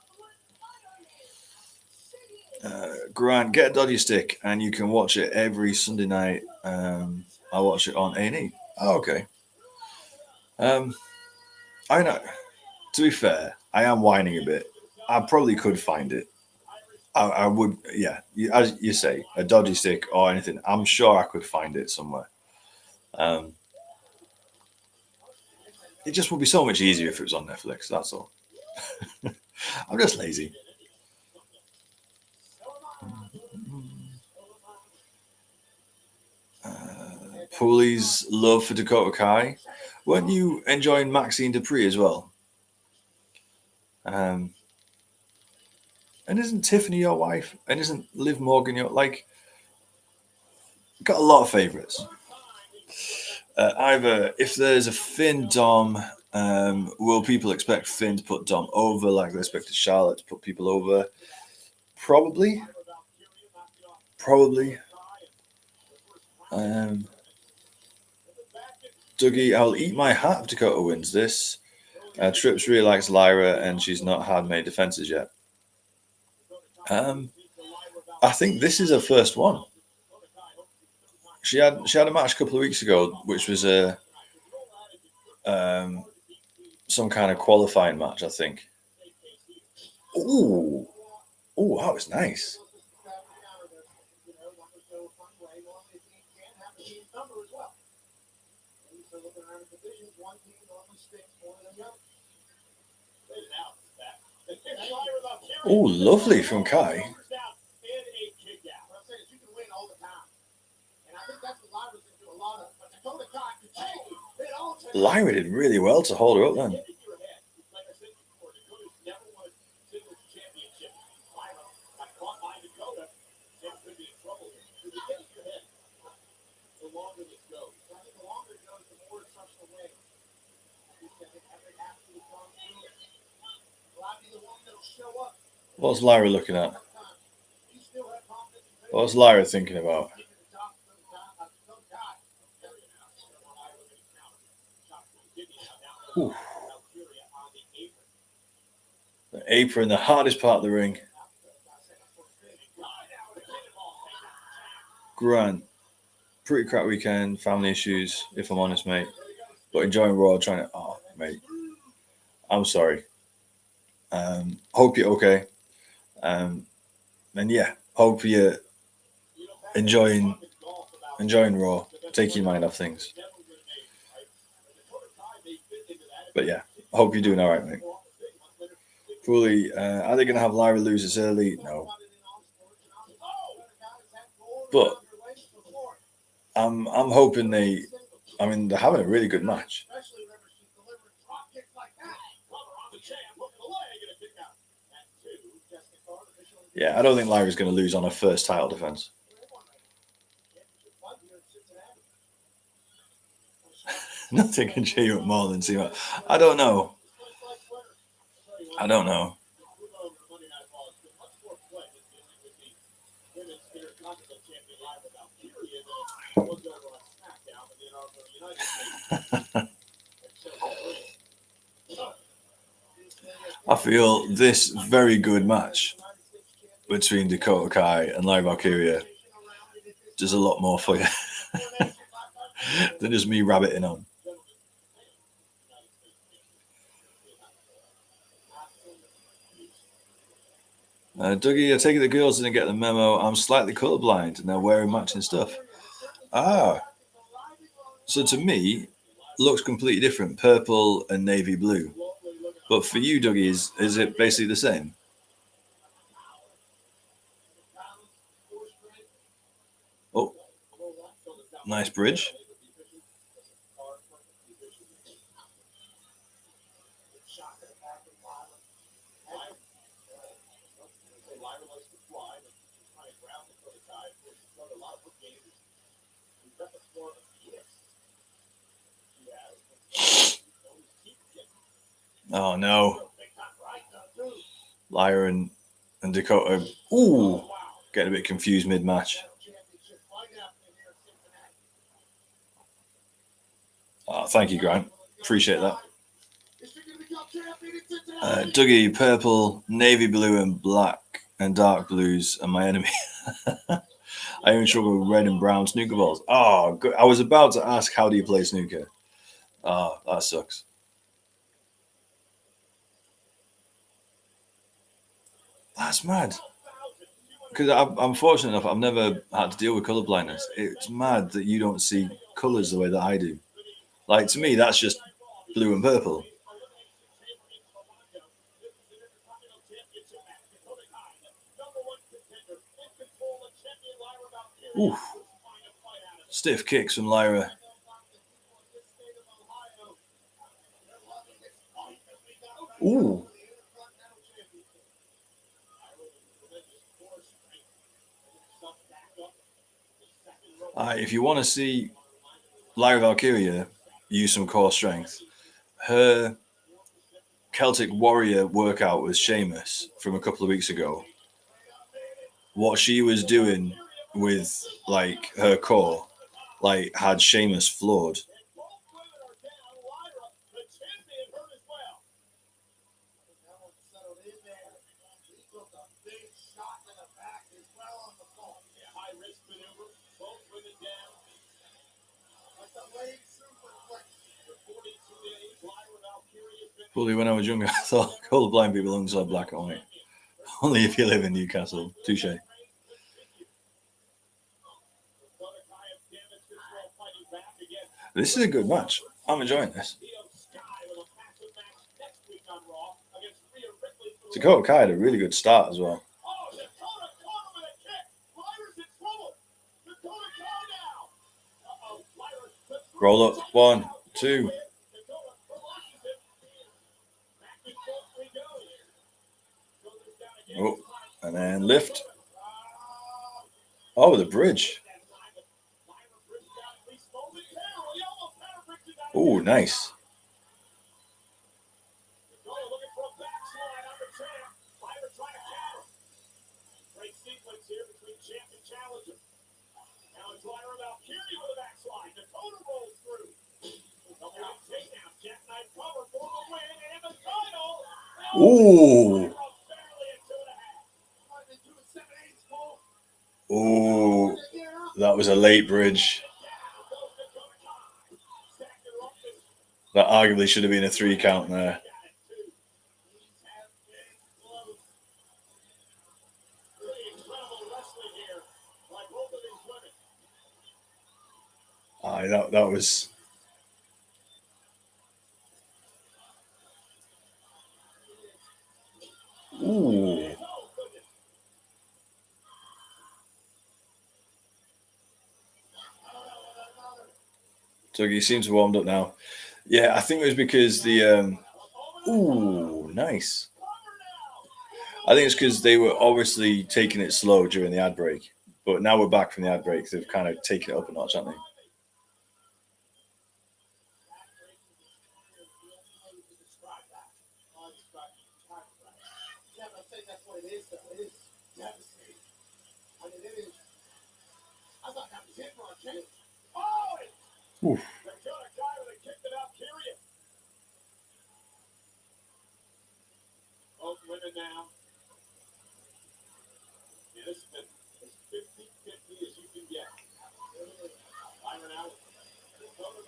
Grant, get a dodgy stick, and you can watch it every Sunday night. I watch it on A&E. Oh, okay. I know. To be fair, I am whining a bit. I probably could find it. I would, yeah. As you say, a dodgy stick or anything. I'm sure I could find it somewhere. It just would be so much easier if it was on Netflix. That's all. I'm just lazy. Pooley's love for Dakota Kai. Weren't you enjoying Maxine Dupree as well? And isn't Tiffany your wife? And isn't Liv Morgan your got a lot of favourites. Either if there's a Finn Dom, will people expect Finn to put Dom over like they expected Charlotte to put people over? Probably. Dougie, I'll eat my hat if Dakota wins this. Trips really likes Lyra, and she's not had many defenses yet. I think this is her first one. She had a match a couple of weeks ago, which was a some kind of qualifying match, I think. Ooh, that was nice. Oh, lovely from Kai. Lyra did really well to hold her up then. What's Lyra looking at? What's Lyra thinking about? Ooh. The apron, the hardest part of the ring. Grant, pretty crap weekend, family issues, if I'm honest, mate. But enjoying Raw, trying to. Oh, mate. I'm sorry. Hope you're okay. And yeah, hope you're enjoying Raw, taking your mind off things. But yeah, I hope you're doing all right, mate. Fully, are they going to have Lyra lose this early? No. But I'm hoping they're having a really good match. Yeah, I don't think Lyra's going to lose on her first title defense. Nothing can cheer you up more than seeing. I don't know. I feel this very good match between Dakota Kai and Lyra Valkyria does a lot more for you than just me rabbiting on. Dougie, I take it the girls didn't get the memo. I'm slightly colorblind and they're wearing matching stuff. So to me, looks completely different, purple and navy blue. But for you, Dougie, is it basically the same? Oh, nice bridge. Oh no. Lyra and Dakota. Ooh. Getting a bit confused mid-match. Oh, thank you, Grant. Appreciate that. Dougie, purple, navy blue, and black, and dark blues are my enemy. I even struggle with red and brown snooker balls. Oh, good. I was about to ask, how do you play snooker? Oh, that sucks. That's mad. Because I'm fortunate enough, I've never had to deal with color blindness. It's mad that you don't see colors the way that I do. Like, to me, that's just blue and purple. Ooh. Stiff kicks from Lyra. Ooh. If you want to see Lyra Valkyria use some core strength, her Celtic Warrior workout with Sheamus from a couple of weeks ago, what she was doing with like her core, like had Sheamus floored. Fully, when I was younger, I thought colorblind people only saw black and white. Only if you live in Newcastle. Touche. This is a good match. I'm enjoying this. Dakota Kai had a really good start as well. Roll up. 1, 2. Oh, and then lift. Oh, the bridge. Oh, nice. Ooh. Ooh. That was a late bridge. That arguably should have been a 3 count there. That was. Ooh. So he seems warmed up now. Yeah, I think it was because the. Ooh, nice. I think it's because they were obviously taking it slow during the ad break, but now we're back from the ad break. They've kind of taken it up a notch, haven't they? Oof.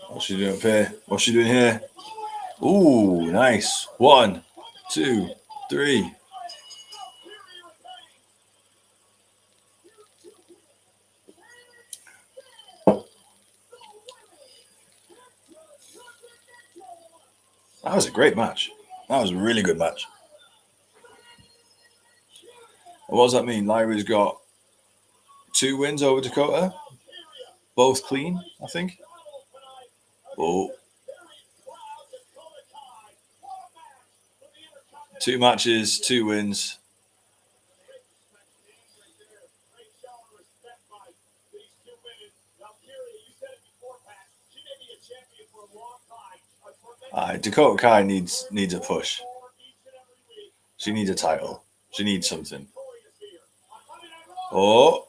What's she doing up here? What's she doing here? Ooh, nice. 1, 2, 3. That was a great match. That was a really good match. What does that mean? Lyra's got 2 wins over Dakota, both clean, I think. Oh. 2 matches, 2 wins. Dakota Kai needs a push. She needs a title. She needs something. Oh.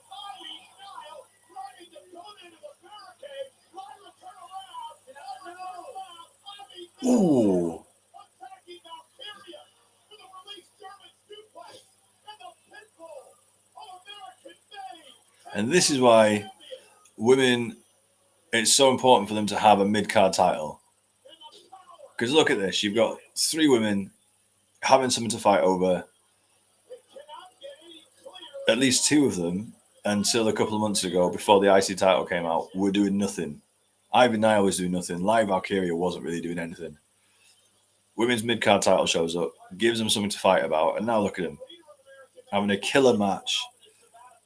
Ooh. And this is why women, it's so important for them to have a mid-card title. Because look at this. You've got 3 women having something to fight over. At least 2 of them, until a couple of months ago, before the IC title came out, were doing nothing. Ivy Nile was doing nothing. Live Valkyria wasn't really doing anything. Women's mid-card title shows up, gives them something to fight about, and now look at them. Having a killer match,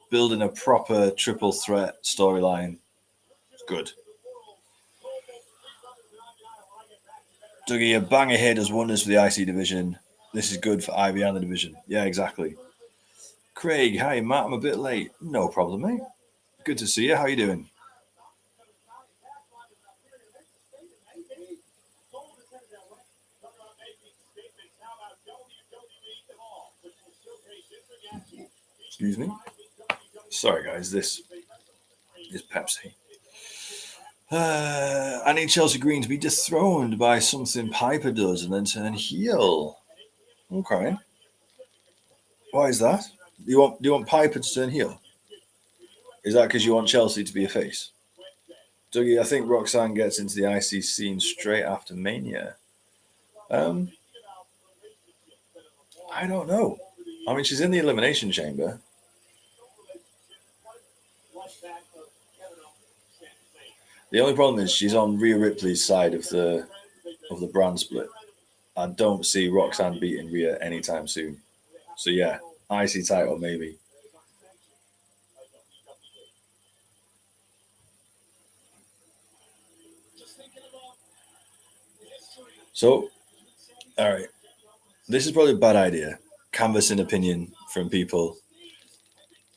building a proper triple threat storyline. It's good. Dougie, a banger here does wonders for the IC division. This is good for Ivy and the division. Yeah, exactly. Craig, hi, Matt, I'm a bit late. No problem, mate. Good to see you. How you doing? Excuse me. Sorry, guys. This is Pepsi. I need Chelsea Green to be dethroned by something Piper does and then turn heel. Okay. Why is that? Do you want Piper to turn heel? Is that because you want Chelsea to be a face? Dougie, I think Roxanne gets into the IC scene straight after Mania. I don't know. I mean, she's in the Elimination Chamber. The only problem is she's on Rhea Ripley's side of the brand split. I don't see Roxanne beating Rhea anytime soon. So yeah, IC title maybe. So, all right. This is probably a bad idea. Canvassing opinion from people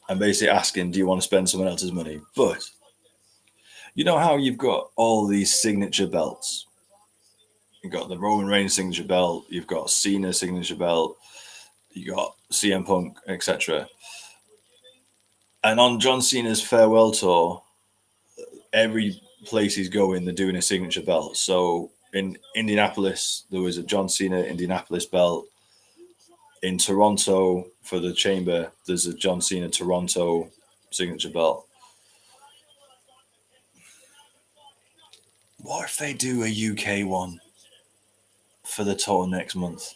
and basically asking, do you want to spend someone else's money? But you know how you've got all these signature belts? You've got the Roman Reigns signature belt, you've got Cena's signature belt, you got CM Punk, etc. And on John Cena's farewell tour, every place he's going, they're doing a signature belt. So in Indianapolis, there was a John Cena Indianapolis belt. In Toronto, for the Chamber, there's a John Cena Toronto signature belt. What if they do a UK one for the tour next month?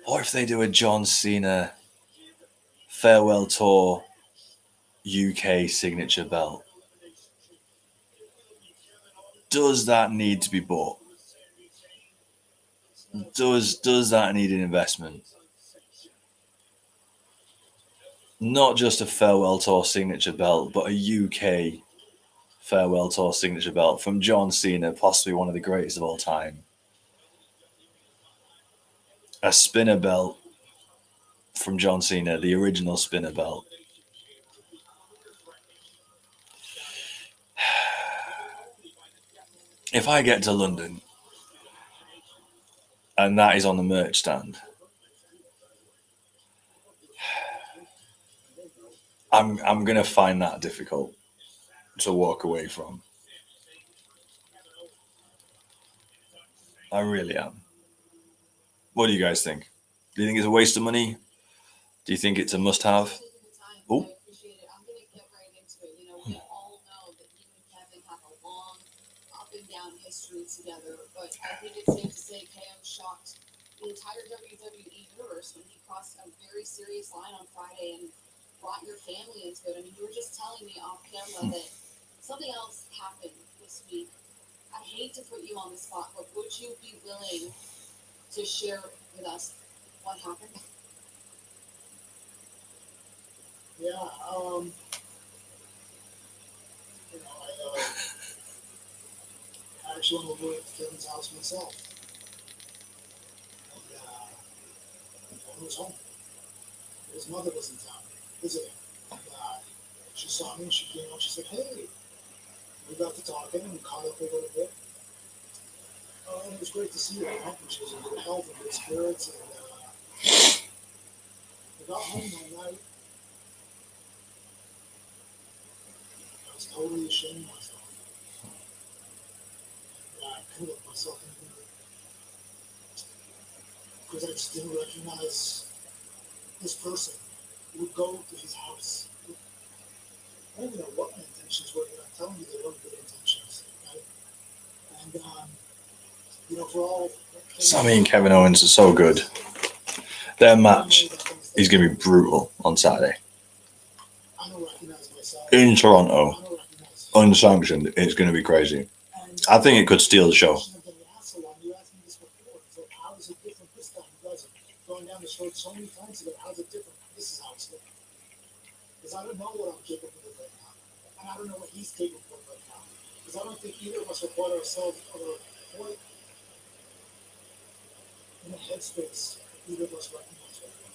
What if they do a John Cena farewell tour UK signature belt? Does that need to be bought? Does that need an investment? Not just a farewell tour signature belt, but a UK farewell tour signature belt from John Cena, possibly one of the greatest of all time. A spinner belt from John Cena, the original spinner belt. If I get to London and that is on the merch stand, I'm gonna find that difficult to walk away from. I really am. What do you guys think? Do you think it's a waste of money? Do you think it's a must-have? Oh. Together, but I think it's safe to say KO shocked the entire WWE universe when he crossed a very serious line on Friday and brought your family into it. I mean, you were just telling me off camera that something else happened this week. I hate to put you on the spot, but would you be willing to share with us what happened? Yeah, I actually went over to Kevin's house myself. And Kevin was home. His mother was in town visiting. And she saw me and she came out. She said, hey, we got to talking and we caught up a little bit. And it was great to see her accomplishments and good health and good spirits. And I got home one night. I was totally ashamed of myself. And I kind of looked myself in the mirror because I just didn't recognize this person who would go to his house. I don't even know what my intentions were, but I'm telling you, they weren't good intentions. Right? And, for all. Sammy and Kevin Owens are so good. Their match is going to be brutal on Saturday. I don't recognize myself. In Toronto, I don't recognize unsanctioned, it's going to be crazy. I think it could steal the show. You asked me this before. So how is it different this time? You guys have gone down this road so many times ago. How's it different? This is how it's different. Because I don't know what I'm capable of right now. And I don't know what he's capable of right now. Because I don't think either of us are quite ourselves or quite in a headspace either of us recognize right now.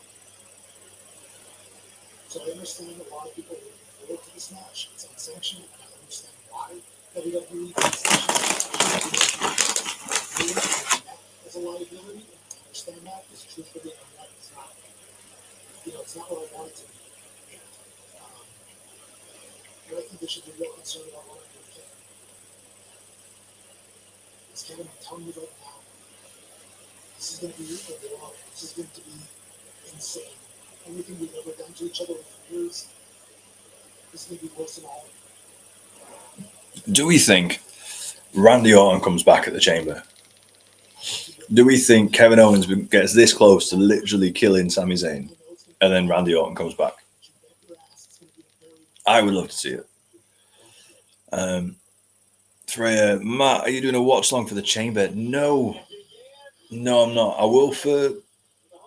So I understand a lot of people are looking forward to this match. It's unsanctioned, and I understand why WWE as a liability. I understand that because truthfully, it's not. It's not what I want it to be. But I think they should be real concerned about what I do with Kevin. Because Kevin, I'm telling you right now, this is going to be Raw. This is going to be insane. Everything we've ever done to each other over years, this is going to be worse than all. Do we think Randy Orton comes back at the Chamber? Do we think Kevin Owens gets this close to literally killing Sami Zayn, and then Randy Orton comes back? I would love to see it. Freya, Matt, are you doing a watch long for the Chamber? No, I'm not. I will for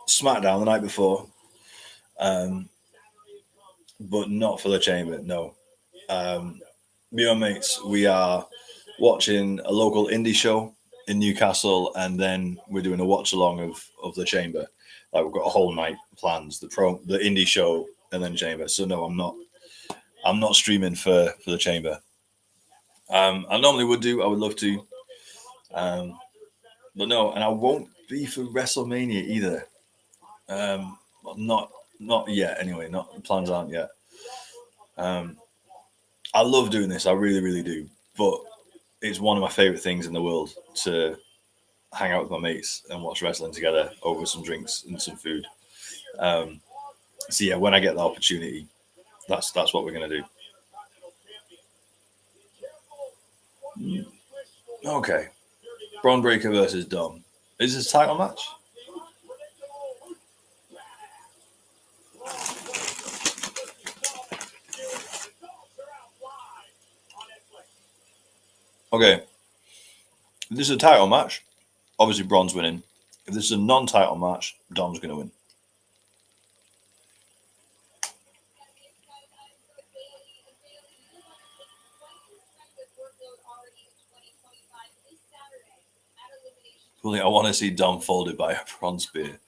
SmackDown the night before, but not for the Chamber. No. Me and my mates, we are watching a local indie show in Newcastle, and then we're doing a watch along of the Chamber. Like, we've got a whole night plans, the indie show, and then Chamber. So no, I'm not streaming for the Chamber. I normally would do. I would love to, but no, and I won't be for WrestleMania either. Not yet. Anyway, plans aren't yet. I love doing this. I really, really do. But it's one of my favorite things in the world to hang out with my mates and watch wrestling together over some drinks and some food. So yeah, when I get the opportunity, that's what we're gonna do. Okay, Braun Breaker versus Dom. Is this a title match? Okay, if this is a title match, obviously Braun's winning. If this is a non-title match, Dom's gonna win. I want to see Dom folded by a Braun spear.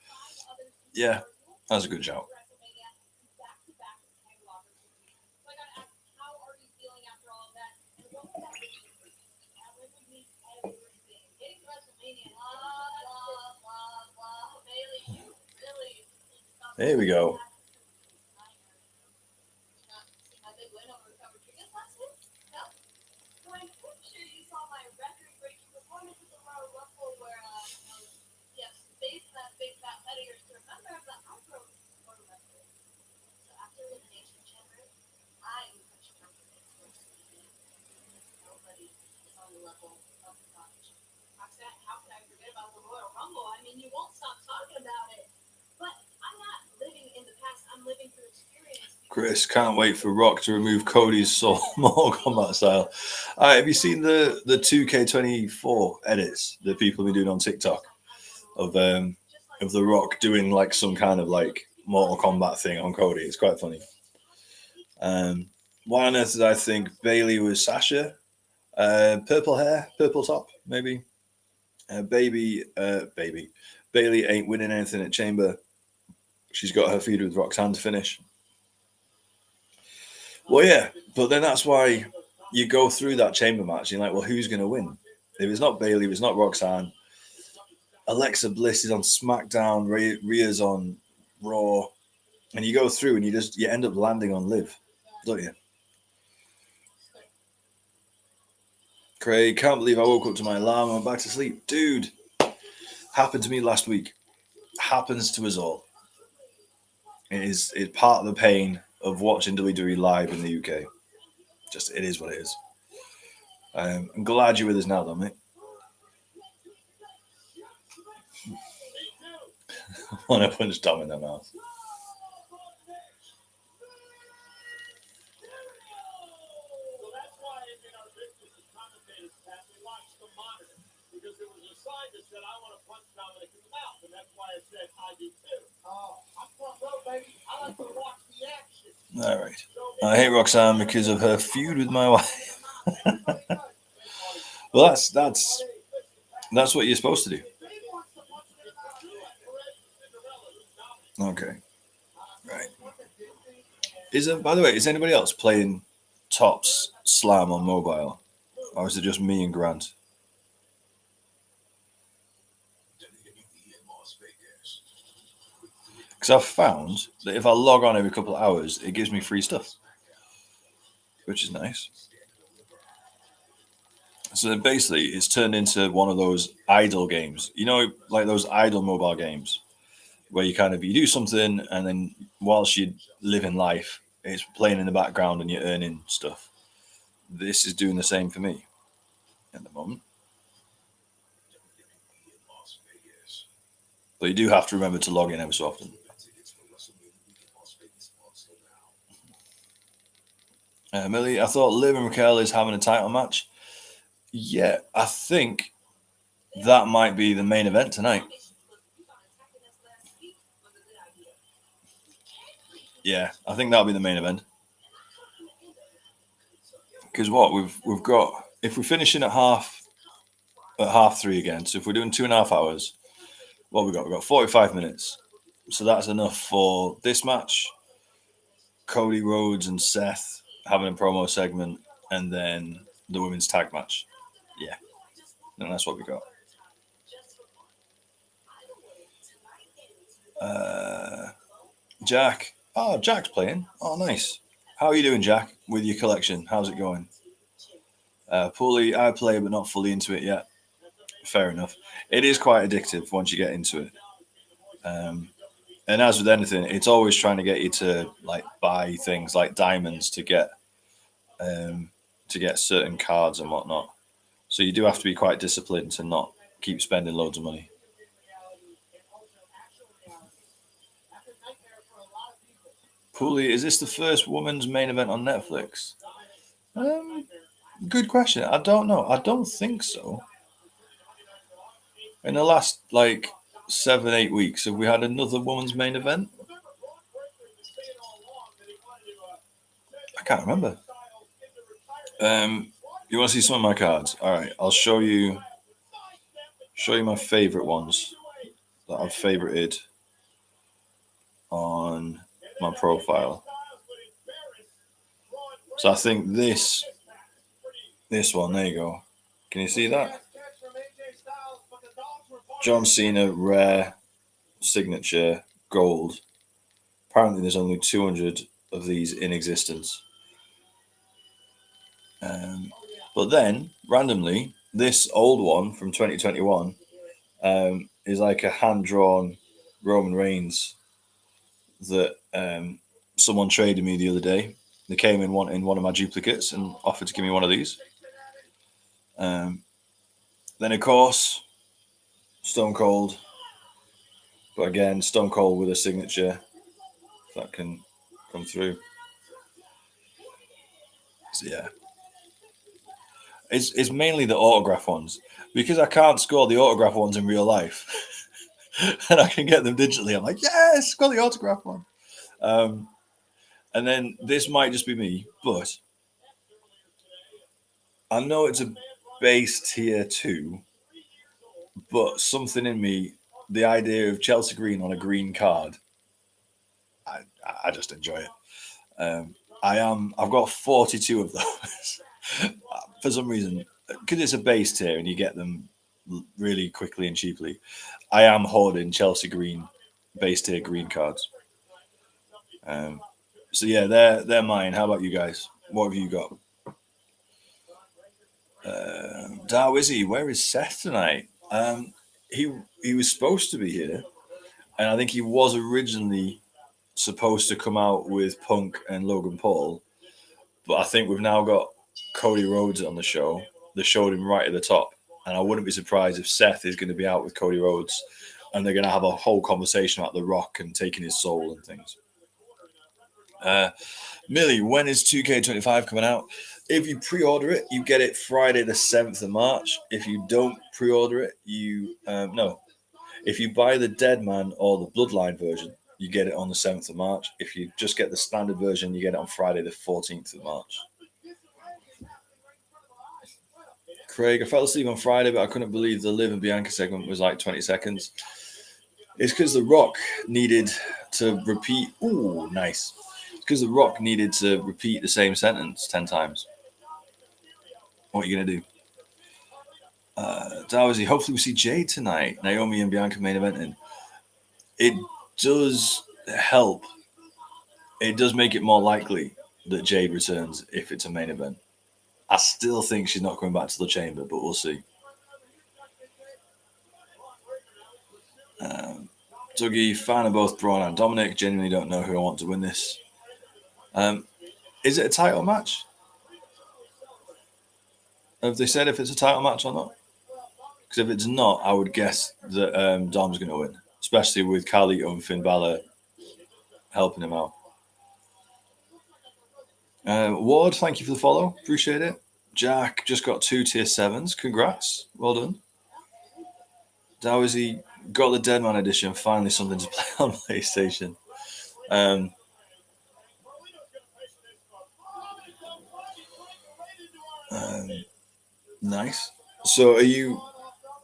Yeah, that's a good shout. There we go. Chris, can't wait for Rock to remove Cody's soul Mortal Kombat style. Have you seen the 2K24 edits that people have been doing on TikTok of The Rock doing like some kind of like Mortal Kombat thing on Cody? It's quite funny. Why on earth did I think Bailey was Sasha? Purple hair, purple top, maybe. Bailey ain't winning anything at Chamber. She's got her feud with Roxanne to finish. Well, yeah, but then that's why you go through that Chamber match. You're like, well, who's going to win? If it's not Bailey, if it's not Roxanne, Alexa Bliss is on SmackDown, Rhea's on Raw, and you go through and you end up landing on Liv, don't you? Craig, can't believe I woke up to my alarm and went back to sleep. Dude, happened to me last week. Happens to us all. It's part of the pain of watching WWE live in the UK. Just, it is what it is. I'm glad you're with us now, though, mate. I want to punch Dom in the mouth. All right. I hate Roxanne because of her feud with my wife. Well, that's what you're supposed to do. Okay. Right. By the way, is anybody else playing Tops Slam on mobile? Or is it just me and Grant? Because I've found that if I log on every couple of hours, it gives me free stuff, which is nice. So basically, it's turned into one of those idle games. You know, like those idle mobile games where you do something and then whilst you're living life, it's playing in the background and you're earning stuff. This is doing the same for me at the moment. But you do have to remember to log in every so often. Millie, I thought Liv and Raquel is having a title match. Yeah, I think that might be the main event tonight. Yeah, I think that'll be the main event. Because what we've got, if we're finishing at half 3 again, so if we're doing 2.5 hours, what we've got 45 minutes. So that's enough for this match, Cody Rhodes and Seth having a promo segment, and then the women's tag match. Yeah, and that's what we got. Jack. Oh, Jack's playing. Oh, nice. How are you doing, Jack, with your collection? How's it going? Poorly, I play, but not fully into it yet. Fair enough. It is quite addictive once you get into it. And as with anything, it's always trying to get you to like buy things like diamonds to get certain cards and whatnot. So you do have to be quite disciplined to not keep spending loads of money. Pooley, is this the first women's main event on Netflix? Good question. I don't know. I don't think so. In the last 7-8 weeks, have we had another women's main event? I can't remember. You want to see some of my cards? All right, I'll show you my favorite ones that I've favorited on my profile. So I think this one, there you go. Can you see that? John Cena rare signature gold. Apparently there's only 200 of these in existence. But then randomly this old one from 2021 is like a hand-drawn Roman Reigns that someone traded me the other day. They came in wanting one of my duplicates and offered to give me one of these. Then of course Stone Cold, but again Stone Cold with a signature that can come through. So yeah, it's mainly the autograph ones because I can't score the autograph ones in real life, and I can get them digitally. I'm like, yes, got the autograph one. And then this might just be me, but I know it's a base tier 2, but something in me, the idea of Chelsea Green on a green card, I just enjoy it. I've got 42 of those. For some reason, because it's a base tier and you get them really quickly and cheaply, I am hoarding Chelsea Green base tier green cards. So yeah, they're mine. How about you guys? What have you got? Darwizzy, where is Seth tonight? He was supposed to be here, and I think he was originally supposed to come out with Punk and Logan Paul, but I think we've now got Cody Rhodes on the show. They showed him right at the top, and I wouldn't be surprised if Seth is going to be out with Cody Rhodes, and they're going to have a whole conversation about The Rock and taking his soul and things. Millie, when is 2K25 coming out? If you pre-order it, you get it Friday the 7th of March. If you don't pre-order it, you no. If you buy the Dead Man or the Bloodline version, you get it on the 7th of March. If you just get the standard version, you get it on Friday the 14th of March. Craig, I fell asleep on Friday, but I couldn't believe the Liv and Bianca segment was like 20 seconds. It's because The Rock needed to repeat. Ooh, nice. It's because The Rock needed to repeat the same sentence 10 times. What are you going to do? Dowsy, hopefully we see Jade tonight. Naomi and Bianca main eventing. It does help. It does make it more likely that Jade returns if it's a main event. I still think she's not coming back to the chamber, but we'll see. Dougie, fan of both Braun and Dominic. Genuinely don't know who I want to win this. Is it a title match? Have they said if it's a title match or not? Because if it's not, I would guess that Dom's going to win, especially with Carlito and Finn Balor helping him out. Ward, thank you for the follow. Appreciate it. Jack just got 2 tier 7s. Congrats. Well done. Dowsy got the Deadman edition. Finally something to play on PlayStation. Nice. So are you,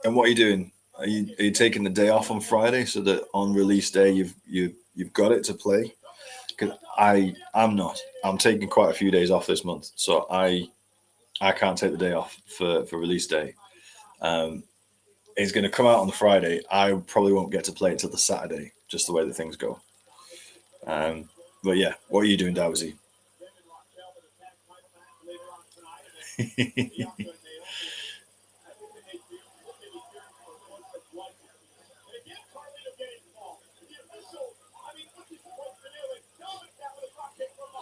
and what are you doing? Are you taking the day off on Friday so that on release day you've got it to play? Because I'm not. I'm taking quite a few days off this month, so I can't take the day off for release day. It's going to come out on the Friday. I probably won't get to play it till the Saturday, just the way that things go. But yeah, what are you doing, Dowsy?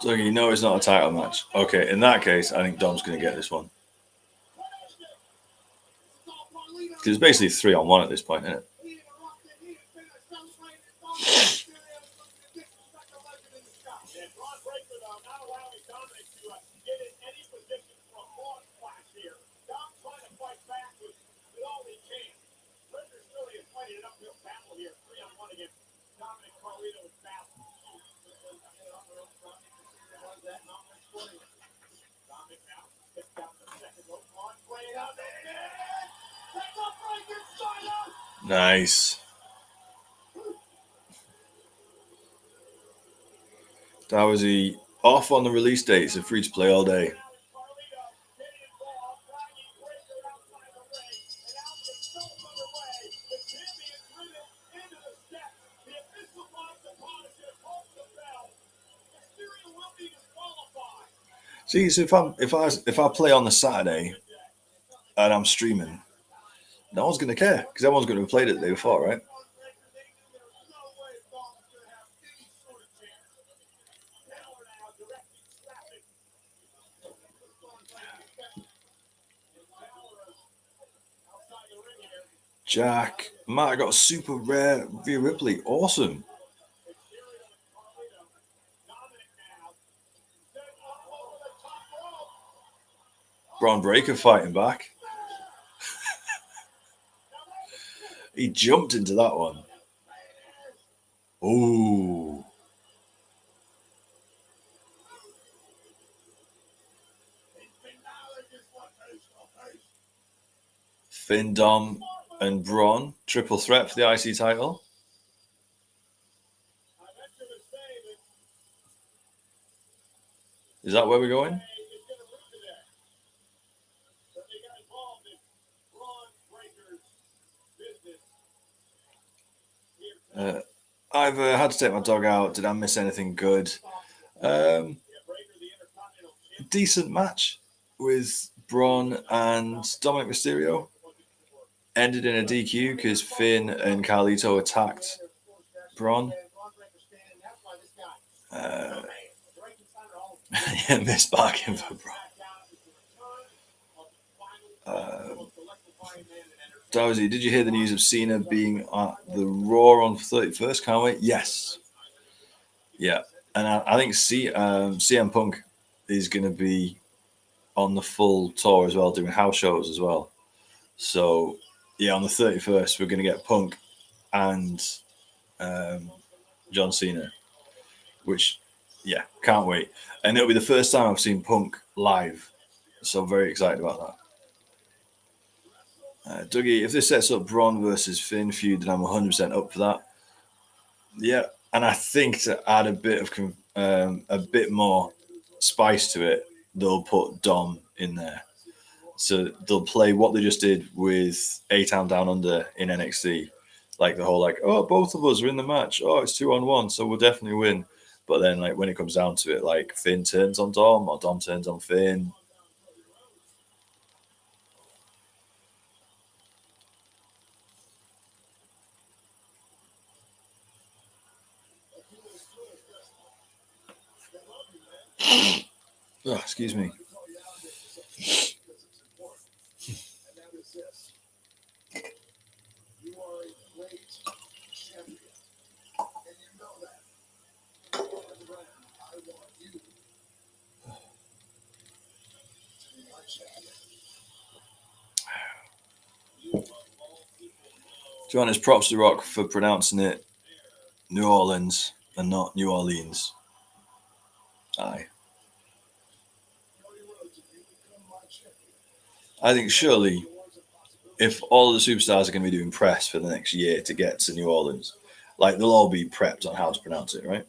So you know it's not a title match. Okay, in that case, I think Dom's going to get this one. Because it's basically 3-on-1 at this point, isn't it? Nice. That was he off on the release date, so free to play all day. See, so if I play on the Saturday and I'm streaming, no one's going to care because everyone's going to have played it the day before, right? Jack, Matt, I got a super rare Rhea Ripley. Awesome. Braun Breaker fighting back. He jumped into that one. Ooh. Finn, Dom, and Braun. Triple threat for the IC title. Is that where we're going? I've had to take my dog out. Did I miss anything good? Decent match with Braun and Dominic Mysterio. Ended in a DQ because Finn and Carlito attacked Braun. Yeah, missed bargain for Braun. Dozy, did you hear the news of Cena being at the Raw on 31st? Can't wait. Yes. Yeah. And I think CM Punk is going to be on the full tour as well, doing house shows as well. So, yeah, on the 31st, we're going to get Punk and John Cena, which, yeah, can't wait. And it'll be the first time I've seen Punk live. So, very excited about that. Dougie, if this sets up Braun versus Finn feud, then I'm 100% up for that. Yeah, and I think to add a bit more spice to it, they'll put Dom in there. So they'll play what they just did with A-Town Down Under in NXT, like the whole both of us are in the match. Oh, it's 2-on-1, so we'll definitely win. But then when it comes down to it, Finn turns on Dom or Dom turns on Finn. Oh, excuse me. Joanna's props to Rock for pronouncing it New Orleans and not New Orleans. Aye. I think surely if all of the superstars are going to be doing press for the next year to get to New Orleans, they'll all be prepped on how to pronounce it, right?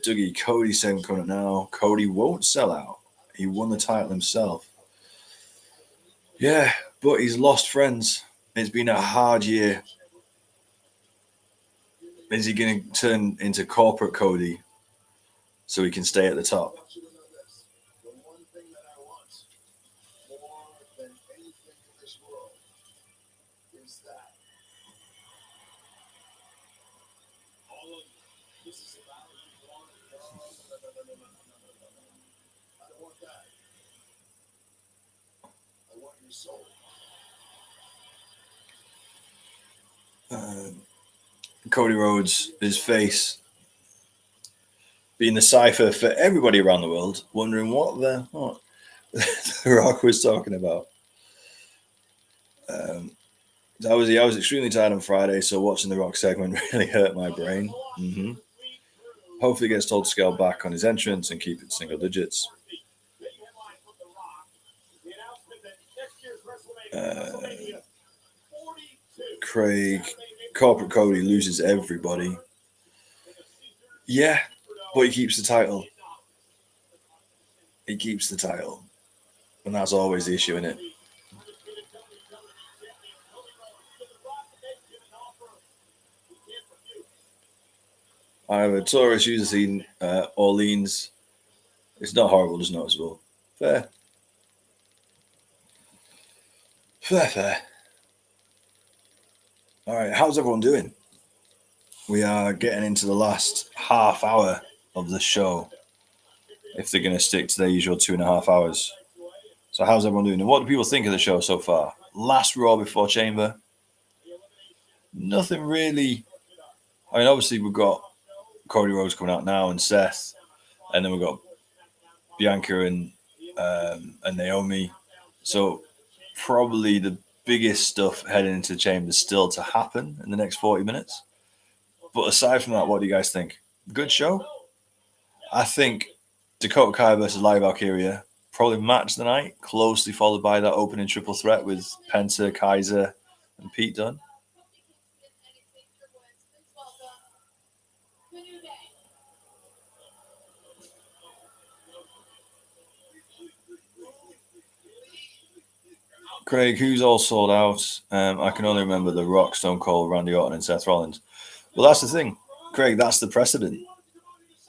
Dougie, Cody saying coming up now. Cody won't sell out. He won the title himself. Yeah, but he's lost friends. It's been a hard year. Is he going to turn into corporate Cody so he can stay at the top? Cody Rhodes, his face, being the cipher for everybody around the world, wondering what the Rock was talking about. I was extremely tired on Friday, so watching the Rock segment really hurt my brain. Mm-hmm. Hopefully he gets told to scale back on his entrance and keep it single digits. Craig, corporate Cody loses everybody. Yeah, but he keeps the title. He keeps the title. And that's always the issue, isn't it? I have a Taurus user seen Orleans. It's not horrible, just noticeable. Fair. All right, how's everyone doing? We are getting into the last half hour of the show, if they're going to stick to their usual 2.5 hours. So how's everyone doing? And what do people think of the show so far? Last Raw before Chamber. Nothing really. I mean, obviously we've got Cody Rhodes coming out now and Seth. And then we've got Bianca and Naomi. So probably the biggest stuff heading into the Chamber still to happen in the next 40 minutes. But aside from that, what do you guys think? Good show? I think Dakota Kai versus Live Valkyria, probably match of the night, closely followed by that opening triple threat with Penta, Kaiser, and Pete Dunne. Craig, who's all sold out? I can only remember The Rock, Stone Cold, Randy Orton, and Seth Rollins. Well, that's the thing, Craig. That's the precedent.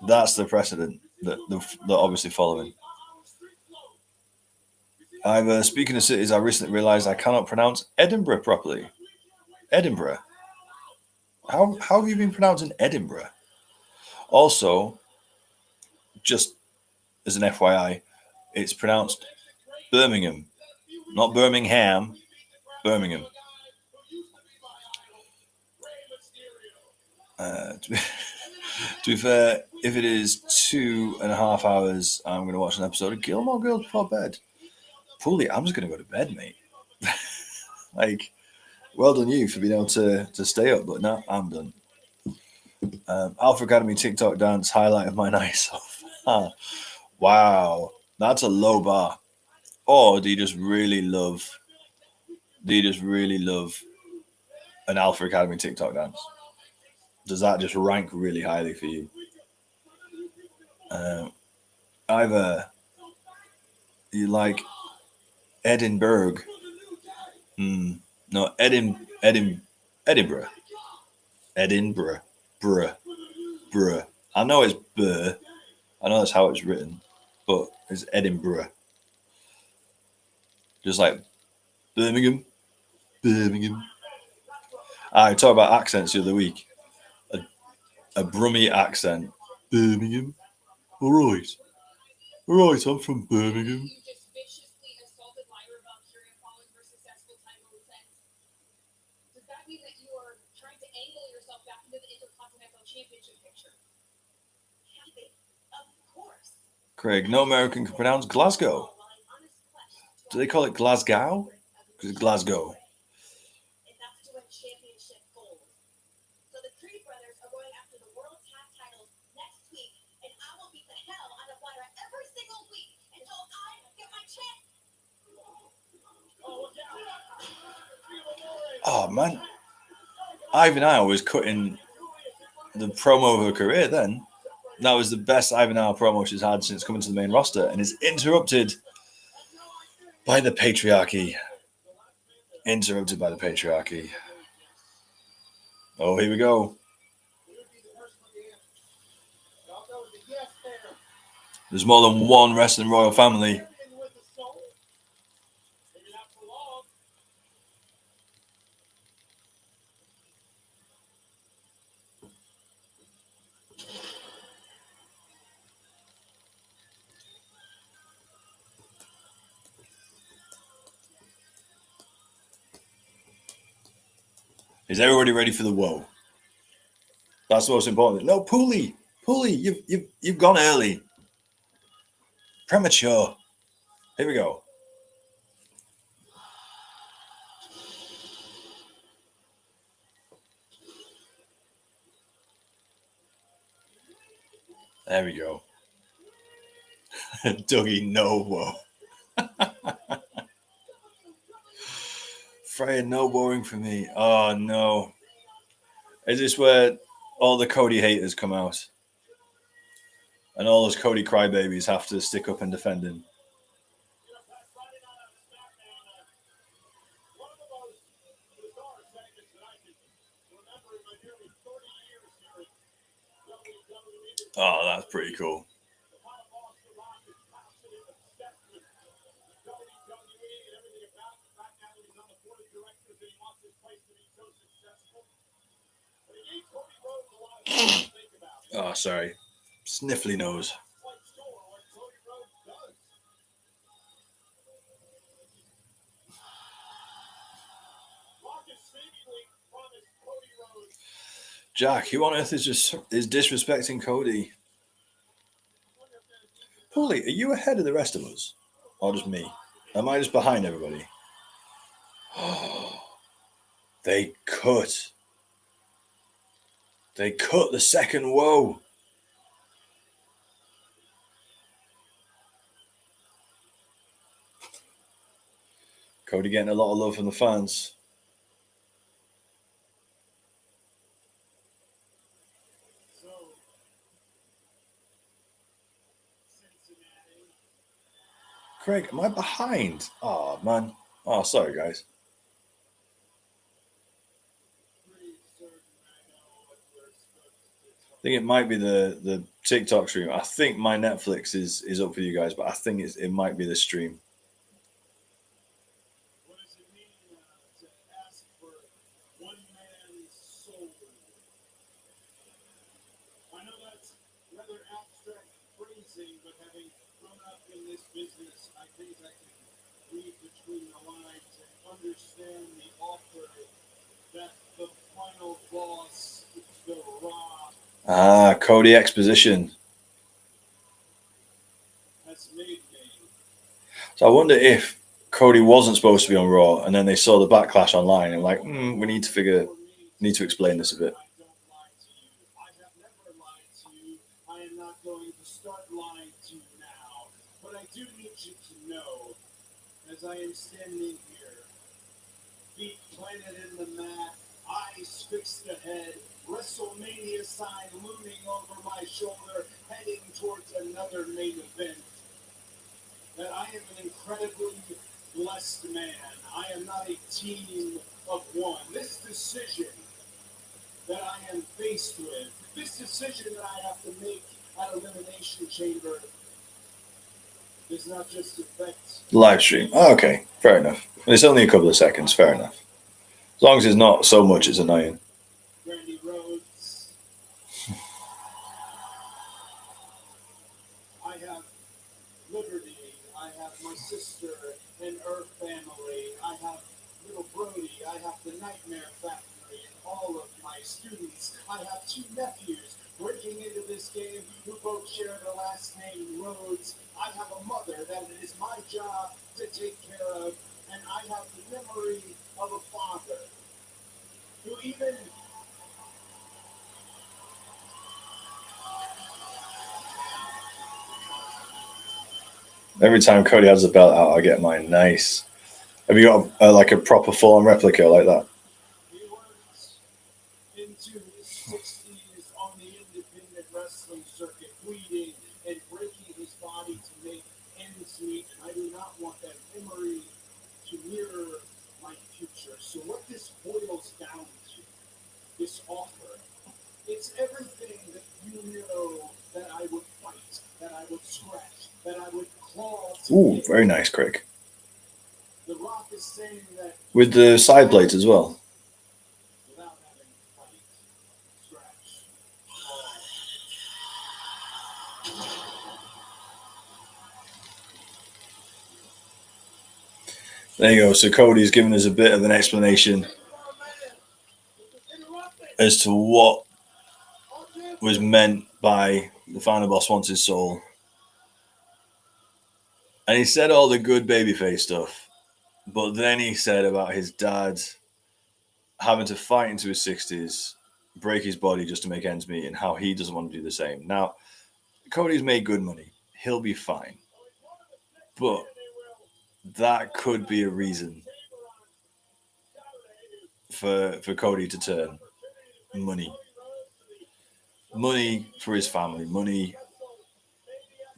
That's the precedent that they're obviously following. Speaking of cities, I recently realised I cannot pronounce Edinburgh properly. Edinburgh. How have you been pronouncing Edinburgh? Also, just as an FYI, it's pronounced Birmingham, not Birmingham, Birmingham. To be fair, if it is 2.5 hours, I'm going to watch an episode of Gilmore Girls before bed. Fully, I'm just going to go to bed, mate. Like, well done you for being able to stay up, but no, I'm done. Alpha Academy TikTok dance highlight of my night so far. Wow, that's a low bar. Or do you just really love an Alpha Academy TikTok dance? Does that just rank really highly for you? Either you like Edinburgh. No, Edinburgh. Edinburgh. Bruh. I know it's Burr. I know that's how it's written, but it's Edinburgh. Just like Birmingham. I talked about accents the other week. A Brummie accent. Birmingham. All right, I'm from Birmingham. You just viciously assaulted Lyra Valkyria following her successful title defense. Does that mean that you are trying to angle yourself back into the Intercontinental Championship picture? Kathy, of course. Craig, no American can pronounce Glasgow. Do they call it Glasgow? Because it's Glasgow. And that's to win championship gold. So the Creed brothers are going after the world tag titles next week, and I will beat the hell out of Lyra every single week until I get my chance. Oh man, Ivan Isle was cutting the promo of her career then. That was the best Ivan Isle promo she's had since coming to the main roster, and is interrupted by the patriarchy. Oh, here we go. There's more than one wrestling royal family. Is everybody ready for the woe? That's the most important. No, Pooley, you've gone early. Premature. Here we go. There we go. Dougie, no woe. Freya, no woeing for me. Oh no. Is this where all the Cody haters come out? And all those Cody crybabies have to stick up and defend him? Oh, that's pretty cool. Oh, sorry. Sniffly nose. Jack, who on earth is disrespecting Cody? Paulie, are you ahead of the rest of us? Or just me? Am I just behind everybody? They cut the second woe. Cody getting a lot of love from the fans. Craig, am I behind? Oh, man. Oh, sorry, guys. I think it might be the TikTok stream. I think my Netflix is up for you guys, but I think it might be the stream. What does it mean to ask for one man's soul? I know that's rather abstract phrasing, but having grown up in this business, I think I can read between the lines and understand the author that the final boss, the Raw, Cody exposition. has made me. So I wonder if Cody wasn't supposed to be on Raw, and then they saw the backlash online and like, we need to explain this a bit. I don't lie to you. I have never lied to you. I am not going to start lying to you now. But I do need you to know, as I am standing here, feet planted in the mat, eyes fixed ahead, WrestleMania sign looming over my shoulder, heading towards another main event, that I am an incredibly blessed man. I am not a team of one. This decision that I am faced with, this decision that I have to make at Elimination Chamber, does not just affect Live stream. Oh, okay, fair enough. It's only a couple of seconds. Fair enough. As long as it's not so much, it's annoying. Randy Rhodes. I have Liberty. I have my sister and her family. I have little Brody. I have the Nightmare Factory and all of my students. I have two nephews breaking into this game who both share the last name Rhodes. I have a mother that it is my job to take care of, and I have the memory of a father who even Every time Cody has the belt out, I get mine. Nice. Have you got like a proper full-on replica like that? he worked into his 60s on the independent wrestling circuit, bleeding and breaking his body to make ends meet, and I do not want that memory to mirror my future. So what this boils down to, this offer, it's everything that you know that I would fight, that I would scratch, that I would claw to Ooh, get. very nice, Craig. The Rock is saying that With the side plates as well. without having to fight, scratch, claw. There you go. So Cody's given us a bit of an explanation as to what was meant by the final boss wants his soul. And he said all the good babyface stuff, but then he said about his dad having to fight into his 60s, break his body just to make ends meet, and how he doesn't want to do the same. Now, Cody's made good money. He'll be fine. But that could be a reason for Cody to turn. Money. Money for his family. Money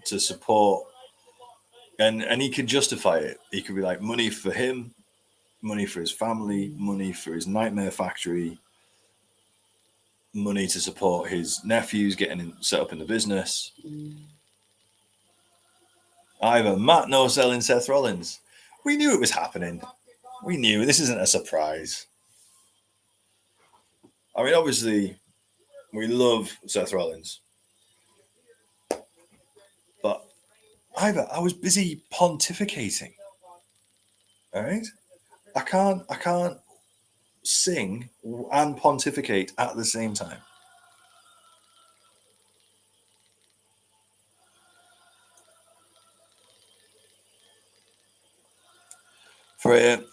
to support. And he could justify it. He could be like, money for him, money for his family, money for his Nightmare Factory, money to support his nephews getting set up in the business. Either Matt no selling Seth Rollins. We knew it was happening. We knew this isn't a surprise. I mean, obviously, we love Seth Rollins, but I was busy pontificating. All right, I can't sing and pontificate at the same time.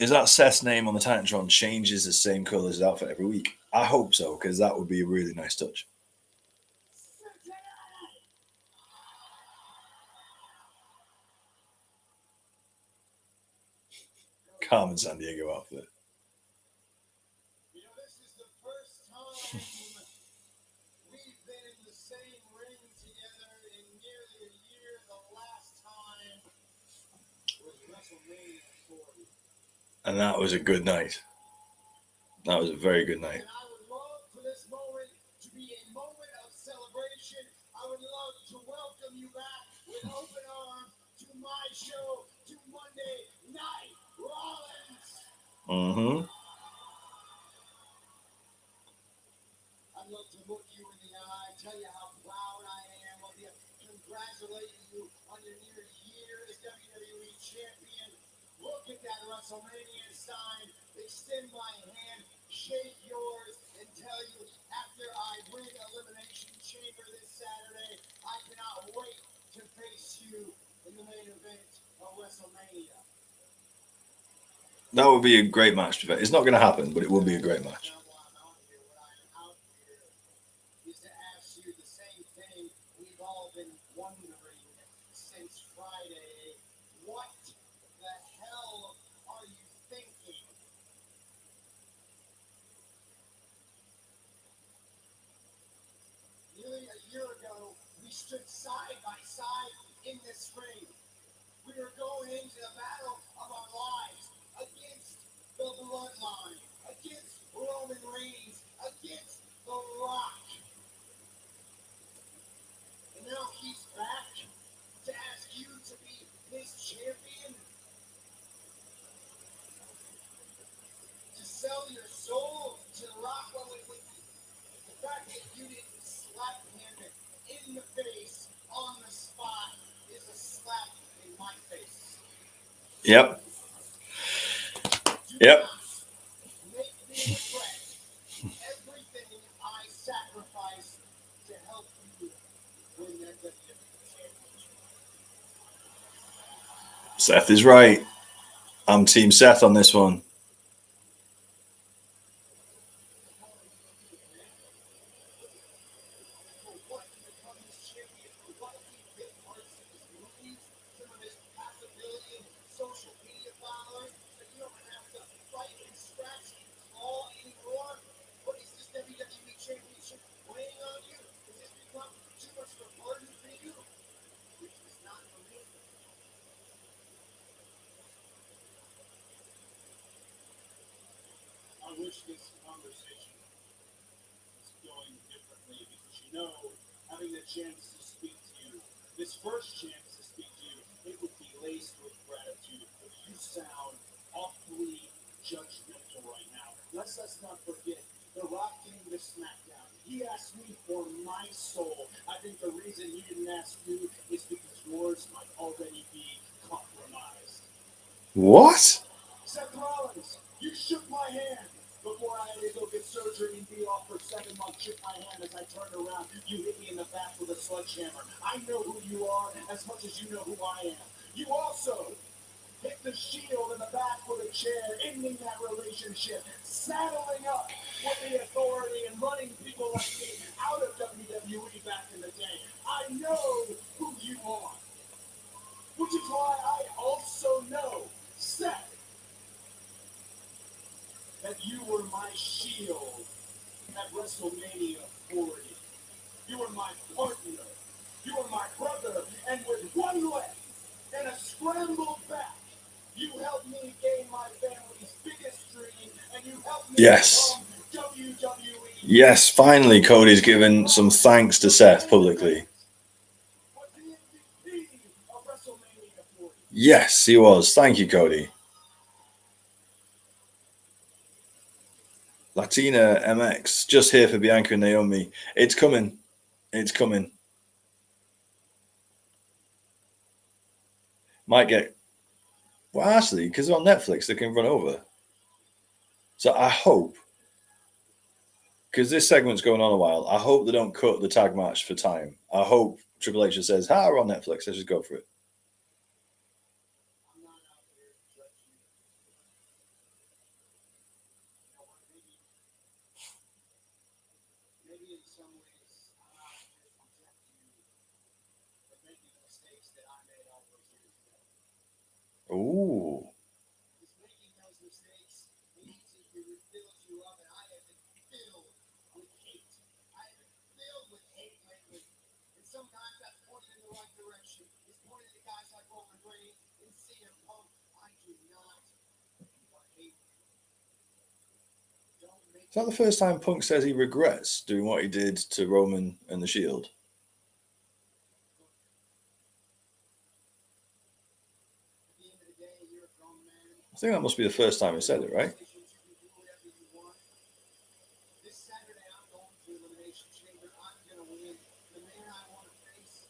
Is that Seth's name on the Titantron changes the same colour as his outfit every week? I hope so, because that would be a really nice touch. Carmen San Diego outfit. You know, this is the first time we've been in the same ring together in nearly a year. The last time was WrestleMania 40. And that was a good night. That was a very good night. And I would love for this moment to be a moment of celebration. With open arms to my show, to Monday Night Rollins. Mm-hmm. I'd love to look you in the eye, tell you how proud I am of you, congratulate you on your near year as WWE Champion. Look at that WrestleMania sign, extend my hand, shake yours, and tell you after I win Elimination Chamber this Saturday, I cannot wait to face you in the main event of WrestleMania. That would be a great match. It's not going to happen, but it would be a great match. Now, while I'm out here, what I am out here is to ask you the same thing we've all been wondering since Friday. What the hell are you thinking? Nearly a year ago, we stood side by side in this ring. We were going into the battle of our lives against the Bloodline, against Roman Reigns, against The Rock. And now he's back to ask you to be his champion, to sell your soul to The Rock. Well, with the fact that you didn't slap him in the face on the spot is a slap in my face. Yep. Do Yep. not make me regret everything I sacrificed to help you win that WWE Championship. Seth is right. I'm Team Seth on this one. For what to become this champion, for what he did parts of his movies, some of his possibility and social media followers, so you don't have to fight and scratch and claw anymore. What is this WWE Championship weighing on you? Has this become too much of a burden for you? Which is not for me. I wish this conversation was going differently because having the chance to speak to you, this first chance to speak to you, it would be laced with gratitude. But you sound awfully judgmental right now. Let's not forget, The Rock came to SmackDown. He asked me for my soul. I think the reason he didn't ask you is because yours might already be compromised. What? Seth Rollins, you shook my hand before I had to go get surgery and be off for 7 months. Shook my hand as I turned around. You hit me in the back with a sledgehammer. I know who you are as much as you know who I am. You also hit the Shield in the back with a chair, ending that relationship, saddling up with the authority and running people like me out of WWE back in the day. I know who you are. Which is why I also know, Seth, that you were my shield at WrestleMania 40. You were my partner. You were my brother. And with one leg and a scrambled back, you helped me gain my family's biggest dream, and you helped me Yes. become WWE. Yes, finally Cody's given some thanks to Seth publicly. Was the MVP of WrestleMania 40. Yes, he was. Thank you, Cody. Latina MX, just here for Bianca and Naomi. It's coming. It's coming. Might get... Well, actually, because on Netflix, they can run over. So I hope, because this segment's going on a while, I hope they don't cut the tag match for time. I hope Triple H just says, we're on Netflix. Let's just go for it. I'm not out here to judge you. You know what? Maybe in some ways, I'm out here to protect you from making the mistakes that I made all those years ago. Ooh. Because making those mistakes means that it fills you up, and I have been filled with hate. I have been filled with hate lately. And sometimes that's pointed in the right direction. It's pointed at guys like Roman Reigns and CM Punk. I do not want to hate you. Don't make Is that the first time Punk says he regrets doing what he did to Roman and the Shield? I think that must be the first time he said it, right? This Saturday, I'm going to Elimination Chamber. I'm going to win. The man I want to face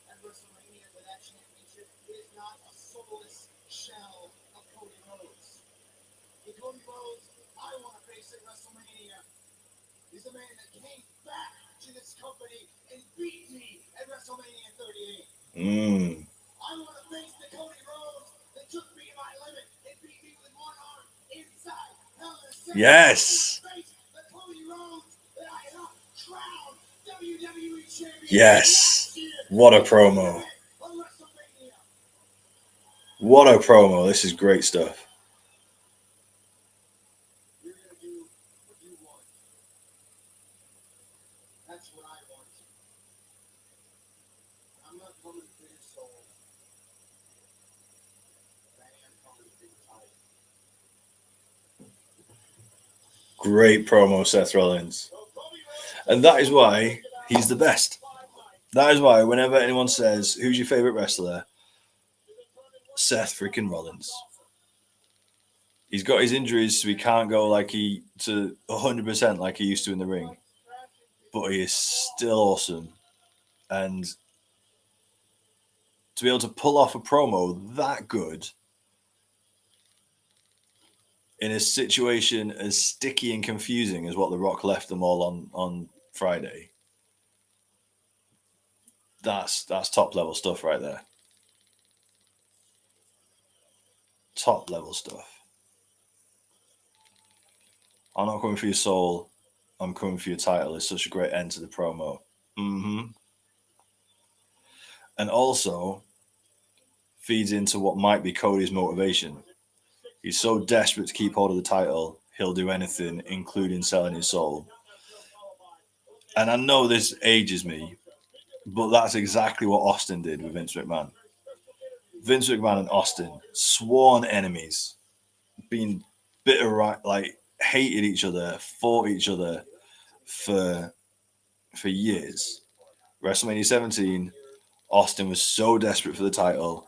at WrestleMania for that championship is not a soulless shell of Cody Rhodes. The Cody Rhodes I want to face at WrestleMania is the man that came back to this company and beat me at WrestleMania 38. I want to face the Cody Rhodes that took me to my limit and beat me with one arm inside Hell in a Cell. Yes. The Cody Rhodes that I helped crown WWE Champion. Yes. What a promo. What a promo. This is great stuff. You're going to do what you want. That's what I want. I'm not coming for your soul. But I am coming for your title. Great promo, Seth Rollins. And that is why he's the best. That is why whenever anyone says, who's your favorite wrestler? Seth freaking Rollins. He's got his injuries, so he can't go like he to 100% like he used to in the ring. But he is still awesome. And to be able to pull off a promo that good in a situation as sticky and confusing as what The Rock left them all on Friday, that's top level stuff right there. Top level stuff. I'm not coming for your soul. I'm coming for your title. It's such a great end to the promo. And also feeds into what might be Cody's motivation. He's so desperate to keep hold of the title, he'll do anything, including selling his soul. And I know this ages me, but that's exactly what Austin did with Vince McMahon. Vince McMahon and Austin, sworn enemies, being bitter, like hated each other, fought each other for years. WrestleMania 17, Austin was so desperate for the title,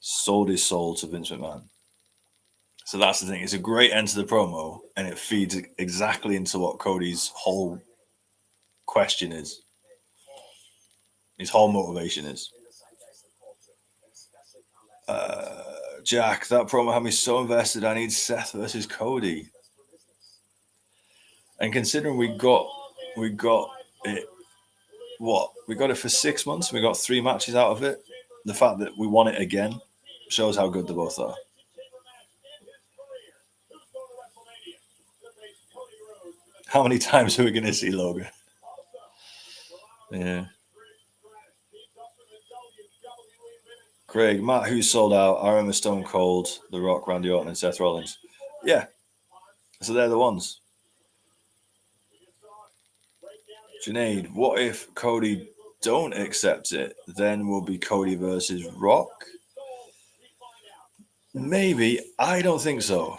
sold his soul to Vince McMahon. So that's the thing. It's a great end to the promo, and it feeds exactly into what Cody's whole question is. His whole motivation is. Jack, that promo had me so invested. I need Seth versus Cody. And considering we got it, what? We got it for 6 months. We got 3 matches out of it. The fact that we won it again shows how good they both are. How many times are we going to see Logan? Yeah. Craig, Matt, who sold out? I remember Stone Cold, The Rock, Randy Orton, and Seth Rollins. Yeah. So they're the ones. Junaid, what if Cody don't accept it? Then will be Cody versus Rock? Maybe. I don't think so.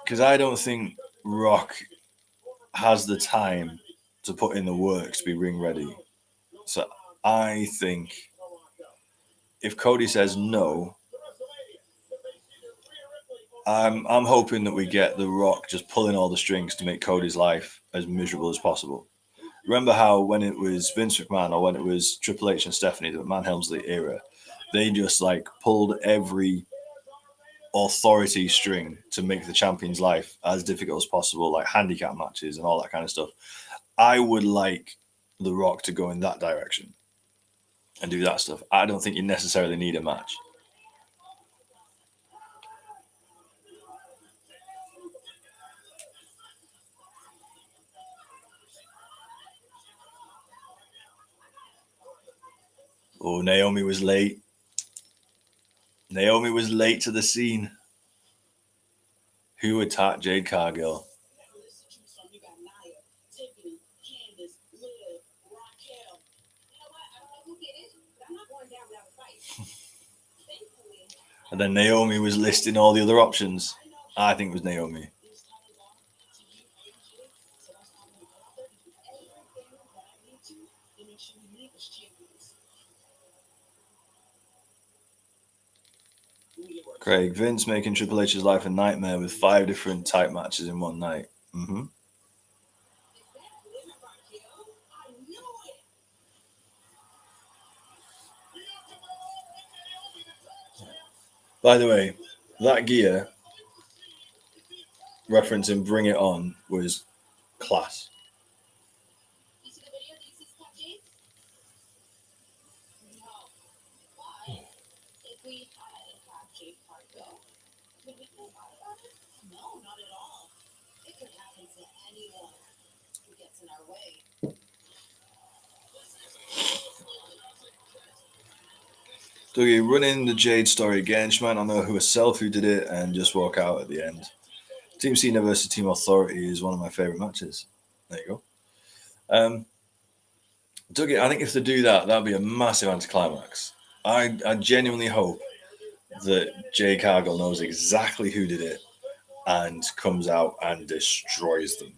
Because I don't think Rock has the time to put in the work to be ring ready. So I think if Cody says no, I'm hoping that we get The Rock just pulling all the strings to make Cody's life as miserable as possible. Remember how when it was Vince McMahon or when it was Triple H and Stephanie, the McMahon Helmsley era, they just like pulled every authority string to make the champion's life as difficult as possible, like handicap matches and all that kind of stuff. I would like The Rock to go in that direction and do that stuff. I don't think you necessarily need a match. Oh, Naomi was late. Naomi was late to the scene. Who attacked Jade Cargill? And then Naomi was listing all the other options. I think it was Naomi. Craig, Vince making Triple H's life a nightmare with 5 different type matches in one night. Mm-hmm. By the way, that gear referencing Bring It On was class. You see the video? Do you see Scott James? No. Why? If we hadn't had Jade Park go, would we feel bad about it? No, not at all. It could happen to anyone who gets in our way. Dougie, running the Jade story again. She might not know who herself who did it and just walk out at the end. Team Cena versus Team Authority is one of my favorite matches. There you go. Dougie, I think if they do that, that'd be a massive anticlimax. I genuinely hope that Jade Cargill knows exactly who did it and comes out and destroys them.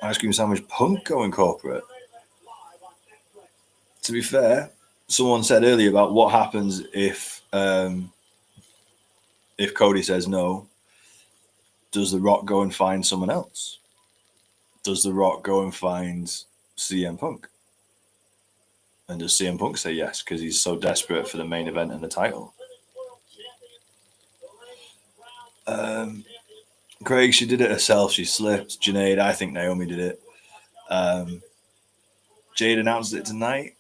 Ice Cream Sandwich Punk going corporate. To be fair, someone said earlier about what happens if Cody says no. Does The Rock go and find someone else? Does The Rock go and find CM Punk? And does CM Punk say yes because he's so desperate for the main event and the title? Craig, she did it herself. She slipped. Junaid, I think Naomi did it. Jade announced it tonight.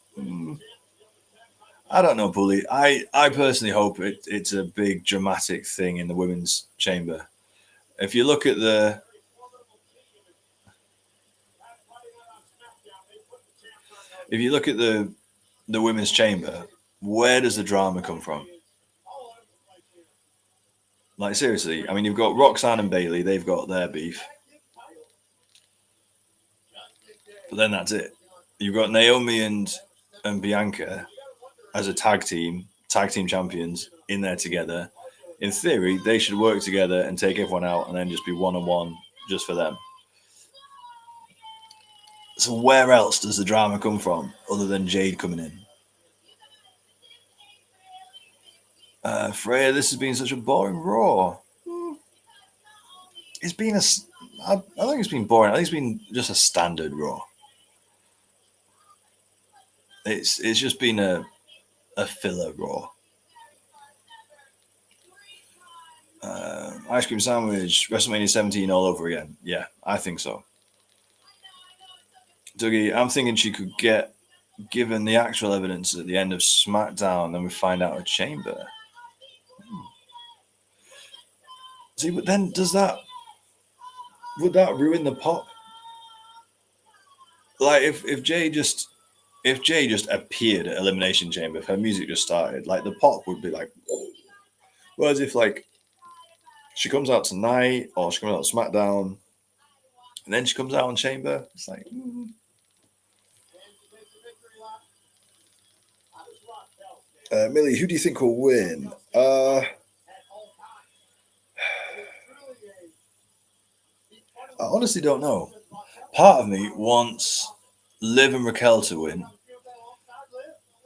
I don't know, Bully. I personally hope it's a big dramatic thing in the women's chamber. If you look at the women's chamber, where does the drama come from? Like, seriously, I mean, you've got Roxanne and Bailey, they've got their beef. But then that's it. You've got Naomi and Bianca as a tag team champions in there together. In theory, they should work together and take everyone out and then just be one-on-one just for them. So where else does the drama come from other than Jade coming in? Freya, this has been such a boring Raw. It's been I think it's been boring. I think it's been just a standard Raw. It's just been a filler Raw. Ice Cream Sandwich, WrestleMania 17 all over again. Yeah, I think so. Dougie, I'm thinking she could get given the actual evidence at the end of SmackDown, then we find out a chamber. See, but then would that ruin the pop? Like if Jay just appeared at Elimination Chamber, if her music just started, like the pop would be like, whoa. Whereas if like she comes out tonight or she comes out on SmackDown and then she comes out on Chamber, it's like. Millie, who do you think will win? I honestly don't know. Part of me wants Liv and Raquel to win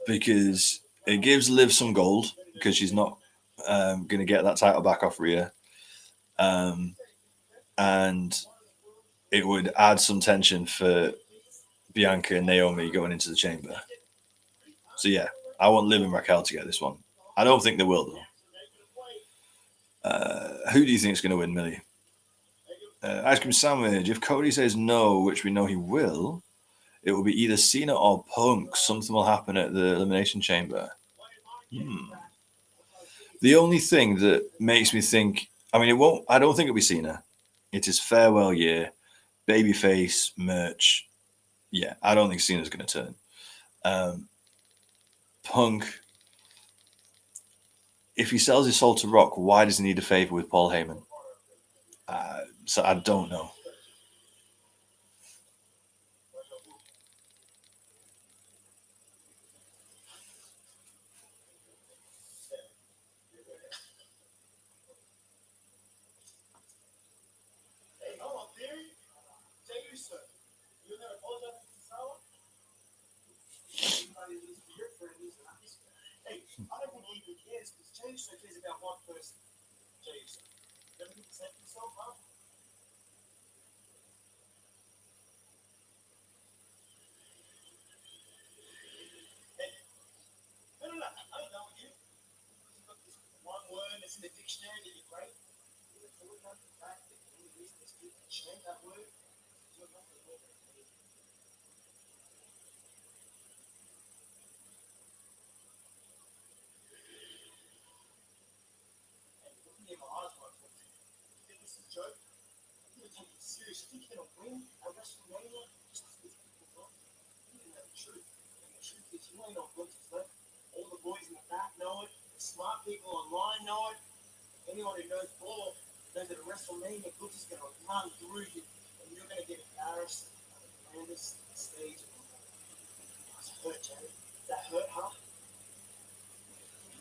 because it gives Liv some gold because she's not going to get that title back off Rhea. And it would add some tension for Bianca and Naomi going into the chamber. So yeah, I want Liv and Raquel to get this one. I don't think they will though. Who do you think is going to win, Millie? Ice Cream Sandwich. If Cody says no, which we know he will, it will be either Cena or Punk. Something will happen at the Elimination Chamber. The only thing that makes me think, I mean, it won't. I don't think it'll be Cena. It is farewell year, babyface merch. Yeah, I don't think Cena's going to turn. Punk, if he sells his soul to Rock, why does he need a favor with Paul Heyman? So I don't know. Serious, you think you're gonna win at WrestleMania? Just because people don't. You didn't know the truth. And the truth is, you ain't no good flip. All the boys in the back know it. The smart people online know it. Anyone who knows ball knows that at WrestleMania, Butch is gonna run through you, and you're gonna get embarrassed on the grandest stage of the world. That's hurt, Jerry. That hurt, huh?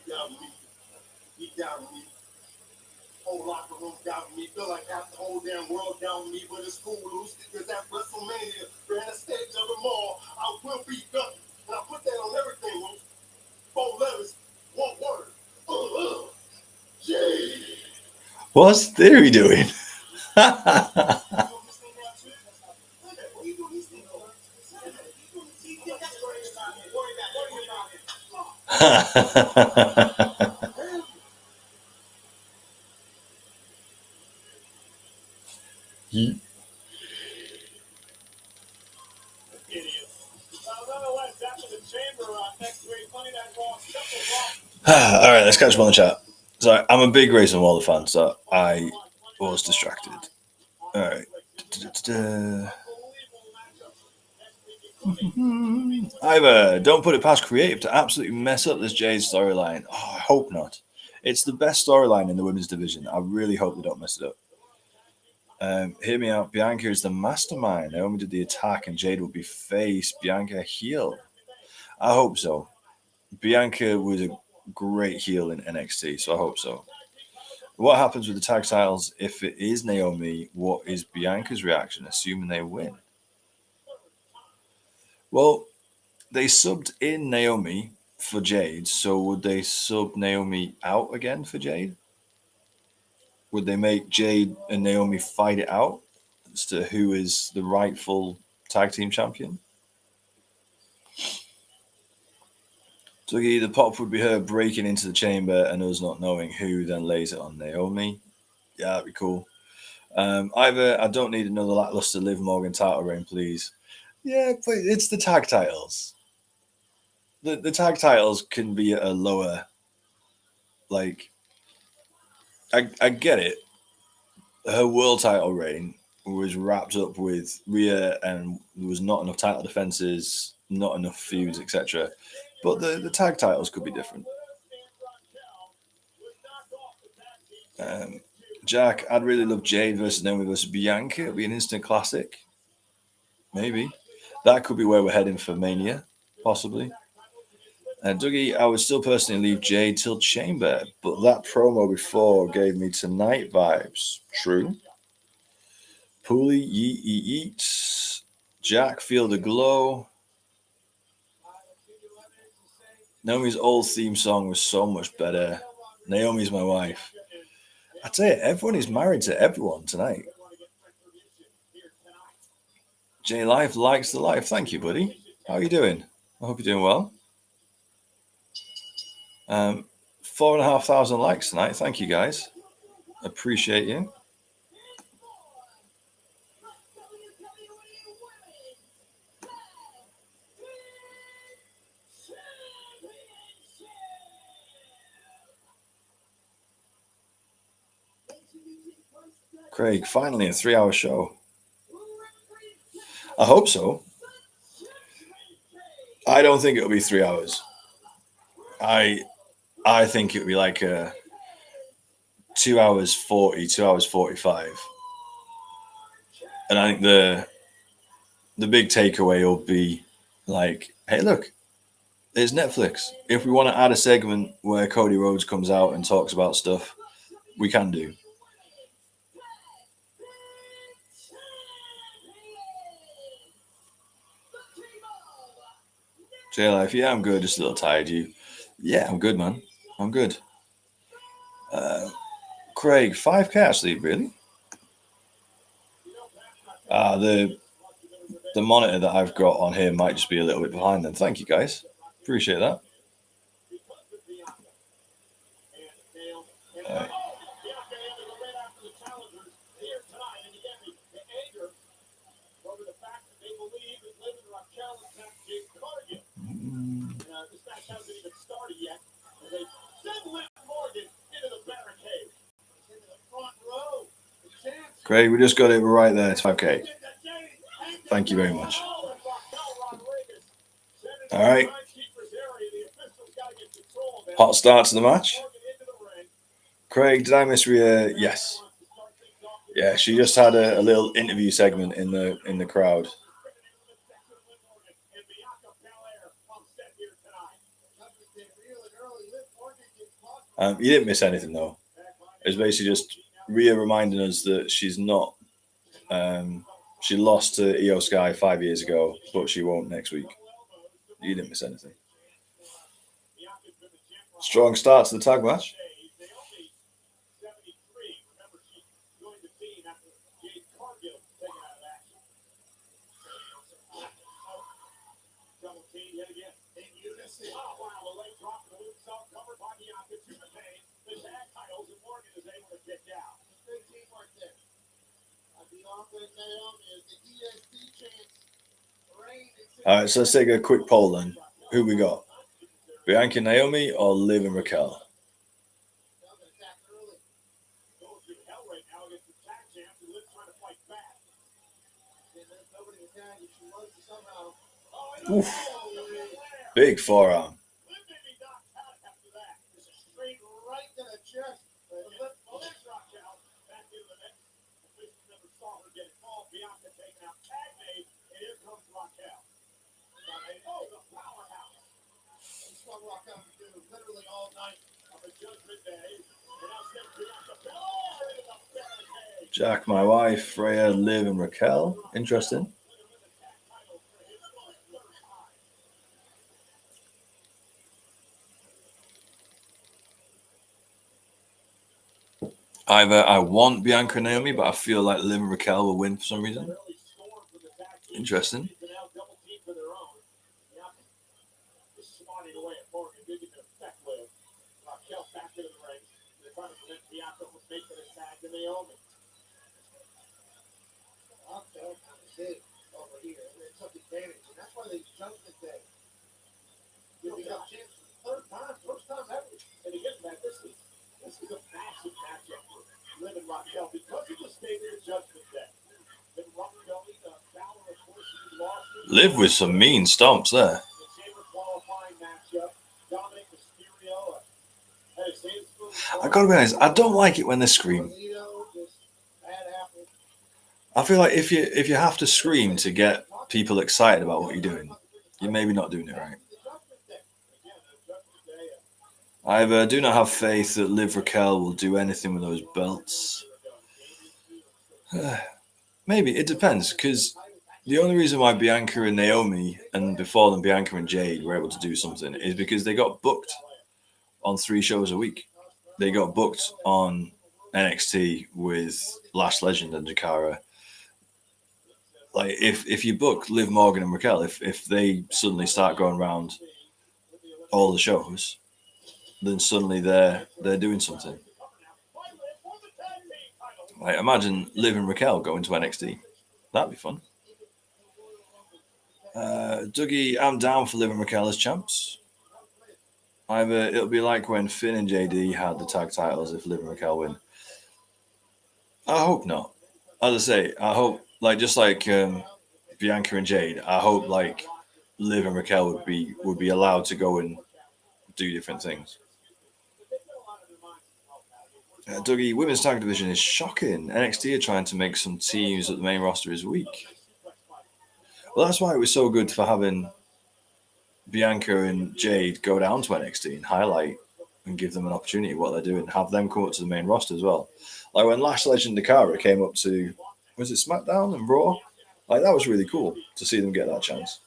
You doubted me. You doubted me. Whole locker room doubting me. Feel like half the whole damn world doubting me, but it's cool, Loose, because at WrestleMania, grand stage of them all, I will be done. And I put that on everything, Loose. 4 letters, 1 word. Jay. What's Theory doing? All right, let's catch up on the chat. So I'm a big Racing Waller fan, so I was distracted. All right. Either don't put it past creative to absolutely mess up this Jade storyline. Oh, I hope not. It's the best storyline in the women's division. I really hope they don't mess it up. Hear me out. Bianca is the mastermind. Naomi did the attack, and Jade will be face. Bianca heel. I hope so. Bianca was a great heel in NXT, so I hope so. What happens with the tag titles if it is Naomi? What is Bianca's reaction, assuming they win? Well, they subbed in Naomi for Jade, so would they sub Naomi out again for Jade? Would they make Jade and Naomi fight it out as to who is the rightful tag team champion? So the pop would be her breaking into the chamber and us not knowing who then lays it on Naomi. Yeah, that'd be cool. Either I don't need another lackluster Liv Morgan title reign, please. Yeah, but it's the tag titles. The tag titles can be at a lower, like, I get it. Her world title reign was wrapped up with Rhea, and there was not enough title defenses, not enough feuds, etc. But the tag titles could be different. Jack, I'd really love Jade versus Naomi versus Bianca. It'd be an instant classic. Maybe. That could be where we're heading for Mania, possibly. Dougie, I would still personally leave Jade till Chamber, but that promo before gave me Tonight vibes. True. Pooley, eat. Jack, feel the glow. Naomi's old theme song was so much better. Naomi's my wife. I tell you, everyone is married to everyone tonight. J Life likes the life. Thank you, buddy. How are you doing? I hope you're doing well. 4,500 likes tonight. Thank you, guys. Appreciate you. Craig, finally a 3-hour show. I hope so. I don't think it'll be 3 hours. I think it'll be like 2 hours 40, 2 hours 45. And I think the big takeaway will be like, hey, look, there's Netflix. If we want to add a segment where Cody Rhodes comes out and talks about stuff, we can do. J-Life, yeah, I'm good. Just a little tired. You? Yeah, I'm good, man. I'm good. Craig, 5K actually, really? The monitor that I've got on here might just be a little bit behind then. Thank you, guys. Appreciate that. Craig, we just got it right there. It's 5K. Thank you very much. All right. Hot start to the match. Craig, did I miss Rhea? Yes. Yeah, she just had a little interview segment in the crowd. You didn't miss anything though. It was basically just Rhea reminding us that she's not. She lost to Io Sky 5 years ago, but she won't next week. You didn't miss anything. Strong start to the tag match. All right, so let's take a quick poll then. Who we got? Bianca Naomi or Liv and Raquel? Oof. Big forearm. Jack, my wife, Freya, Liv, and Raquel. Interesting. Either I want Bianca and Naomi, but I feel like Liv and Raquel will win for some reason. Interesting. Liv with some mean stomps there. I gotta be honest, I don't like it when they scream. I feel like if you have to scream to get people excited about what you're doing, you're maybe not doing it right. I do not have faith that Liv Raquel will do anything with those belts. Maybe, it depends, because the only reason why Bianca and Naomi, and before them Bianca and Jade, were able to do something is because they got booked on 3 shows a week. They got booked on NXT with Lash Legend and Jakara. Like, if you book Liv Morgan and Raquel, if they suddenly start going around all the shows, then suddenly they're doing something. Like, imagine Liv and Raquel going to NXT. That'd be fun. Dougie, I'm down for Liv and Raquel as champs. Either it'll be like when Finn and JD had the tag titles if Liv and Raquel win. I hope not. As I say, I hope, like, just like Bianca and Jade, I hope like Liv and Raquel would be allowed to go and do different things. Dougie, women's tag division is shocking. NXT are trying to make some teams that the main roster is weak. Well, that's why it was so good for having Bianca and Jade go down to NXT and highlight and give them an opportunity of what they're doing, have them come up to the main roster as well. Like when Lash Legend Dakara came up to, was it SmackDown and Raw? Like, that was really cool to see them get that chance.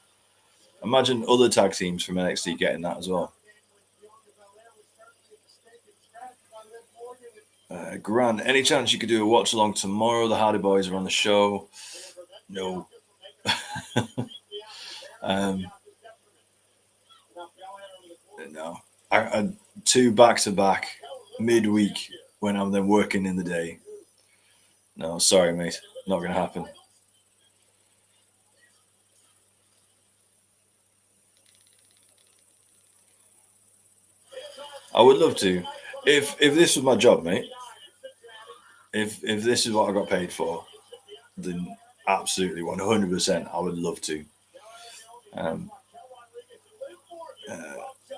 Imagine other tag teams from NXT getting that as well. Grant, any chance you could do a watch along tomorrow? The Hardy Boys are on the show. No. No. I 2 back-to-back midweek when I'm then working in the day. No, sorry, mate. Not going to happen. I would love to. If this was my job, mate, if this is what I got paid for, then absolutely 100% I would love to.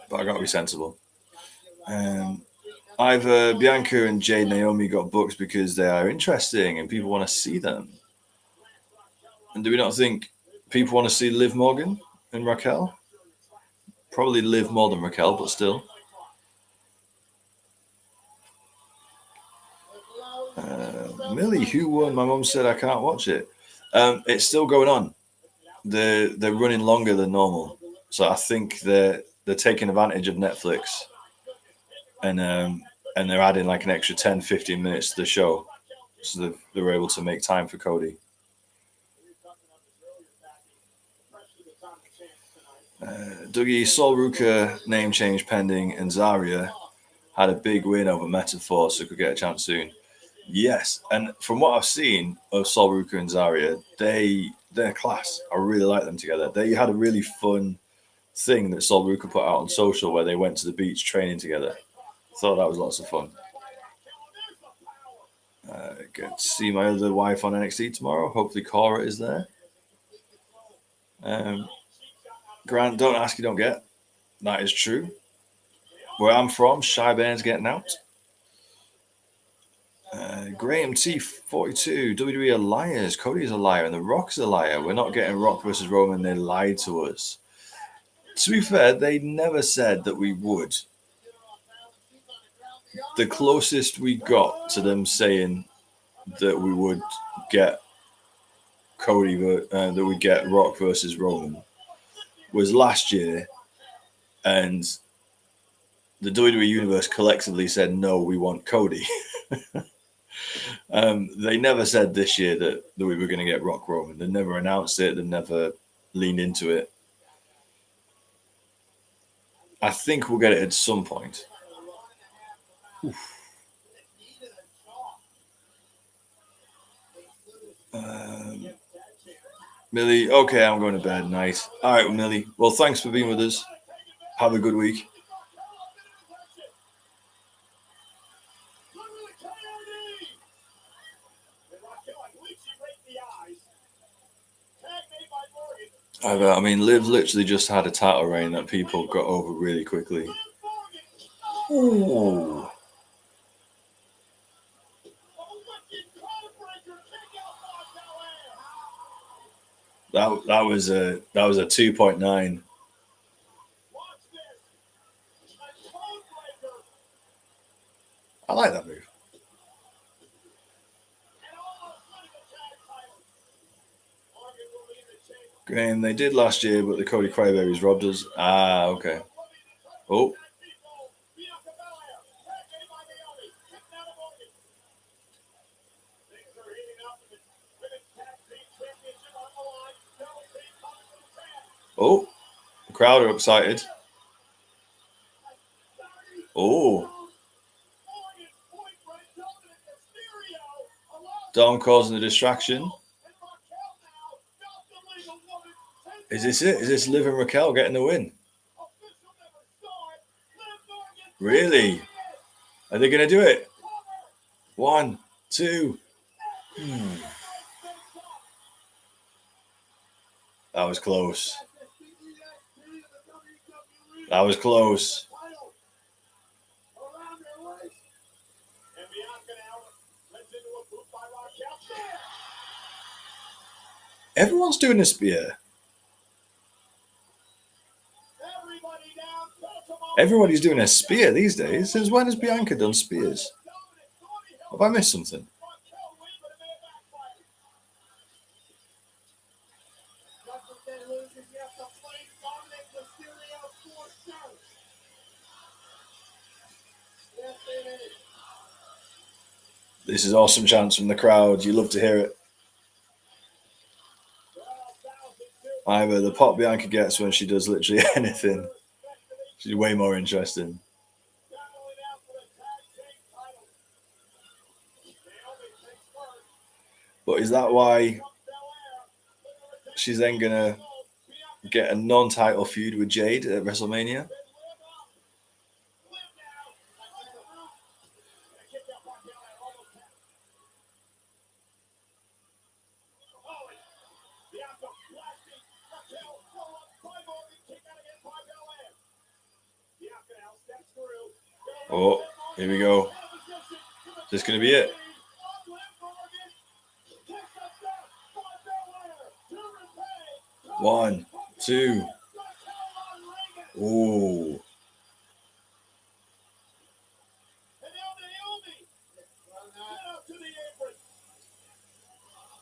But I got to be sensible. Either Bianca and Jade Naomi got booked because they are interesting and people want to see them. And do we not think people want to see Liv Morgan and Raquel? Probably Liv more than Raquel, but still. Millie, who won? My mum said I can't watch it. It's still going on. They're running longer than normal, so I think they're taking advantage of Netflix, and they're adding like an extra 10, 15 minutes to the show, so they're able to make time for Cody. Dougie, Sol Ruka name change pending, and Zarya had a big win over Metaphor, so could get a chance soon. Yes, and from what I've seen of Sol Ruka and Zarya, they're class. I really like them together. They had a really fun thing that Sol Ruka put out on social where they went to the beach training together. Thought that was lots of fun. Get to see my other wife on NXT tomorrow. Hopefully Cora is there. Grant, don't ask, you don't get. That is true. Where I'm from, Shy Bane's getting out. Graham T42, WWE are liars. Cody's a liar and The Rock's a liar. We're not getting Rock versus Roman. They lied to us. To be fair, they never said that we would. The closest we got to them saying that we would get Cody, that we get Rock versus Roman was last year, and the WWE Universe collectively said, no, we want Cody. They never said this year that we were going to get Rock Roman. They never announced it. They never leaned into it. I think we'll get it at some point. Millie, okay, I'm going to bed. Nice. All right, Millie. Well, thanks for being with us. Have a good week. I mean, Liv literally just had a title reign that people got over really quickly. Ooh. That was a 2.9. I like that move. Graham, they did last year, but the Cody Crybabies robbed us. Ah, okay. Oh. Oh, the crowd are excited. Oh. Dom causing a distraction. Is this it? Is this Liv and Raquel getting the win? Really? Are they going to do it? 1, 2. That was close. That was close. Everyone's doing a spear. Everybody's doing a spear these days. Since when has Bianca done spears? Have I missed something? This is awesome chants from the crowd. You love to hear it. Either the pop Bianca gets when she does literally anything. She's way more interesting. But is that why she's then going to get a non-title feud with Jade at WrestleMania? Oh, here we go. Is this going to be it? 1, 2. Oh.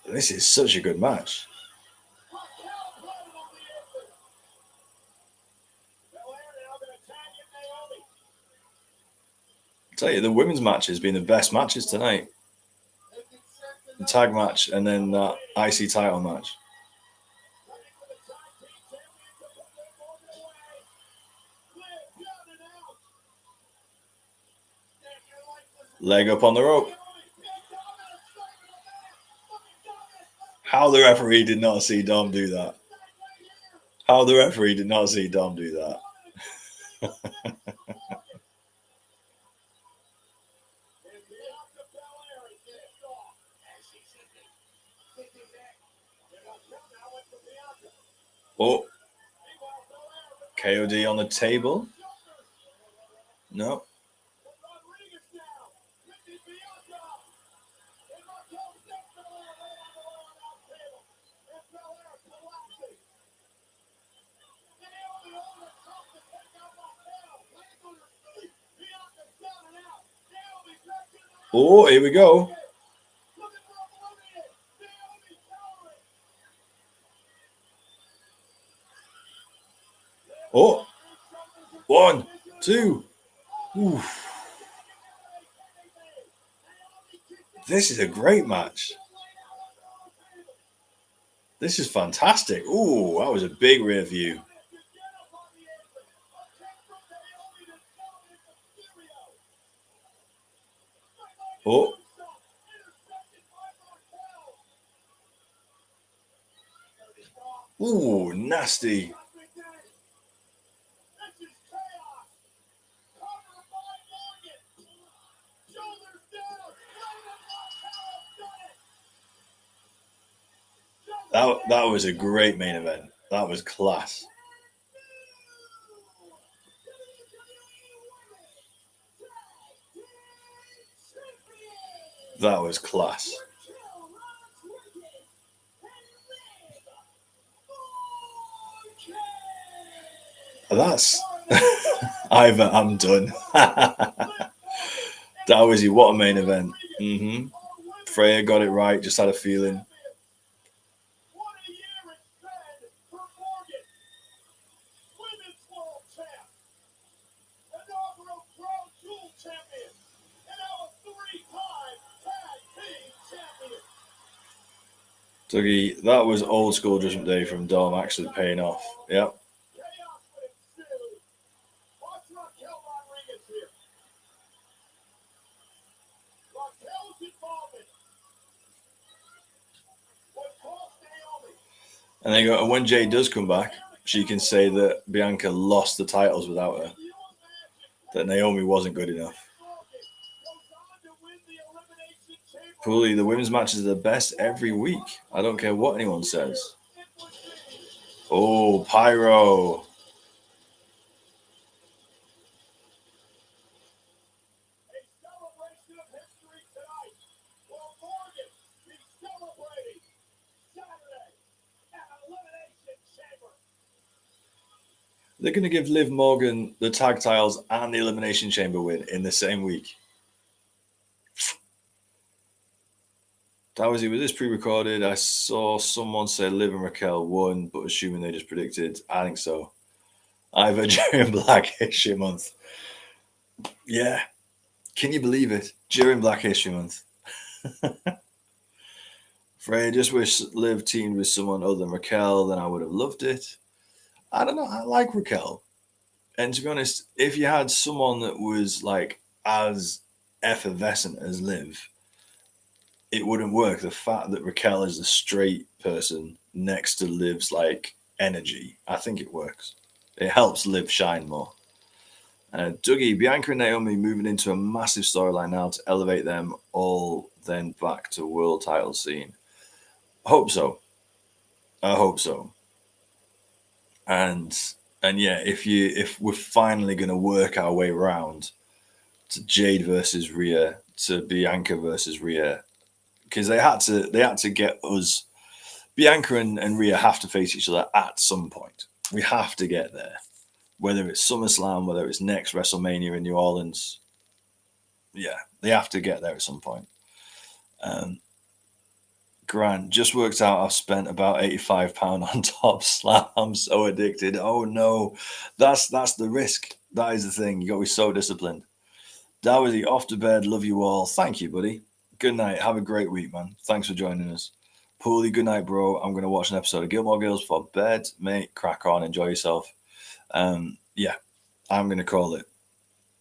This is such a good match. I tell you, the women's match has been the best matches tonight. The tag match and then that IC title match. Leg up on the rope. How the referee did not see Dom do that. How the referee did not see Dom do that. Oh. KOD on the table. No. Oh, here we go. Oh, 1, 2. Oof. This is a great match. This is fantastic. Ooh, that was a big rear view. Oh. Ooh, nasty. That was a great main event. That was class. That was class. That's Ivor, I'm done. Dowsy, what a main event. Freya got it right, just had a feeling. Dougie, that was old school Judgment Day from Dom actually paying off. Yep. And they go, and when Jay does come back, she can say that Bianca lost the titles without her. That Naomi wasn't good enough. Coolly, the women's matches are the best every week. I don't care what anyone says. Oh, Pyro. They're going to give Liv Morgan the tag titles and the Elimination Chamber win in the same week. Was this pre-recorded? I saw someone say Liv and Raquel won, but assuming they just predicted. I think so. Ivor during Black History Month. Yeah. Can you believe it? During Black History Month. Freya, just wish Liv teamed with someone other than Raquel, then I would have loved it. I don't know. I like Raquel. And to be honest, if you had someone that was like as effervescent as Liv, it wouldn't work. The fact that Raquel is a straight person next to Liv's like energy, I think it works. It helps Liv shine more. Dougie, Bianca and Naomi moving into a massive storyline now to elevate them all then back to world title scene. Hope so. I hope so. And yeah, if we're finally going to work our way around to Jade versus Rhea, to Bianca versus Rhea, because they had to get us. Bianca and Rhea have to face each other at some point. We have to get there, whether it's SummerSlam, whether it's next WrestleMania in New Orleans. Yeah, they have to get there at some point. Grant just worked out I've spent about £85 on Top Slap. I'm so addicted. Oh no, that's the risk. That is the thing. You got to be so disciplined. Dowersy, off to bed. Love you all. Thank you, buddy. Good night. Have a great week, man. Thanks for joining us. Pooley, good night, bro. I'm going to watch an episode of Gilmore Girls for bed. Mate, crack on. Enjoy yourself. Yeah, I'm going to call it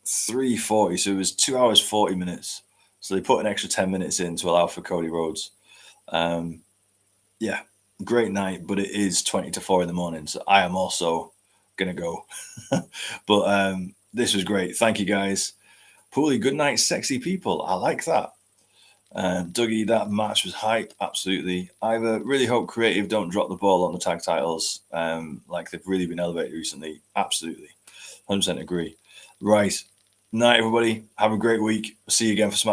3:40. So it was 2 hours, 40 minutes. So they put an extra 10 minutes in to allow for Cody Rhodes. Yeah, great night, but it is 20 to 4 in the morning. So I am also going to go. But this was great. Thank you, guys. Pooley, good night, sexy people. I like that. Dougie, that match was hype. Absolutely. I really hope Creative don't drop the ball on the tag titles. Like they've really been elevated recently. Absolutely. 100% agree. Right. Night, everybody. Have a great week. See you again for Smack.